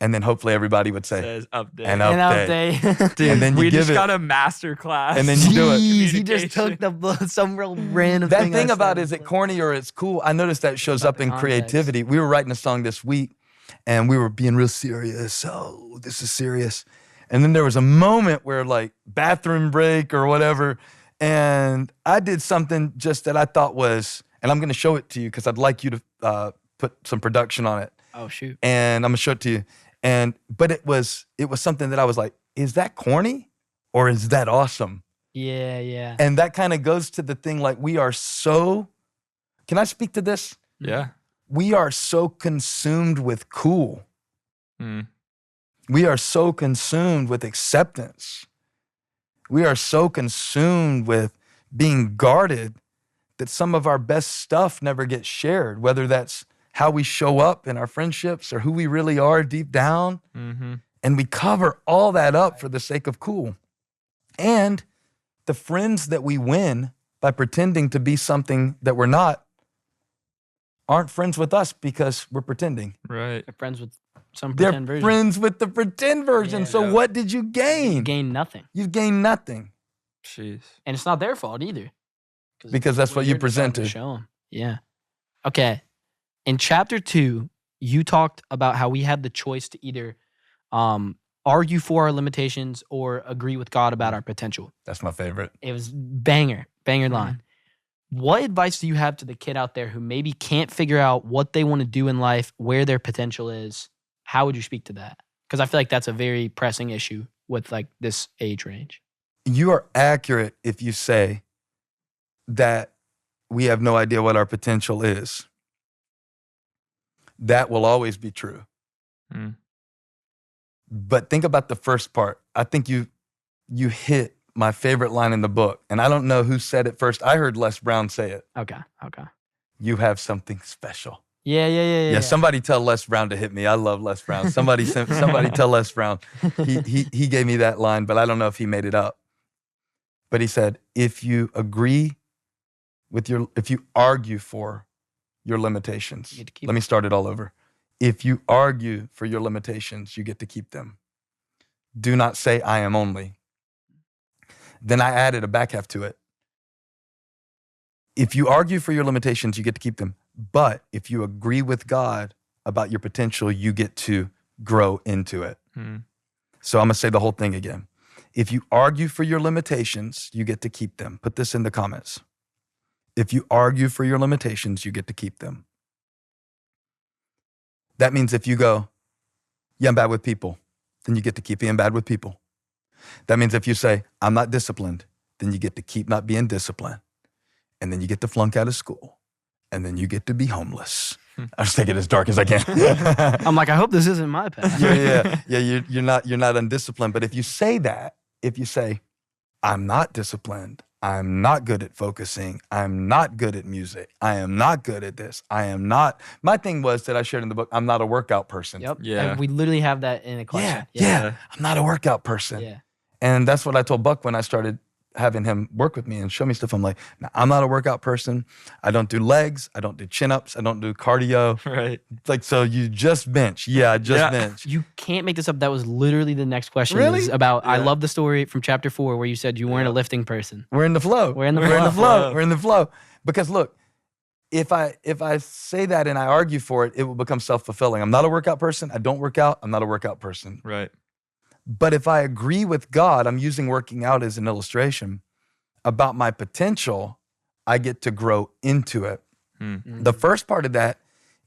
And then hopefully everybody would say, Says update. an An update. update. Dude, and then you we give just it. got a master class. And then you do it. Jeez, he just took some real random That thing. thing I about said. is it corny or it's cool? I noticed that shows About up the in context. creativity. We were writing a song this week and we were being real serious. Oh, this is serious. And then there was a moment where like bathroom break or whatever. And I did something just that I thought was, and I'm going to show it to you because I'd like you to put some production on it. Oh shoot. And I'm going to show it to you. But it was something that I was like, is that corny or is that awesome? Yeah. And that kind of goes to the thing, like we are so, can I speak to this? Yeah. We are so consumed with cool. Mm. We are so consumed with acceptance. We are so consumed with being guarded that some of our best stuff never gets shared, whether that's how we show up in our friendships or who we really are deep down. Mm-hmm. And we cover all that up for the sake of cool. And the friends that we win by pretending to be something that we're not aren't friends with us because we're pretending. Right. They're friends with some They're pretend version. friends with the pretend version. Yeah. So what did you gain? You gain nothing. You've gained nothing. Jeez. And it's not their fault either. Because that's what you you're just trying to presented. Show 'em. Yeah. Okay. In chapter 2, you talked about how we had the choice to either argue for our limitations or agree with God about our potential. That's my favorite. It was banger Mm-hmm. line. What advice do you have to the kid out there who maybe can't figure out what they want to do in life, where their potential is? How would you speak to that? Because I feel like that's a very pressing issue with like this age range. You are accurate if you say that we have no idea what our potential is. That will always be true. Mm. But think about the first part. I think you hit my favorite line in the book. And I don't know who said it first. I heard Les Brown say it. Okay. You have something special. Yeah. Somebody tell Les Brown to hit me. I love Les Brown. Somebody tell Les Brown. He gave me that line, but I don't know if he made it up. But he said, if you argue for your limitations, You get to keep let me start it all over. If you argue for your limitations, you get to keep them. Do not say I am only. Then I added a back half to it. If you argue for your limitations, you get to keep them. But if you agree with God about your potential, you get to grow into it. Mm. So I'm going to say the whole thing again. If you argue for your limitations, you get to keep them. Put this in the comments. If you argue for your limitations, you get to keep them. That means if you go, yeah, I'm bad with people, then you get to keep being bad with people. That means if you say, I'm not disciplined, then you get to keep not being disciplined. And then you get to flunk out of school. And then you get to be homeless. I just take it as dark as I can. I'm like, I hope this isn't my path. Yeah. You're not undisciplined. But if you say that, if you say, I'm not disciplined, I'm not good at focusing, I'm not good at music, I am not good at this, I am not. My thing was that I shared in the book, I'm not a workout person. Yep. Yeah. And we literally have that in a question. Yeah. I'm not a workout person. Yeah. And that's what I told Buck when I started having him work with me and show me stuff. I'm like, I'm not a workout person. I don't do legs. I don't do chin-ups. I don't do cardio. Right. Like, so you just bench. Yeah, I just bench. You can't make this up. That was literally the next question. Really? Is about, I Yeah. love the story from chapter 4 where you said you weren't a lifting person. We're in the flow. We're in the We're in the flow. flow. We're in the flow. Because look, if I say that and I argue for it, it will become self-fulfilling. I'm not a workout person. I don't work out. I'm not a workout person. Right. But if I agree with God, I'm using working out as an illustration about my potential, I get to grow into it. Mm. The first part of that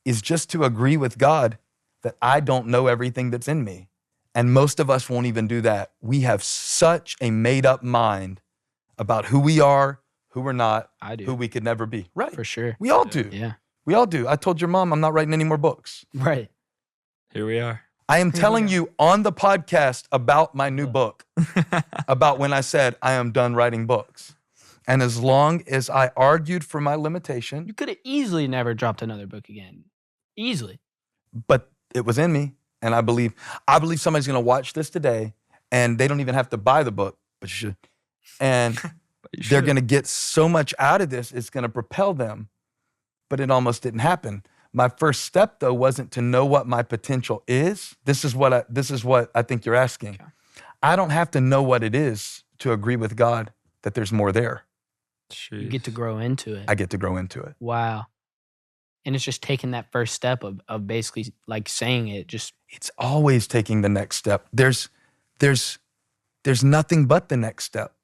is just to agree with God that I don't know everything that's in me. And most of us won't even do that. We have such a made up mind about who we are, who we're not, I do. who we could never be. Right. For sure. We all do. Yeah. We all do. I told your mom I'm not writing any more books. Right. Here we are. I am telling you on the podcast about my new book, about when I said I am done writing books. And as long as I argued for my limitation, You could have easily never dropped another book again. Easily. but it was in me. And I believe somebody's going to watch this today and they don't even have to buy the book, but you should. And You they're should. going to get so much out of this, it's going to propel them. But it almost didn't happen. My first step, though, wasn't to know what my potential is. This is what I think you're asking. Okay. I don't have to know what it is to agree with God that there's more there. You Jeez. get to grow into it. I get to grow into it. Wow. And it's just taking that first step of basically like saying it. Just It's always taking the next step. There's nothing but the next step.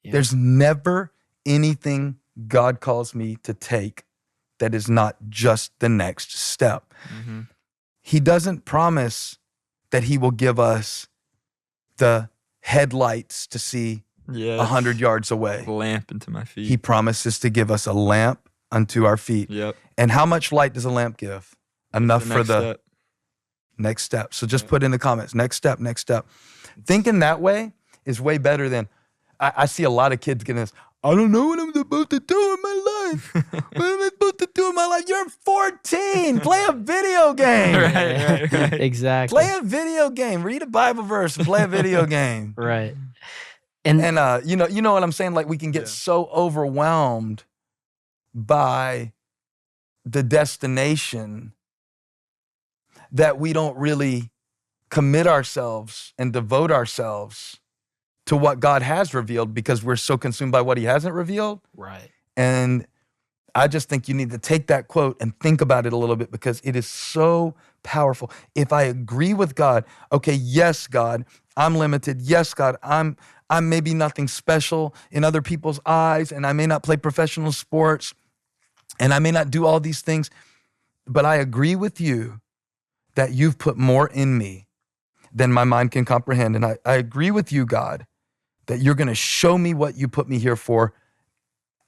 Yeah. There's never anything God calls me to take that is not just the next step. Mm-hmm. He doesn't promise that he will give us the headlights to see Yeah. 100 yards away. Lamp into my feet. He promises to give us a lamp unto our feet. Yep. And how much light does a lamp give? Enough for next the step. next step. So just put in the comments, next step, next step. Thinking that way is way better than, I see a lot of kids getting this, I don't know what I'm supposed to do in my life. What am I supposed to do in my life? You're 14. Play a video game. Right. exactly. Play a video game. Read a Bible verse and play a video game. Right. And And you know what I'm saying? Like we can get so overwhelmed by the destination that we don't really commit ourselves and devote ourselves to what God has revealed because we're so consumed by what he hasn't revealed. right. And I just think you need to take that quote and think about it a little bit because it is so powerful. If I agree with God, okay, yes, God, I'm limited. Yes, God, I'm I'm maybe nothing special in other people's eyes, and I may not play professional sports, and I may not do all these things, but I agree with you that you've put more in me than my mind can comprehend. And I agree with you, God, that you're going to show me what you put me here for.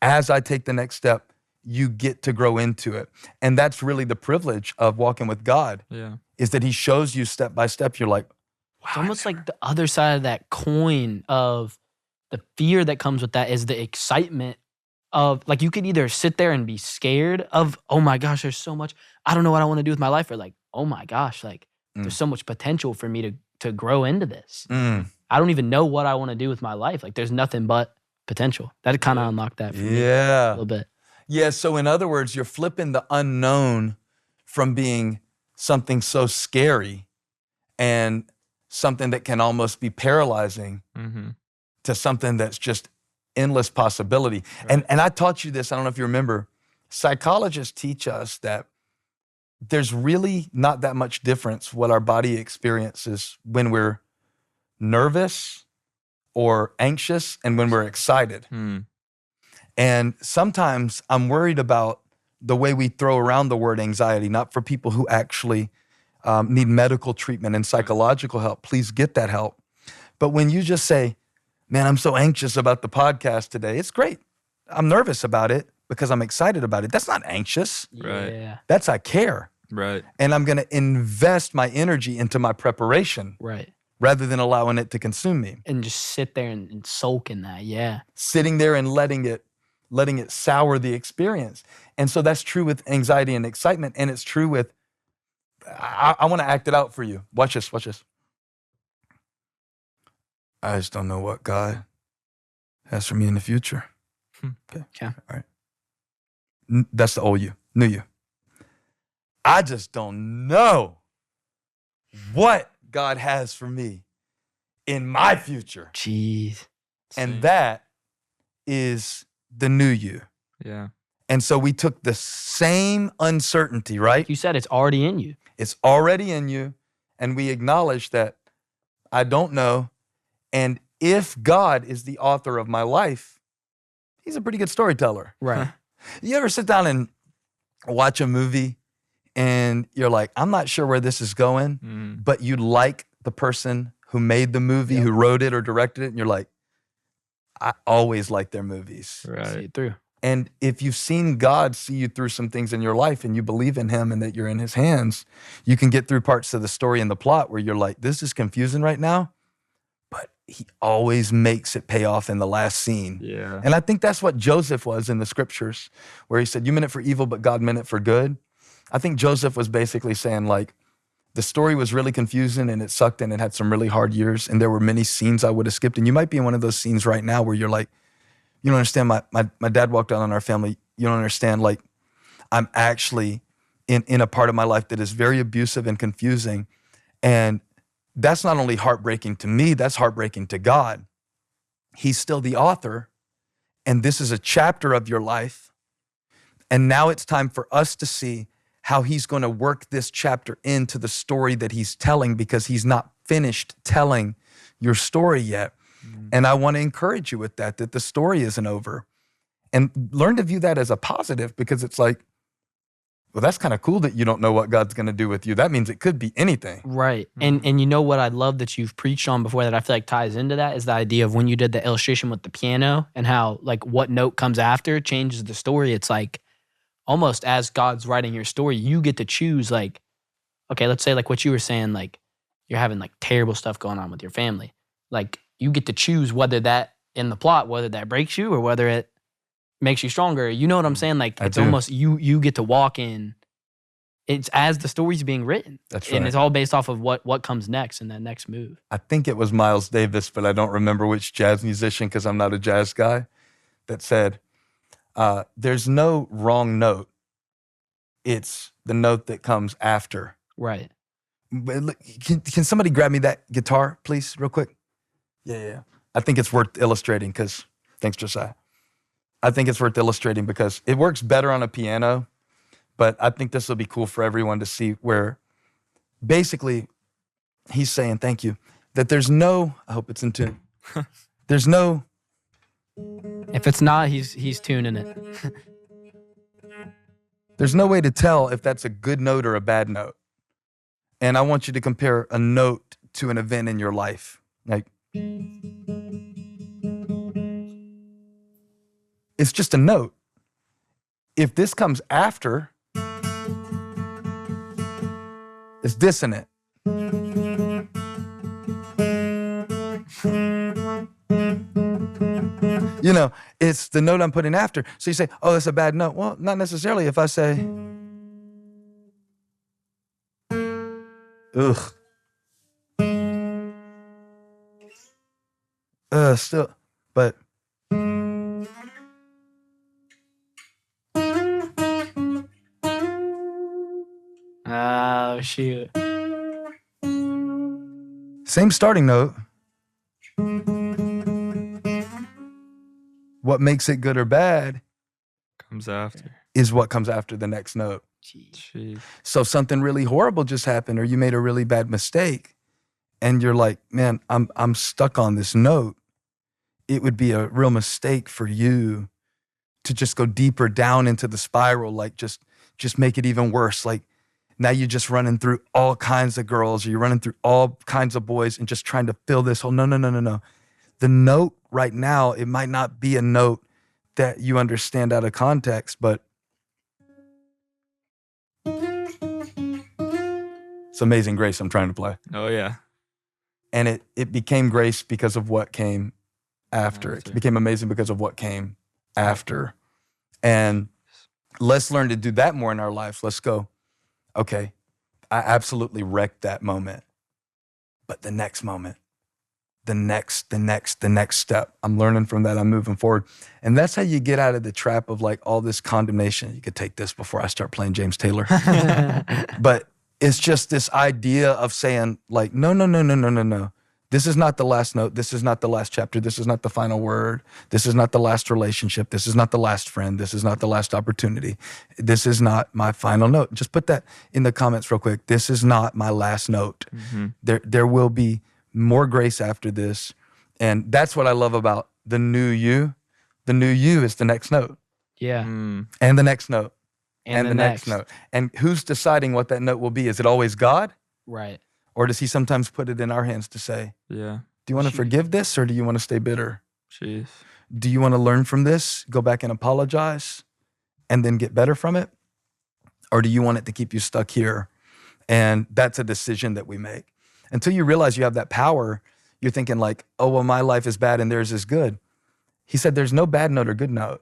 As I take the next step, you get to grow into it. And that's really the privilege of walking with God, is that he shows you step by step. You're like, wow. It's almost like the other side of that coin of the fear that comes with that is the excitement of, like, you could either sit there and be scared of, oh my gosh, there's so much, I don't know what I want to do with my life, or like, oh my gosh, like there's so much potential for me to grow into this. I don't even know what I want to do with my life. Like, there's nothing but potential. That kind of unlocked that for me a little bit. Yeah, so in other words, you're flipping the unknown from being something so scary and something that can almost be paralyzing to something that's just endless possibility. Right. And I taught you this, I don't know if you remember, psychologists teach us that there's really not that much difference what our body experiences when we're nervous or anxious and when we're excited. And sometimes I'm worried about the way we throw around the word anxiety, not for people who actually need medical treatment and psychological help. Please get that help. But when you just say, man, I'm so anxious about the podcast today, it's great. I'm nervous about it because I'm excited about it. That's not anxious. Right. Yeah. That's I care. Right. And I'm going to invest my energy into my preparation. Right. Rather than allowing it to consume me. And just sit there and soak in that. Yeah. Sitting there and letting it sour the experience. And so that's true with anxiety and excitement. And it's true with, I want to act it out for you. Watch this. I just don't know what God has for me in the future. Okay. All right. That's the old you, new you. I just don't know what God has for me in my future. Jeez. And that is the new you. Yeah. And so we took the same uncertainty, right? You said it's already in you. It's already in you. And we acknowledge that I don't know. And if God is the author of my life, he's a pretty good storyteller. Right. You ever sit down and watch a movie and you're like, I'm not sure where this is going, but you like the person who made the movie, who wrote it or directed it, and you're like, I always like their movies. Right. See it through. And if you've seen God see you through some things in your life and you believe in him and that you're in his hands, you can get through parts of the story and the plot where you're like, this is confusing right now, but he always makes it pay off in the last scene. Yeah. And I think that's what Joseph was in the scriptures, where he said, you meant it for evil, but God meant it for good. I think Joseph was basically saying, like, the story was really confusing and it sucked and it had some really hard years and there were many scenes I would have skipped. And you might be in one of those scenes right now where you're like, you don't understand, my dad walked out on our family. You don't understand, like, I'm actually in a part of my life that is very abusive and confusing. And that's not only heartbreaking to me, that's heartbreaking to God. He's still the author, and this is a chapter of your life. And now it's time for us to see how he's going to work this chapter into the story that he's telling, because he's not finished telling your story yet. And I want to encourage you with that the story isn't over. And learn to view that as a positive, because it's like, well, that's kind of cool that you don't know what God's going to do with you. That means it could be anything. Right. And you know what I love that you've preached on before that I feel like ties into that is the idea of when you did the illustration with the piano and how, like, what note comes after changes the story. It's like almost as God's writing your story, you get to choose, like, okay, let's say like what you were saying, like you're having like terrible stuff going on with your family. Like, you get to choose whether that in the plot, whether that breaks you or whether it makes you stronger. You know what I'm saying? Like, it's almost you get to walk in. It's as the story's being written. That's right. And it's all based off of what comes next in that next move. I think it was Miles Davis, but I don't remember which jazz musician because I'm not a jazz guy, that said, there's no wrong note. It's the note that comes after. Right. Can somebody grab me that guitar, please, real quick? Yeah. I think it's worth illustrating because, thanks, Josiah. I think it's worth illustrating because it works better on a piano, but I think this will be cool for everyone to see, where basically he's saying, thank you, that there's no, I hope it's in tune, There's no, If it's not, he's tuning it. there's no way to tell if that's a good note or a bad note. And I want you to compare a note to an event in your life. Like, it's just a note. If this comes after, it's dissonant. You know, it's the note I'm putting after. So you say, oh, that's a bad note. Well, not necessarily. If I say, ugh. Still, but. Oh, shoot. Same starting note. What makes it good or bad Comes after. is what comes after the next note. Jeez. So something really horrible just happened, or you made a really bad mistake, and you're like, man, I'm stuck on this note. It would be a real mistake for you to just go deeper down into the spiral, like just make it even worse. Like now you're just running through all kinds of girls, or you're running through all kinds of boys and just trying to fill this hole. No. The note right now, it might not be a note that you understand out of context, but it's Amazing Grace I'm trying to play. Oh, yeah. And it became grace because of what came after. It became amazing because of what came after. And let's learn to do that more in our life. Let's go, okay, I absolutely wrecked that moment. But the next moment, the next step, I'm learning from that, I'm moving forward. And that's how you get out of the trap of like all this condemnation. You could take this before I start playing James Taylor. But it's just this idea of saying like, no. This is not the last note. This is not the last chapter. This is not the final word. This is not the last relationship. This is not the last friend. This is not the last opportunity. This is not my final note. Just put that in the comments real quick. This is not my last note. Mm-hmm. There will be more grace after this. And that's what I love about the new you. The new you is the next note. Yeah. Mm. And the next note. And the next note. And who's deciding what that note will be? Is it always God? Right. Or does he sometimes put it in our hands to say, Yeah. do you want to forgive this or do you want to stay bitter? Jeez. Do you want to learn from this, go back and apologize, and then get better from it? Or do you want it to keep you stuck here? And that's a decision that we make. Until you realize you have that power, you're thinking like, oh, well, my life is bad and theirs is good. He said there's no bad note or good note.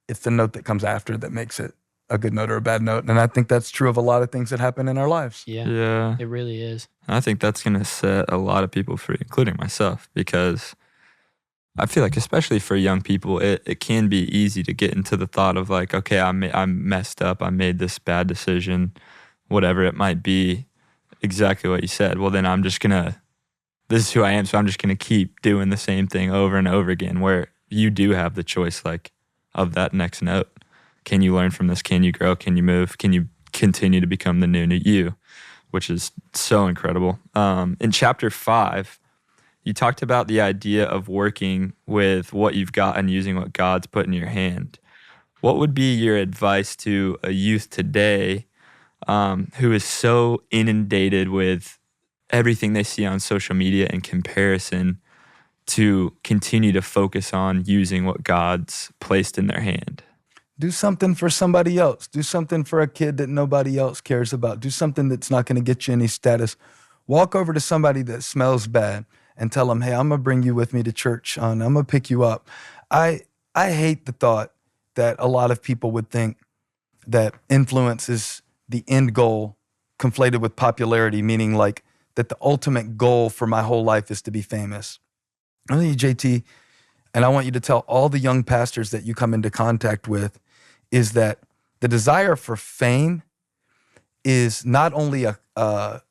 It's the note that comes after that makes it a good note or a bad note. And I think that's true of a lot of things that happen in our lives. Yeah. Yeah. It really is. I think that's going to set a lot of people free, including myself, because I feel like, especially for young people, it can be easy to get into the thought of like, okay, I'm messed up. I made this bad decision, whatever it might be. Exactly what you said. Well, then this is who I am. So I'm just going to keep doing the same thing over and over again, where you do have the choice like of that next note. Can you learn from this? Can you grow? Can you move? Can you continue to become the new you? Which is so incredible. In chapter 5, you talked about the idea of working with what you've got and using what God's put in your hand. What would be your advice to a youth today who is so inundated with everything they see on social media and comparison to continue to focus on using what God's placed in their hand? Do something for somebody else. Do something for a kid that nobody else cares about. Do something that's not going to get you any status. Walk over to somebody that smells bad and tell them, hey, I'm going to bring you with me to church. I'm going to pick you up. I hate the thought that a lot of people would think that influence is the end goal conflated with popularity, meaning like that the ultimate goal for my whole life is to be famous. I think JT, and I want you to tell all the young pastors that you come into contact with is that the desire for fame is not only a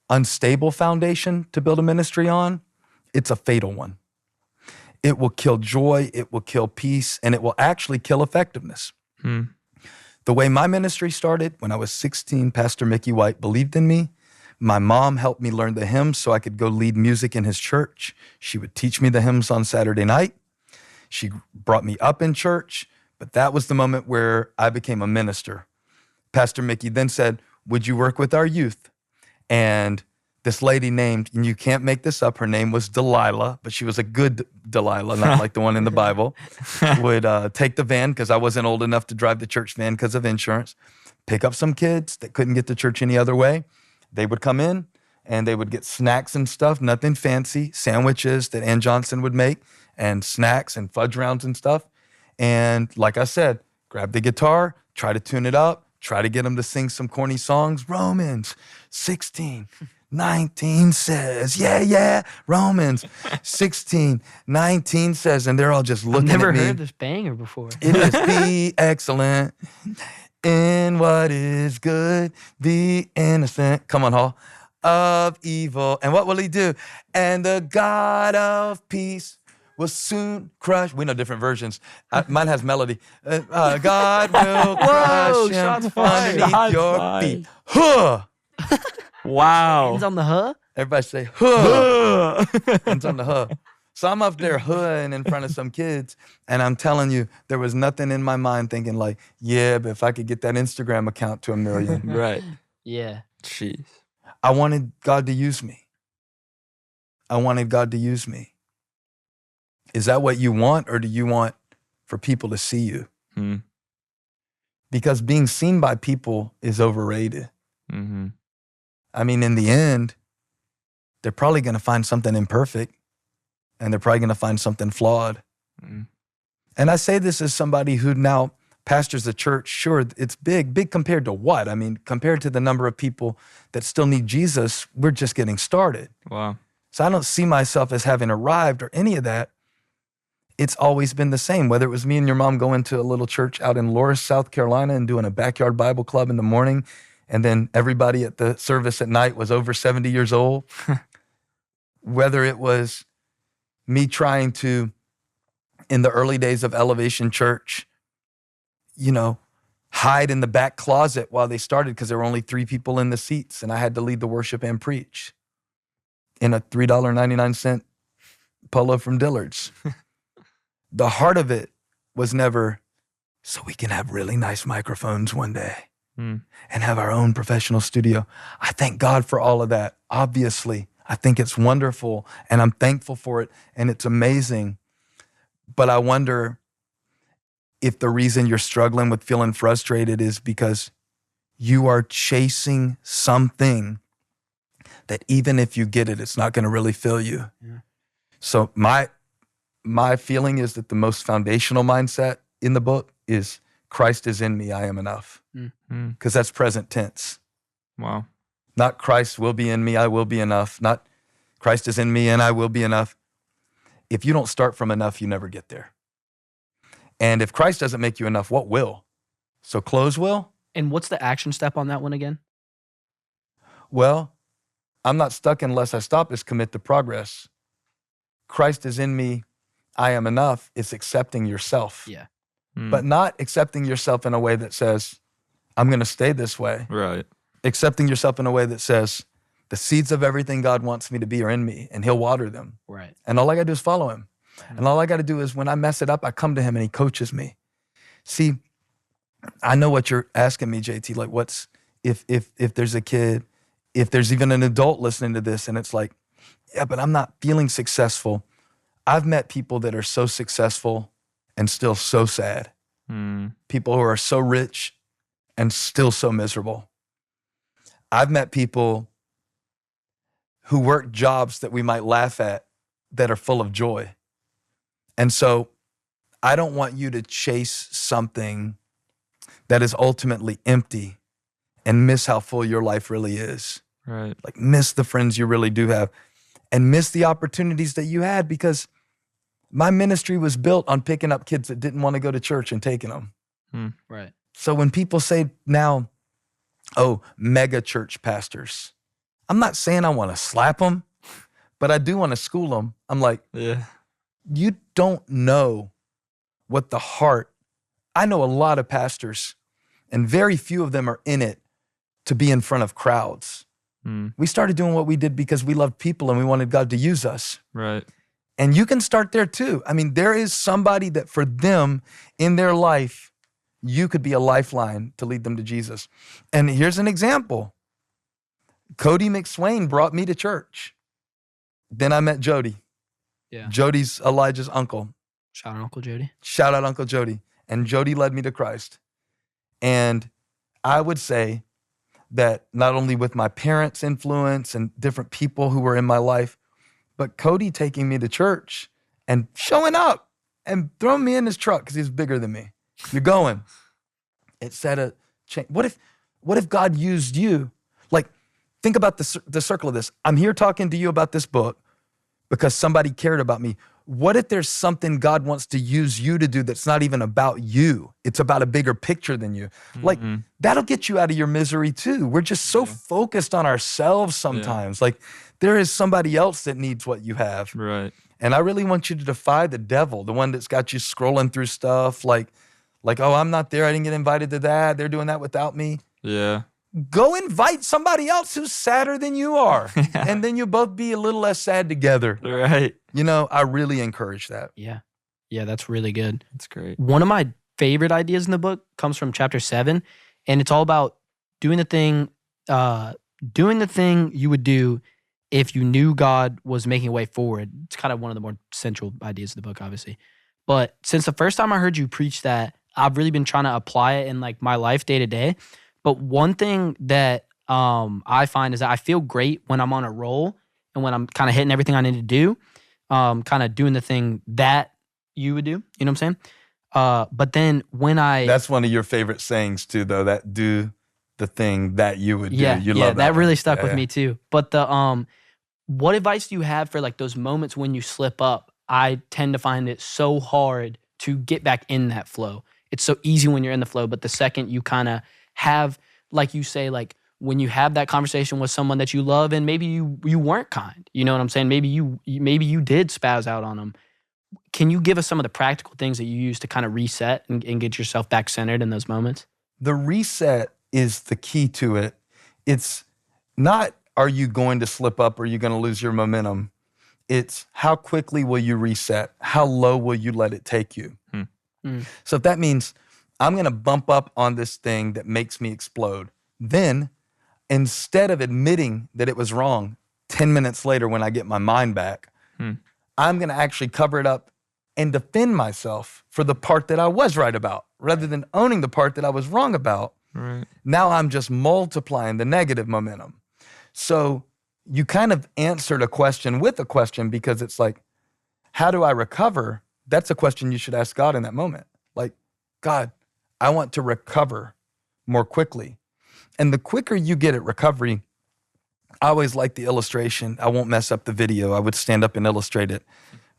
unstable foundation to build a ministry on, it's a fatal one. It will kill joy, it will kill peace, and it will actually kill effectiveness. The way my ministry started, when I was 16, Pastor Mickey White believed in me, My mom helped me learn the hymns so I could go lead music in his church. She would teach me the hymns on Saturday night. She brought me up in church, but that was the moment where I became a minister. Pastor Mickey then said, would you work with our youth? And this lady named, and you can't make this up, her name was Delilah, but she was a good Delilah, not like the one in the Bible, would take the van, because I wasn't old enough to drive the church van because of insurance, pick up some kids that couldn't get to church any other way. They would come in and they would get snacks and stuff, nothing fancy, sandwiches that Ann Johnson would make, and snacks and fudge rounds and stuff. And like I said, grab the guitar, try to tune it up, try to get them to sing some corny songs. Romans 16:19 says, yeah, Romans 16:19 says, and they're all just looking at me. I've never heard this banger before. It is be excellent in what is good, be innocent. Come on, Hall. Of evil. And what will he do? And the God of peace will soon crush. We know different versions. Mine has melody. God will crush him underneath your feet. Huh. Wow. Hands on the huh? Everybody say, huh. Hands on the huh. So I'm up there hooing in front of some kids, and I'm telling you, there was nothing in my mind thinking like, yeah, but if I could get that Instagram account to 1 million. Right. Yeah. Jeez. I wanted God to use me. I wanted God to use me. Is that what you want, or do you want for people to see you? Because being seen by people is overrated. Mm-hmm. I mean, in the end, they're probably going to find something imperfect, and they're probably going to find something flawed. And I say this as somebody who now pastors a church. Sure, it's big compared to what? I mean, compared to the number of people that still need Jesus, we're just getting started. Wow. So I don't see myself as having arrived or any of that. It's always been the same, whether it was me and your mom going to a little church out in Loris, South Carolina, and doing a backyard Bible club in the morning, and then everybody at the service at night was over 70 years old. Whether it was me trying to, in the early days of Elevation Church, hide in the back closet while they started because there were only 3 people in the seats, and I had to lead the worship and preach in a $3.99 polo from Dillard's. The heart of it was never so we can have really nice microphones one day and have our own professional studio. I thank God for all of that. Obviously, I think it's wonderful, and I'm thankful for it, and it's amazing. But I wonder if the reason you're struggling with feeling frustrated is because you are chasing something that even if you get it, it's not going to really fill you. Yeah. So my feeling is that the most foundational mindset in the book is Christ is in me, I am enough. Because that's present tense. Wow. Not Christ will be in me, I will be enough. Not Christ is in me and I will be enough. If you don't start from enough, you never get there. And if Christ doesn't make you enough, what will? So close will? And what's the action step on that one again? Well, I'm not stuck unless I stop. Is commit to progress. Christ is in me, I am enough. It's accepting yourself. Yeah. But not accepting yourself in a way that says, I'm going to stay this way. Right. Accepting yourself in a way that says, the seeds of everything God wants me to be are in me, and he'll water them. Right. And all I got to do is follow him. And all I got to do is when I mess it up, I come to him and he coaches me. See, I know what you're asking me, JT. Like, what's, if there's a kid, if there's even an adult listening to this and it's like, yeah, but I'm not feeling successful. I've met people that are so successful and still so sad. People who are so rich and still so miserable. I've met people who work jobs that we might laugh at that are full of joy. And so I don't want you to chase something that is ultimately empty and miss how full your life really is. Right. Like miss the friends you really do have and miss the opportunities that you had, because my ministry was built on picking up kids that didn't want to go to church and taking them. Right. So when people say now, oh, mega church pastors, I'm not saying I want to slap them, but I do want to school them. I'm like, yeah, you don't know what the heart, I know a lot of pastors and very few of them are in it to be in front of crowds. We started doing what we did because we loved people and we wanted God to use us. Right. And you can start there too. I mean, there is somebody that for them in their life, you could be a lifeline to lead them to Jesus. And here's an example. Cody McSwain brought me to church. Then I met Jody. Yeah. Jody's Elijah's uncle. Shout out Uncle Jody. Shout out Uncle Jody. And Jody led me to Christ. And I would say that not only with my parents' influence and different people who were in my life, but Cody taking me to church and showing up and throwing me in his truck because he's bigger than me. You're going. It set a change. What if God used you? Like, think about the circle of this. I'm here talking to you about this book because somebody cared about me. What if there's something God wants to use you to do that's not even about you? It's about a bigger picture than you. Like, that'll get you out of your misery too. We're just so focused on ourselves sometimes. Like, there is somebody else that needs what you have. Right. And I really want you to defy the devil, the one that's got you scrolling through stuff like, oh, I'm not there. I didn't get invited to that. They're doing that without me. Yeah. Go invite somebody else who's sadder than you are. And then you'll both be a little less sad together. Right. You know, I really encourage that. Yeah. Yeah, that's really good. That's great. One of my favorite ideas in the book comes from chapter 7, and it's all about doing the thing you would do if you knew God was making a way forward. It's kind of one of the more central ideas of the book, obviously. But since the first time I heard you preach that, I've really been trying to apply it in like my life day to day. But one thing that I find is that I feel great when I'm on a roll and when I'm kind of hitting everything I need to do, kind of doing the thing that you would do. You know what I'm saying? But then when That's one of your favorite sayings too, though, that do the thing that you would do. You love that really one. stuck with me too. But what advice do you have for like those moments when you slip up? I tend to find it so hard to get back in that flow. It's so easy when you're in the flow, but the second you kind of have, like you say, like when you have that conversation with someone that you love and maybe you weren't kind, you know what I'm saying? Maybe you did spaz out on them. Can you give us some of the practical things that you use to kind of reset and get yourself back centered in those moments? The reset is the key to it. It's not, are you going to slip up or are you going to lose your momentum? It's how quickly will you reset? How low will you let it take you? So if that means I'm going to bump up on this thing that makes me explode, then instead of admitting that it was wrong 10 minutes later when I get my mind back, I'm going to actually cover it up and defend myself for the part that I was right about rather than owning the part that I was wrong about. Right. Now I'm just multiplying the negative momentum. So you kind of answered a question with a question because it's like, how do I recover? That's a question you should ask God in that moment. Like, God, I want to recover more quickly. And the quicker you get at recovery, I always like the illustration. I won't mess up the video. I would stand up and illustrate it.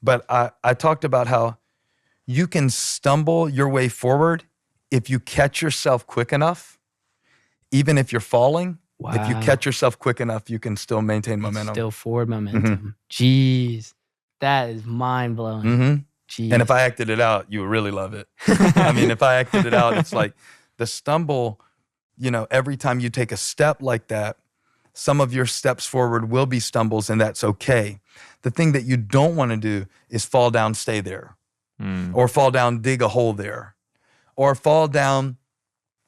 But I talked about how you can stumble your way forward if you catch yourself quick enough. Even if you're falling, if you catch yourself quick enough, you can still maintain momentum. Still forward momentum. Jeez, that is mind-blowing. Jeez. And if I acted it out, you would really love it. I mean, if I acted it out, it's like the stumble, you know, every time you take a step like that, some of your steps forward will be stumbles, and that's okay. The thing that you don't want to do is fall down, stay there, or fall down, dig a hole there, or fall down,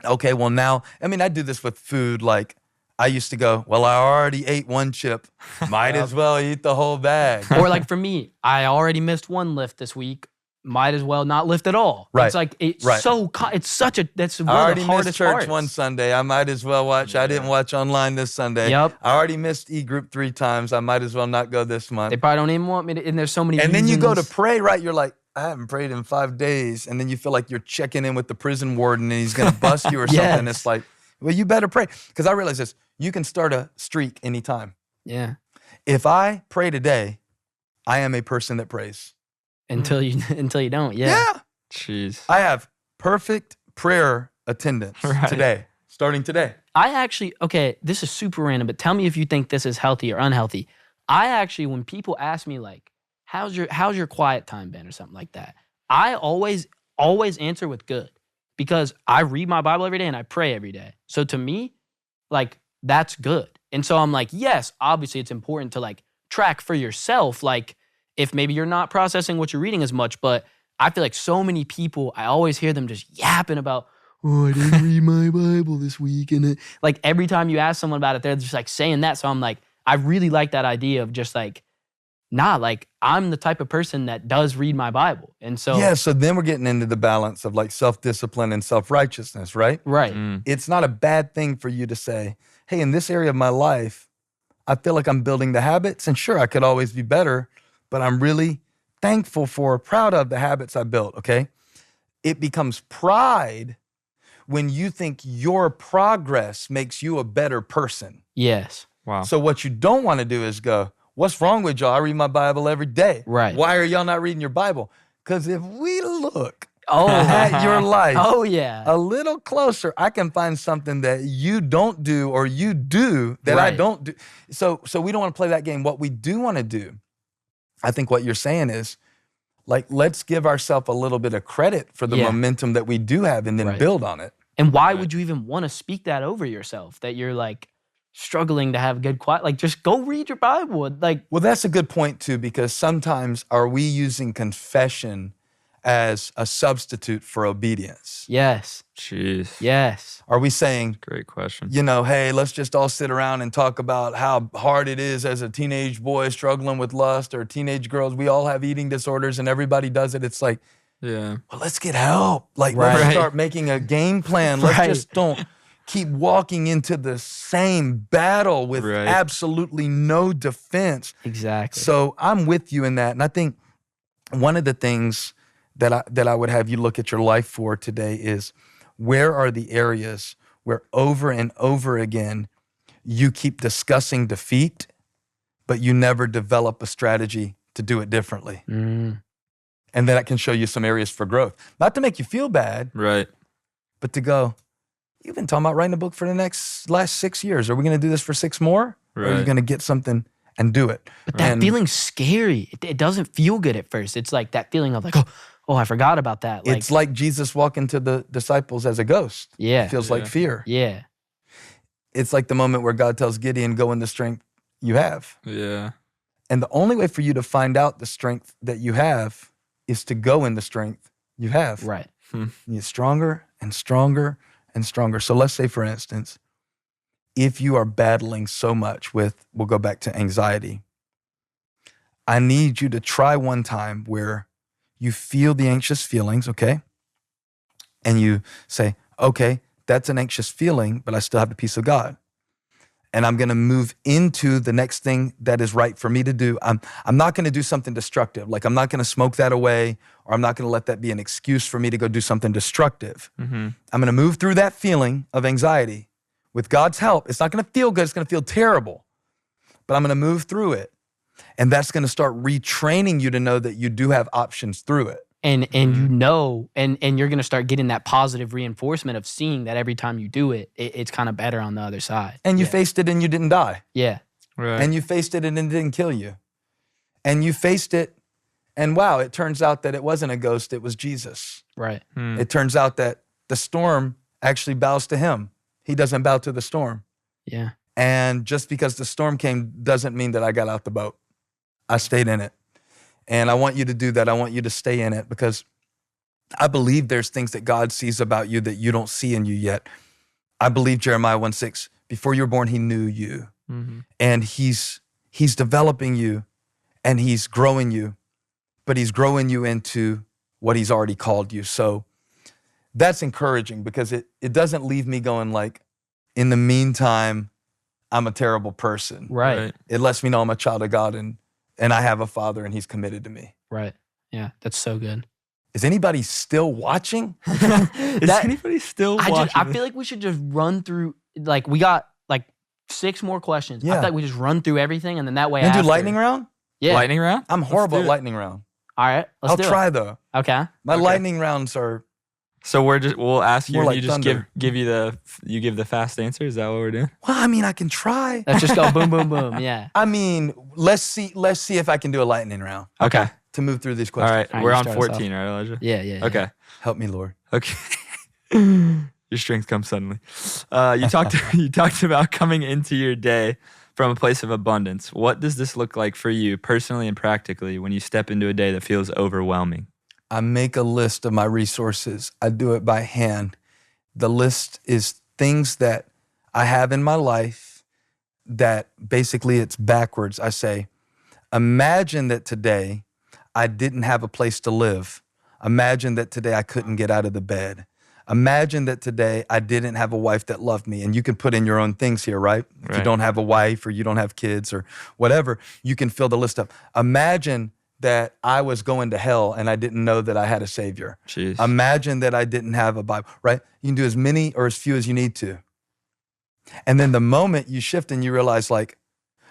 okay, well now, I mean, I do this with food. Like I used to go, well, I already ate one chip. Might as well eat the whole bag. Or like for me, I already missed one lift this week. Might as well not lift at all. Right. It's like, it's such a, that's one I of already the missed hardest church parts. one Sunday. I might as well watch. I didn't watch online this Sunday. Yep. I already missed E-group 3 times. I might as well not go this month. They probably don't even want me to, and there's so many And then you go to reasons. pray, right? You're like, I haven't prayed in 5 days. And then you feel like you're checking in with the prison warden and he's going to bust you or something. Yes. It's like, well, you better pray. Because I realize this, you can start a streak anytime. Yeah. If I pray today, I am a person that prays. Until you don't. Yeah. Yeah. Jeez. I have perfect prayer attendance today, starting today. I actually, okay, this is super random, but tell me if you think this is healthy or unhealthy. I actually, when people ask me like, how's your quiet time been or something like that, I always answer with good, because I read my Bible every day and I pray every day. So to me, like, that's good. And so I'm like, yes, obviously it's important to like track for yourself. Like if maybe you're not processing what you're reading as much, but I feel like so many people, I always hear them just yapping about, oh, I didn't read my Bible this week. And like every time you ask someone about it, they're just like saying that. So I'm like, I really like that idea of just like, nah, like I'm the type of person that does read my Bible. And so Yeah, so then we're getting into the balance of like self-discipline and self-righteousness, right? right. It's not a bad thing for you to say, hey, in this area of my life, I feel like I'm building the habits, and sure, I could always be better, but I'm really thankful for, proud of the habits I built, okay? It becomes pride when you think your progress makes you a better person. Yes. Wow. So what you don't want to do is go, what's wrong with y'all? I read my Bible every day. Right. Why are y'all not reading your Bible? Because if we look Oh, at your life oh yeah. a little closer, I can find something that you don't do or you do that I Right. don't do. So we don't want to play that game. What we do want to do, I think what you're saying is, like, let's give ourselves a little bit of credit for the Yeah. momentum that we do have and then Right. build on it. And why Right. would you even want to speak that over yourself? That you're like struggling to have good quiet. Like just go read your Bible. Like Well, that's a good point too, because sometimes are we using confession as a substitute for obedience? yes, Jeez. yes, Are we saying, Great question. you know, hey, let's just all sit around and talk about how hard it is as a teenage boy struggling with lust, or teenage girls, we all have eating disorders and everybody does it. It's like, Yeah. well, let's get help. Like, Right. let's start making a game plan. Let's Right. just don't keep walking into the same battle with Right. absolutely no defense. exactly. So I'm with you in that. And I think one of the things that I would have you look at your life for today is, where are the areas where over and over again you keep discussing defeat, but you never develop a strategy to do it differently? Mm, And then that can show you some areas for growth. Not to make you feel bad, Right. but to go, you've been talking about writing a book for the last 6 years. Are we going to do this for 6 more? Or are you Right. going to get something and do it? but that And feeling's scary. It doesn't feel good at first. It's like that feeling of like, oh, I forgot about that. Like, it's like Jesus walking to the disciples as a ghost. yeah, It feels Yeah. like fear. yeah, It's like the moment where God tells Gideon, go in the strength you have. Yeah. And the only way for you to find out the strength that you have is to go in the strength you have. right. You get stronger and stronger and stronger. So let's say, for instance, if you are battling so much with, we'll go back to anxiety, I need you to try one time where you feel the anxious feelings, okay? And you say, okay, that's an anxious feeling, but I still have the peace of God. And I'm gonna move into the next thing that is right for me to do. I'm not gonna do something destructive. Like, I'm not gonna smoke that away, or I'm not gonna let that be an excuse for me to go do something destructive. Mm-hmm. I'm gonna move through that feeling of anxiety with God's help. It's not gonna feel good, it's gonna feel terrible, but I'm gonna move through it. And that's gonna start retraining you to know that you do have options through it. And you know, and you're gonna start getting that positive reinforcement of seeing that every time you do it, it's kind of better on the other side. And you Yeah. faced it and you didn't die. Yeah. Right. And you faced it and it didn't kill you. And you faced it, and wow, it turns out that it wasn't a ghost, it was Jesus. Right. It turns out that the storm actually bows to him. He doesn't bow to the storm. Yeah. And just because the storm came doesn't mean that I got out the boat. I stayed in it. And I want you to do that. I want you to stay in it, because I believe there's things that God sees about you that you don't see in you yet. I believe Jeremiah 1:6, before you were born, he knew you. Mm-hmm. And he's developing you and he's growing you, but he's growing you into what he's already called you. So that's encouraging, because it doesn't leave me going like, in the meantime, I'm a terrible person. Right. It lets me know I'm a child of God, and I have a father and he's committed to me. Right. Yeah. That's so good. Is anybody still watching? Is That- anybody still I watching? feel like we should just run through, like, we got like 6 more questions. I Yeah. feel like we just run through everything, and then that way And do after- lightning round? Yeah. Lightning round? I'm horrible do at it. lightning round. All right. Let's I'll do try though. it. Okay. My Okay. lightning rounds are, So we'll ask you More and like you just thunder. give you the fast answer. Is that what we're doing? well, I mean, I can try. Let's just go boom, boom, boom. Yeah. I mean, let's see if I can do a lightning round Okay. to move through these All questions. right. All right, We're you on start us off. 14, right, Elijah? Yeah. Yeah. yeah. Okay. Help me, Lord. Okay. Your strength comes suddenly. You talked about coming into your day from a place of abundance. What does this look like for you personally and practically when you step into a day that feels overwhelming? I make a list of my resources. I do it by hand. The list is things that I have in my life that basically it's backwards. I say, imagine that today I didn't have a place to live. Imagine that today I couldn't get out of the bed. Imagine that today I didn't have a wife that loved me. And you can put in your own things here, right? If you don't have a wife or you don't have kids or whatever, you can fill the list up. Imagine that I was going to hell and I didn't know that I had a savior. Jeez. Imagine that I didn't have a Bible, right? You can do as many or as few as you need to. And then the moment you shift and you realize like,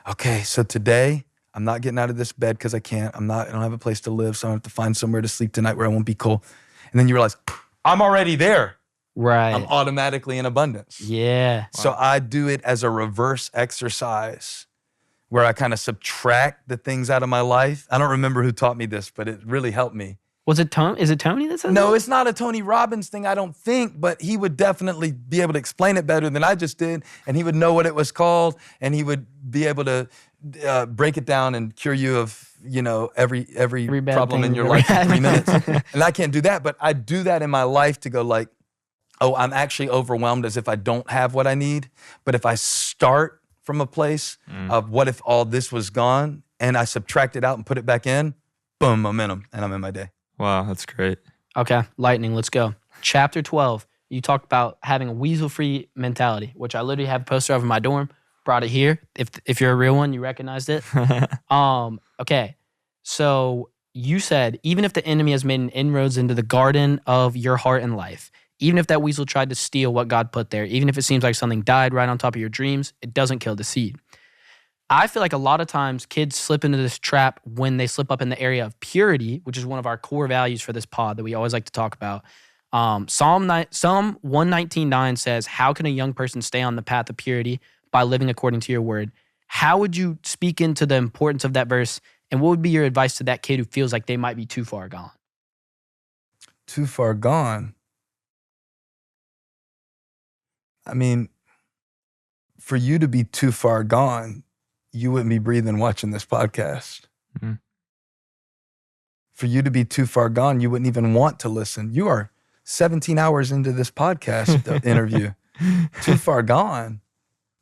okay, so today I'm not getting out of this bed because I can't. I don't have a place to live, so I have to find somewhere to sleep tonight where I won't be cold. And then you realize, I'm already there. Right. I'm automatically in abundance. Yeah. So I do it as a reverse exercise where I kind of subtract the things out of my life. I don't remember who taught me this, but it really helped me. Was it Tony? Is it Tony that says No, that? it's not a Tony Robbins thing, I don't think, but he would definitely be able to explain it better than I just did, and he would know what it was called, and he would be able to break it down and cure you of, every bad problem thing in your you've life ever in 3 had. minutes. And I can't do that, but I do that in my life to go like, oh, I'm actually overwhelmed as if I don't have what I need. But if I start from a place of what if all this was gone and I subtract it out and put it back in, boom, momentum, and I'm in my day. Wow, that's great. Okay, lightning, let's go. Chapter 12, you talked about having a weasel-free mentality, which I literally have a poster of in my dorm. Brought it here. If you're a real one, you recognized it. Okay, so you said, even if the enemy has made an inroads into the garden of your heart and life, even if that weasel tried to steal what God put there, even if it seems like something died right on top of your dreams, it doesn't kill the seed. I feel like a lot of times kids slip into this trap when they slip up in the area of purity, which is one of our core values for this pod that we always like to talk about. Psalm 119:9 says, how can a young person stay on the path of purity? By living according to your word. How would you speak into the importance of that verse? And what would be your advice to that kid who feels like they might be too far gone? Too far gone? I mean, for you to be too far gone, you wouldn't be breathing watching this podcast. Mm-hmm. For you to be too far gone, you wouldn't even want to listen. You are 17 hours into this podcast interview. Too far gone.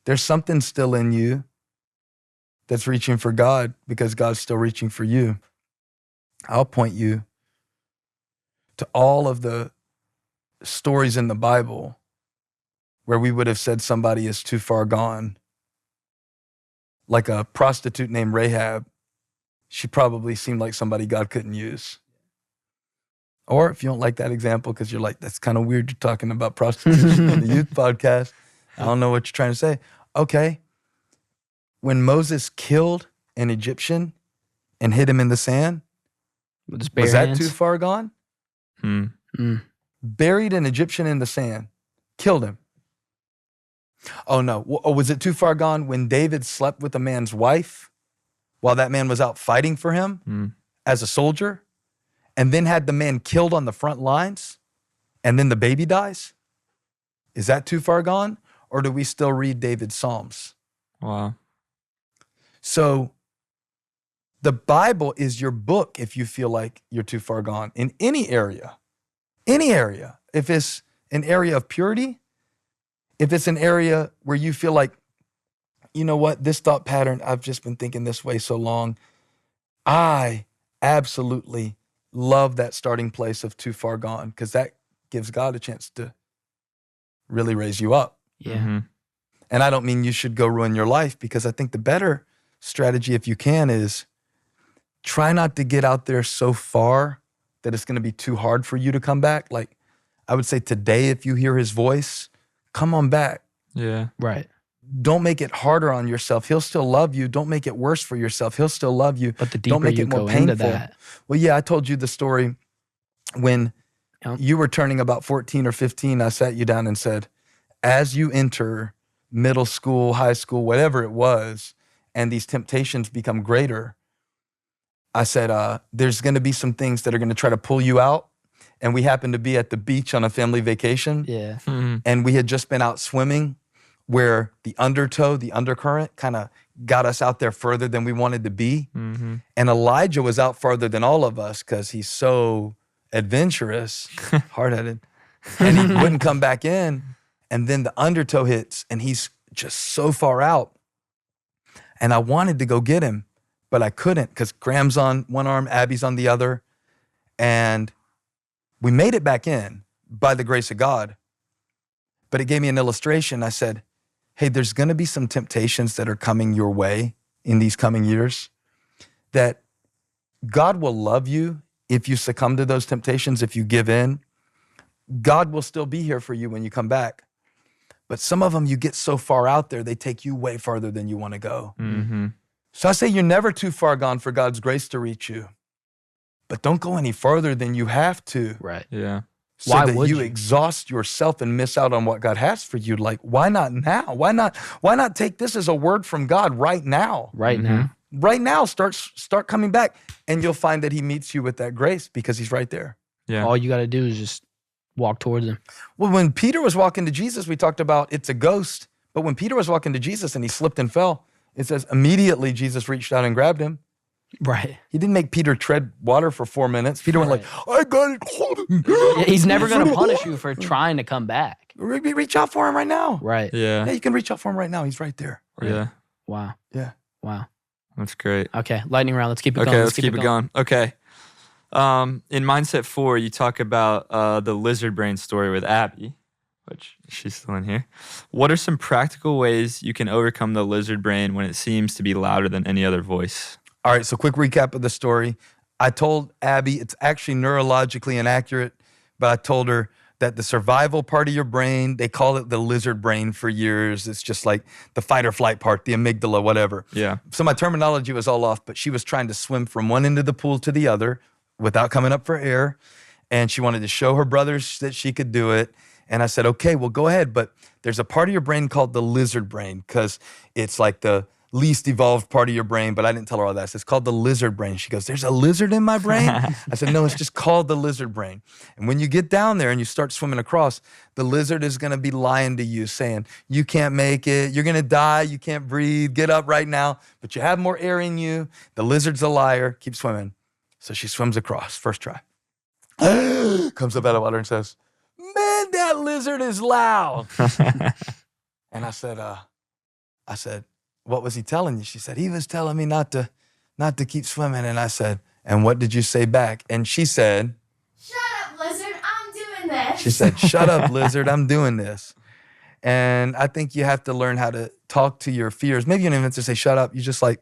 There's something still in you that's reaching for God because God's still reaching for you. I'll point you to all of the stories in the Bible where we would have said somebody is too far gone. Like a prostitute named Rahab, she probably seemed like somebody God couldn't use. Or if you don't like that example because you're like, that's kind of weird, you're talking about prostitution in the youth podcast. I don't know what you're trying to say. Okay. When Moses killed an Egyptian and hid him in the sand, With his bare was that hands? too far gone? Buried an Egyptian in the sand, killed him. Oh no, was it too far gone when David slept with a man's wife while that man was out fighting for him as a soldier and then had the man killed on the front lines and then the baby dies? Is that too far gone? Or do we still read David's Psalms? Wow. So the Bible is your book if you feel like you're too far gone in any area. Any area. If it's an area of purity, if it's an area where you feel like, you know what, this thought pattern, I've just been thinking this way so long. I absolutely love that starting place of too far gone because that gives God a chance to really raise you up. Yeah. Mm-hmm. And I don't mean you should go ruin your life because I think the better strategy, if you can, is try not to get out there so far that it's going to be too hard for you to come back. Like I would say today, if you hear his voice, come on back. Yeah. Right. Don't make it harder on yourself. He'll still love you. Don't make it worse for yourself. He'll still love you. But the Don't deeper make you it more go painful. into that. Well, yeah, I told you the story when Yep. you were turning about 14 or 15. I sat you down and said, as you enter middle school, high school, whatever it was, and these temptations become greater, I said, there's going to be some things that are going to try to pull you out. and we happened to be at the beach on a family vacation. Yeah. And we had just been out swimming where the undercurrent kind of got us out there further than we wanted to be. And Elijah was out farther than all of us because he's so adventurous, hard-headed, and he wouldn't come back in. And then the undertow hits and he's just so far out. And I wanted to go get him, but I couldn't because Graham's on one arm, Abby's on the other. And we made it back in by the grace of God. But it gave me an illustration. I said, hey, there's going to be some temptations that are coming your way in these coming years, that God will love you if you succumb to those temptations, if you give in. God will still be here for you when you come back. But some of them, you get so far out there, they take you way farther than you want to go. So I say you're never too far gone for God's grace to reach you. But don't go any farther than you have to. Right. Yeah. So Why that would you you? exhaust yourself and miss out on what God has for you. Like, why not now? Why not take this as a word from God right now? Right now. Right now, start coming back, and you'll find that he meets you with that grace because he's right there. Yeah. All you got to do is just walk towards him. Well, when Peter was walking to Jesus, we talked about it's a ghost. But when Peter was walking to Jesus and he slipped and fell, it says immediately Jesus reached out and grabbed him. Right. He didn't make Peter tread water for 4 minutes. Peter went like, I got it. Yeah, he's never going to punish you for trying to come back. Reach out for him right now. Right. Yeah, Yeah. you can reach out for him right now. He's right there. Yeah. Wow. Yeah. Wow. That's great. Okay. Lightning round. Let's keep it Okay, going. let's keep it going. Okay. In Mindset 4, you talk about the lizard brain story with Abby, which she's still in here. What are some practical ways you can overcome the lizard brain when it seems to be louder than any other voice? All right, so quick recap of the story. I told Abby it's actually neurologically inaccurate, but I told her that the survival part of your brain, they call it the lizard brain for years. It's just like the fight or flight part, the amygdala, whatever. Yeah. So my terminology was all off, but she was trying to swim from one end of the pool to the other without coming up for air. And she wanted to show her brothers that she could do it. And I said, okay, well, go ahead. But there's a part of your brain called the lizard brain because it's like the least evolved part of your brain, but I didn't tell her all that. So it's called the lizard brain. She goes, there's a lizard in my brain? I said, no, it's just called the lizard brain. And when you get down there and you start swimming across, the lizard is going to be lying to you saying, you can't make it. You're going to die. You can't breathe. Get up right now. But you have more air in you. The lizard's a liar. Keep swimming. So she swims across. First try. Comes up out of water and says, man, that lizard is loud. And I said, what was he telling you? She said, he was telling me not to keep swimming. And I said, and what did you say back? And she said, Shut up, lizard. I'm doing this. she said, shut up, lizard. I'm doing this. And I think you have to learn how to talk to your fears. Maybe you don't even have to say, shut up. You just like,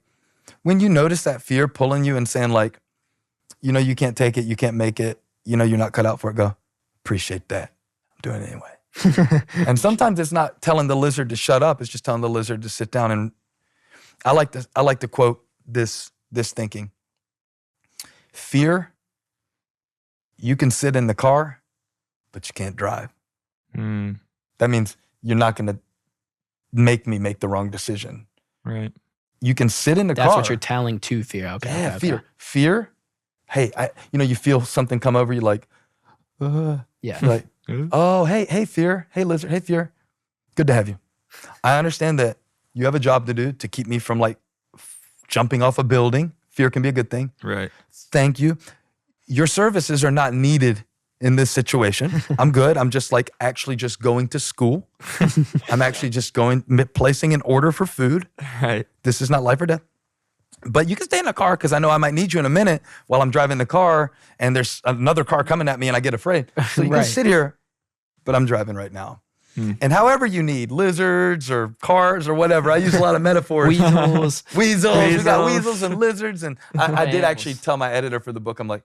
when you notice that fear pulling you and saying like, you know, you can't take it. You can't make it. You know, you're not cut out for it. Go, appreciate that. I'm doing it anyway. And sometimes it's not telling the lizard to shut up. It's just telling the lizard to sit down. And I like to quote this thinking. Fear, you can sit in the car, but you can't drive. That means you're not going to make me make the wrong decision. Right. You can sit in the car. That's what you're telling to fear. Okay. Yeah, okay. Fear. Hey, you feel something come over you like, Yeah. like, oh, hey, fear. Hey, lizard. Hey, fear. Good to have you. I understand that you have a job to do to keep me from like jumping off a building. Fear can be a good thing. Right. Thank you. Your services are not needed in this situation. I'm good. I'm just like actually just going to school. I'm actually just placing an order for food. Right. This is not life or death. But you can stay in the car because I know I might need you in a minute while I'm driving the car and there's another car coming at me and I get afraid. So you Right. can sit here, but I'm driving right now. And however you need, lizards or cars or whatever. I use a lot of metaphors. Weasels. Weasels. We got Weasels. weasels and lizards. And I did Animals. actually tell my editor for the book, I'm like,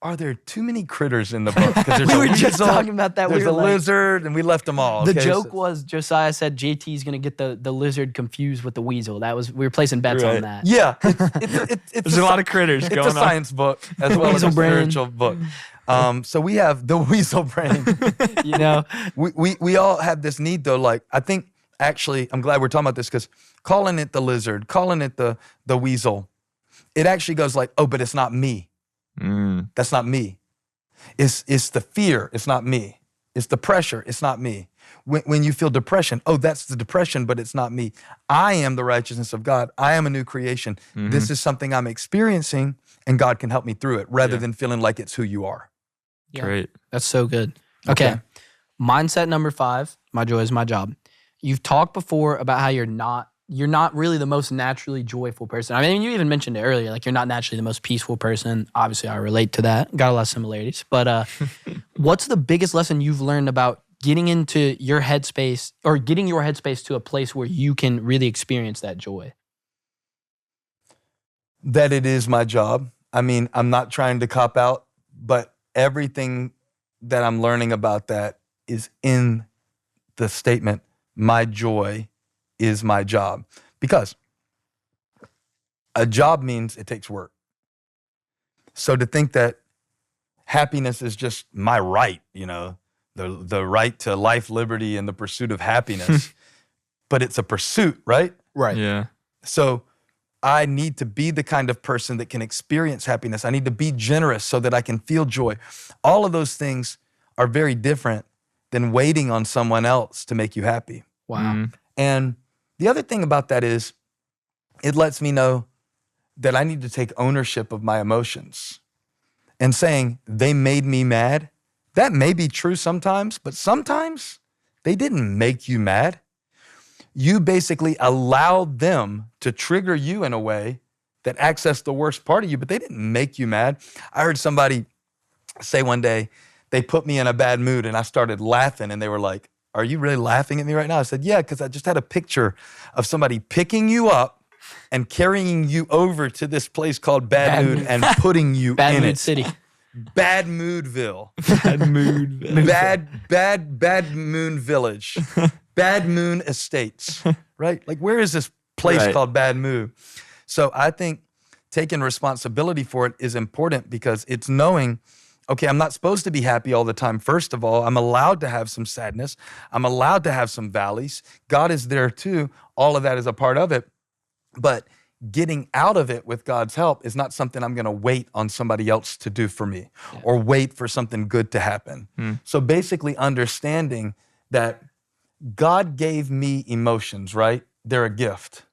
are there too many critters in the book? Because there's We a were just weasel, talking about that. there's We a were like- lizard, and we left them all. The okay? joke So- was Josiah said JT's gonna get the lizard confused with the weasel. We were placing bets Right. on that. Yeah. It's There's a lot of critters It's going a science book as well as Weasel a brain. spiritual book. So we have the weasel brain. You know, we all have this need though. Like I think actually, I'm glad we're talking about this because calling it the lizard, calling it the weasel, it actually goes like, oh, but it's not me. on. That's not me. It's the fear, it's not me. It's the pressure, it's not me. When you feel depression, oh, that's the depression, but it's not me. I am the righteousness of God. I am a new creation. This is something I'm experiencing, and God can help me through it rather than feeling like it's who you are. Yeah. Great. That's so good. Okay. Mindset number 5, my joy is my job. You've talked before about how you're not really the most naturally joyful person. I mean, you even mentioned it earlier, like you're not naturally the most peaceful person. Obviously, I relate to that. Got a lot of similarities. But what's the biggest lesson you've learned about getting into your headspace or getting your headspace to a place where you can really experience that joy? That it is my job. I mean, I'm not trying to cop out, but everything that I'm learning about that is in the statement, my joy is my job. Because a job means it takes work. So to think that happiness is just my right, the right to life, liberty, and the pursuit of happiness, but it's a pursuit, right? Right. Yeah. So I need to be the kind of person that can experience happiness. I need to be generous so that I can feel joy. All of those things are very different than waiting on someone else to make you happy. Wow. And the other thing about that is it lets me know that I need to take ownership of my emotions. And saying they made me mad, that may be true sometimes, but sometimes they didn't make you mad. You basically allowed them to trigger you in a way that accessed the worst part of you, but they didn't make you mad. I heard somebody say one day, they put me in a bad mood and I started laughing and they were like, are you really laughing at me right now? I said, yeah, because I just had a picture of somebody picking you up and carrying you over to this place called Bad Mood and putting you Bad in Mood it. City. Bad Moodville. Bad mood. Bad Moon Village. Bad Moon Estates, right? Like, where is this place called Bad Mood? So I think taking responsibility for it is important because it's knowing, okay, I'm not supposed to be happy all the time. First of all, I'm allowed to have some sadness. I'm allowed to have some valleys. God is there too. All of that is a part of it. But getting out of it with God's help is not something I'm going to wait on somebody else to do for me or wait for something good to happen. So basically understanding that God gave me emotions, right? They're a gift.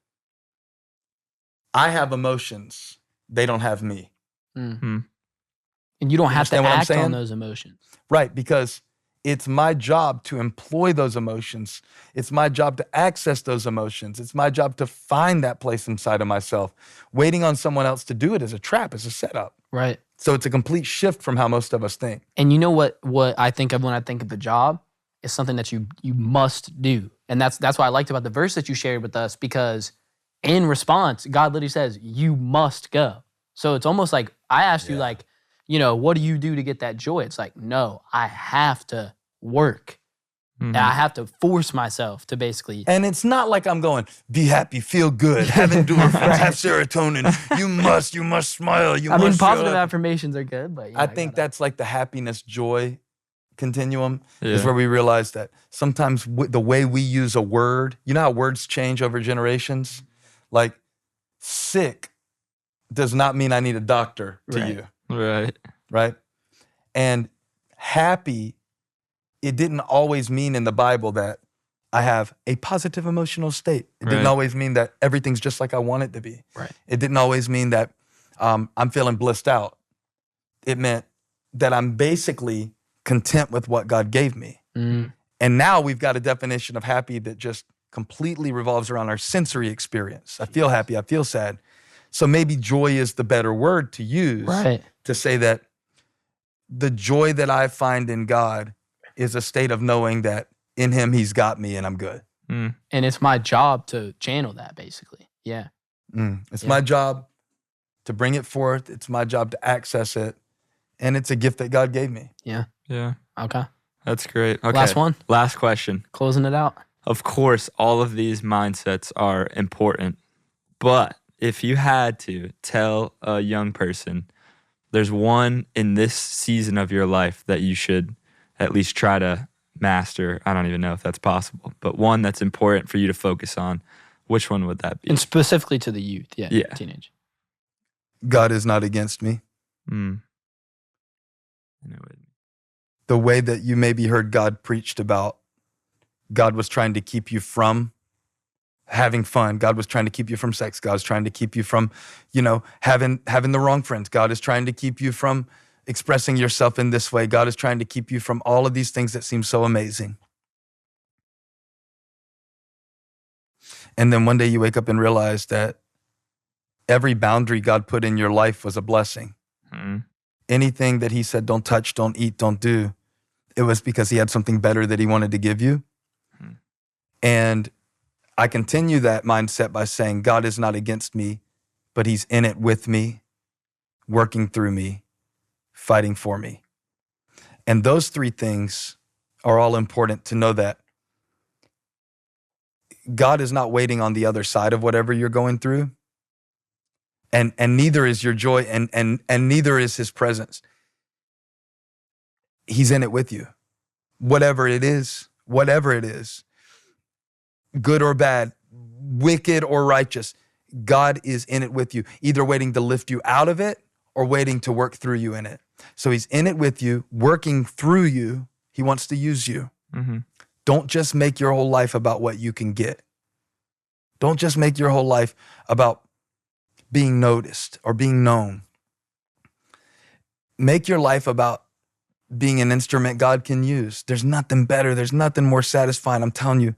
I have emotions. They don't have me. And you don't have to understand what I'm act on saying? those emotions. Right, because it's my job to employ those emotions. It's my job to access those emotions. It's my job to find that place inside of myself. Waiting on someone else to do it is a trap, it's a setup. Right. So it's a complete shift from how most of us think. And you know what I think of when I think of the job is something that you must do. And that's what I liked about the verse that you shared with us, because in response, God literally says, you must go. So it's almost like I asked you, like, what do you do to get that joy? It's like, no, I have to work. And I have to force myself to basically. And it's not like I'm going, be happy, feel good, have endorphins, have serotonin. You must smile. I mean, positive affirmations are good, but I think that's like the happiness joy continuum is where we realize that sometimes the way we use a word, you know how words change over generations? Like sick does not mean I need a doctor to you. Right? And happy, it didn't always mean in the Bible that I have a positive emotional state. It didn't always mean that everything's just like I want it to be. Right. It didn't always mean that I'm feeling blissed out. It meant that I'm basically content with what God gave me. And now we've got a definition of happy that just completely revolves around our sensory experience. I feel happy, I feel sad. So maybe joy is the better word to use to say that the joy that I find in God is a state of knowing that in him he's got me and I'm good. And it's my job to channel that, basically. Yeah. It's my job to bring it forth. It's my job to access it. And it's a gift that God gave me. Yeah. Okay. That's great. Okay. Last one. Last question. Closing it out. Of course, all of these mindsets are important. But if you had to tell a young person, there's one in this season of your life that you should at least try to master. I don't even know if that's possible, but one that's important for you to focus on. Which one would that be? And specifically to the youth, teenage. God is not against me. in it with me. The way that you maybe heard God preached about, God was trying to keep you from having fun. God was trying to keep you from sex. God was trying to keep you from, having the wrong friends. God is trying to keep you from expressing yourself in this way. God is trying to keep you from all of these things that seem so amazing. And then one day you wake up and realize that every boundary God put in your life was a blessing. Anything that he said, don't touch, don't eat, don't do, it was because he had something better that he wanted to give you. And I continue that mindset by saying, God is not against me, but he's in it with me, working through me, fighting for me. And those three things are all important to know, that God is not waiting on the other side of whatever you're going through. And neither is your joy, and neither is his presence. He's in it with you. Whatever it is, good or bad, wicked or righteous, God is in it with you, either waiting to lift you out of it or waiting to work through you in it. So he's in it with you, working through you. He wants to use you. Don't just make your whole life about what you can get. Don't just make your whole life about being noticed or being known. Make your life about being an instrument God can use. There's nothing better. There's nothing more satisfying. I'm telling you,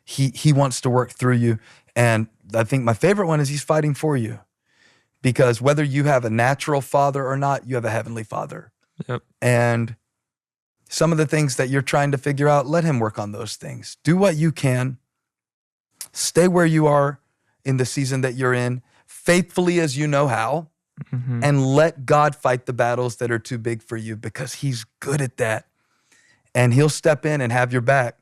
he wants to work through you. And I think my favorite one is he's fighting for you, because whether you have a natural father or not, you have a heavenly father. Yep. And some of the things that you're trying to figure out, let him work on those things. Do what you can. Stay where you are in the season that you're in, faithfully as you know how, and let God fight the battles that are too big for you, because he's good at that. And he'll step in and have your back.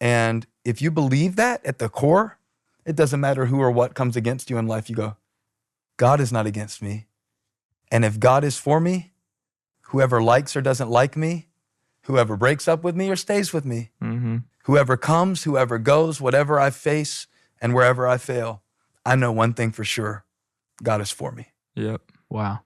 And if you believe that at the core, it doesn't matter who or what comes against you in life. You go, God is not against me. And if God is for me, whoever likes or doesn't like me, whoever breaks up with me or stays with me, whoever comes, whoever goes, whatever I face and wherever I fail, I know one thing for sure: God is for me. Yep. Wow.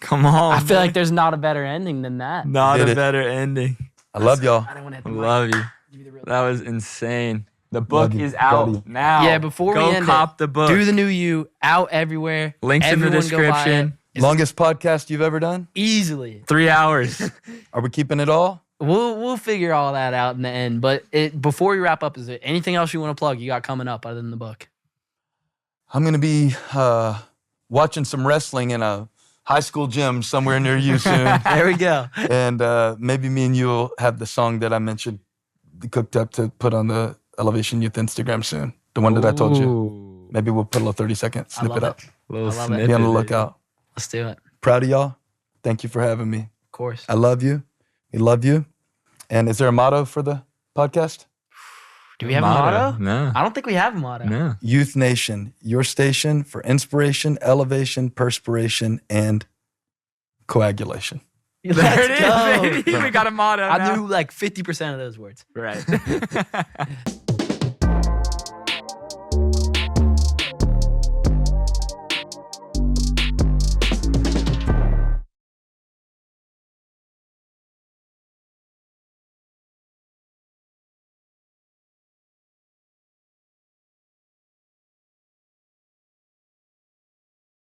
Come on. I feel like there's not a better ending than that. Not Did a it. better ending. I love y'all. I don't want to hit I the mic. love you. Give me the real- That was insane. The book Love you. is Proud of out you. now. Yeah, before we Go end cop the book. Do the New You out everywhere. Links in the Everyone go buy description. it. Longest podcast you've ever done? Easily. 3 hours. Are we keeping it all? We'll figure all that out in the end. But before we wrap up, is there anything else you want to plug you got coming up other than the book? I'm going to be watching some wrestling in a high school gym somewhere near you soon. There we go. And maybe me and you will have the song that I mentioned cooked up to put on the Elevation Youth Instagram soon. The one that I told you. Ooh. Maybe we'll put a little 30-second I snippet love up. it. Little I love it. snippet, Be on the baby. lookout. Let's do it. Proud of y'all. Thank you for having me. Of course. I love you. We love you. And is there a motto for the podcast? Do we have a motto? No. I don't think we have a motto. No. Youth Nation, your station for inspiration, elevation, perspiration, and coagulation. Let's There it go. is, baby. We got a motto I now. knew like 50% of those words. Right.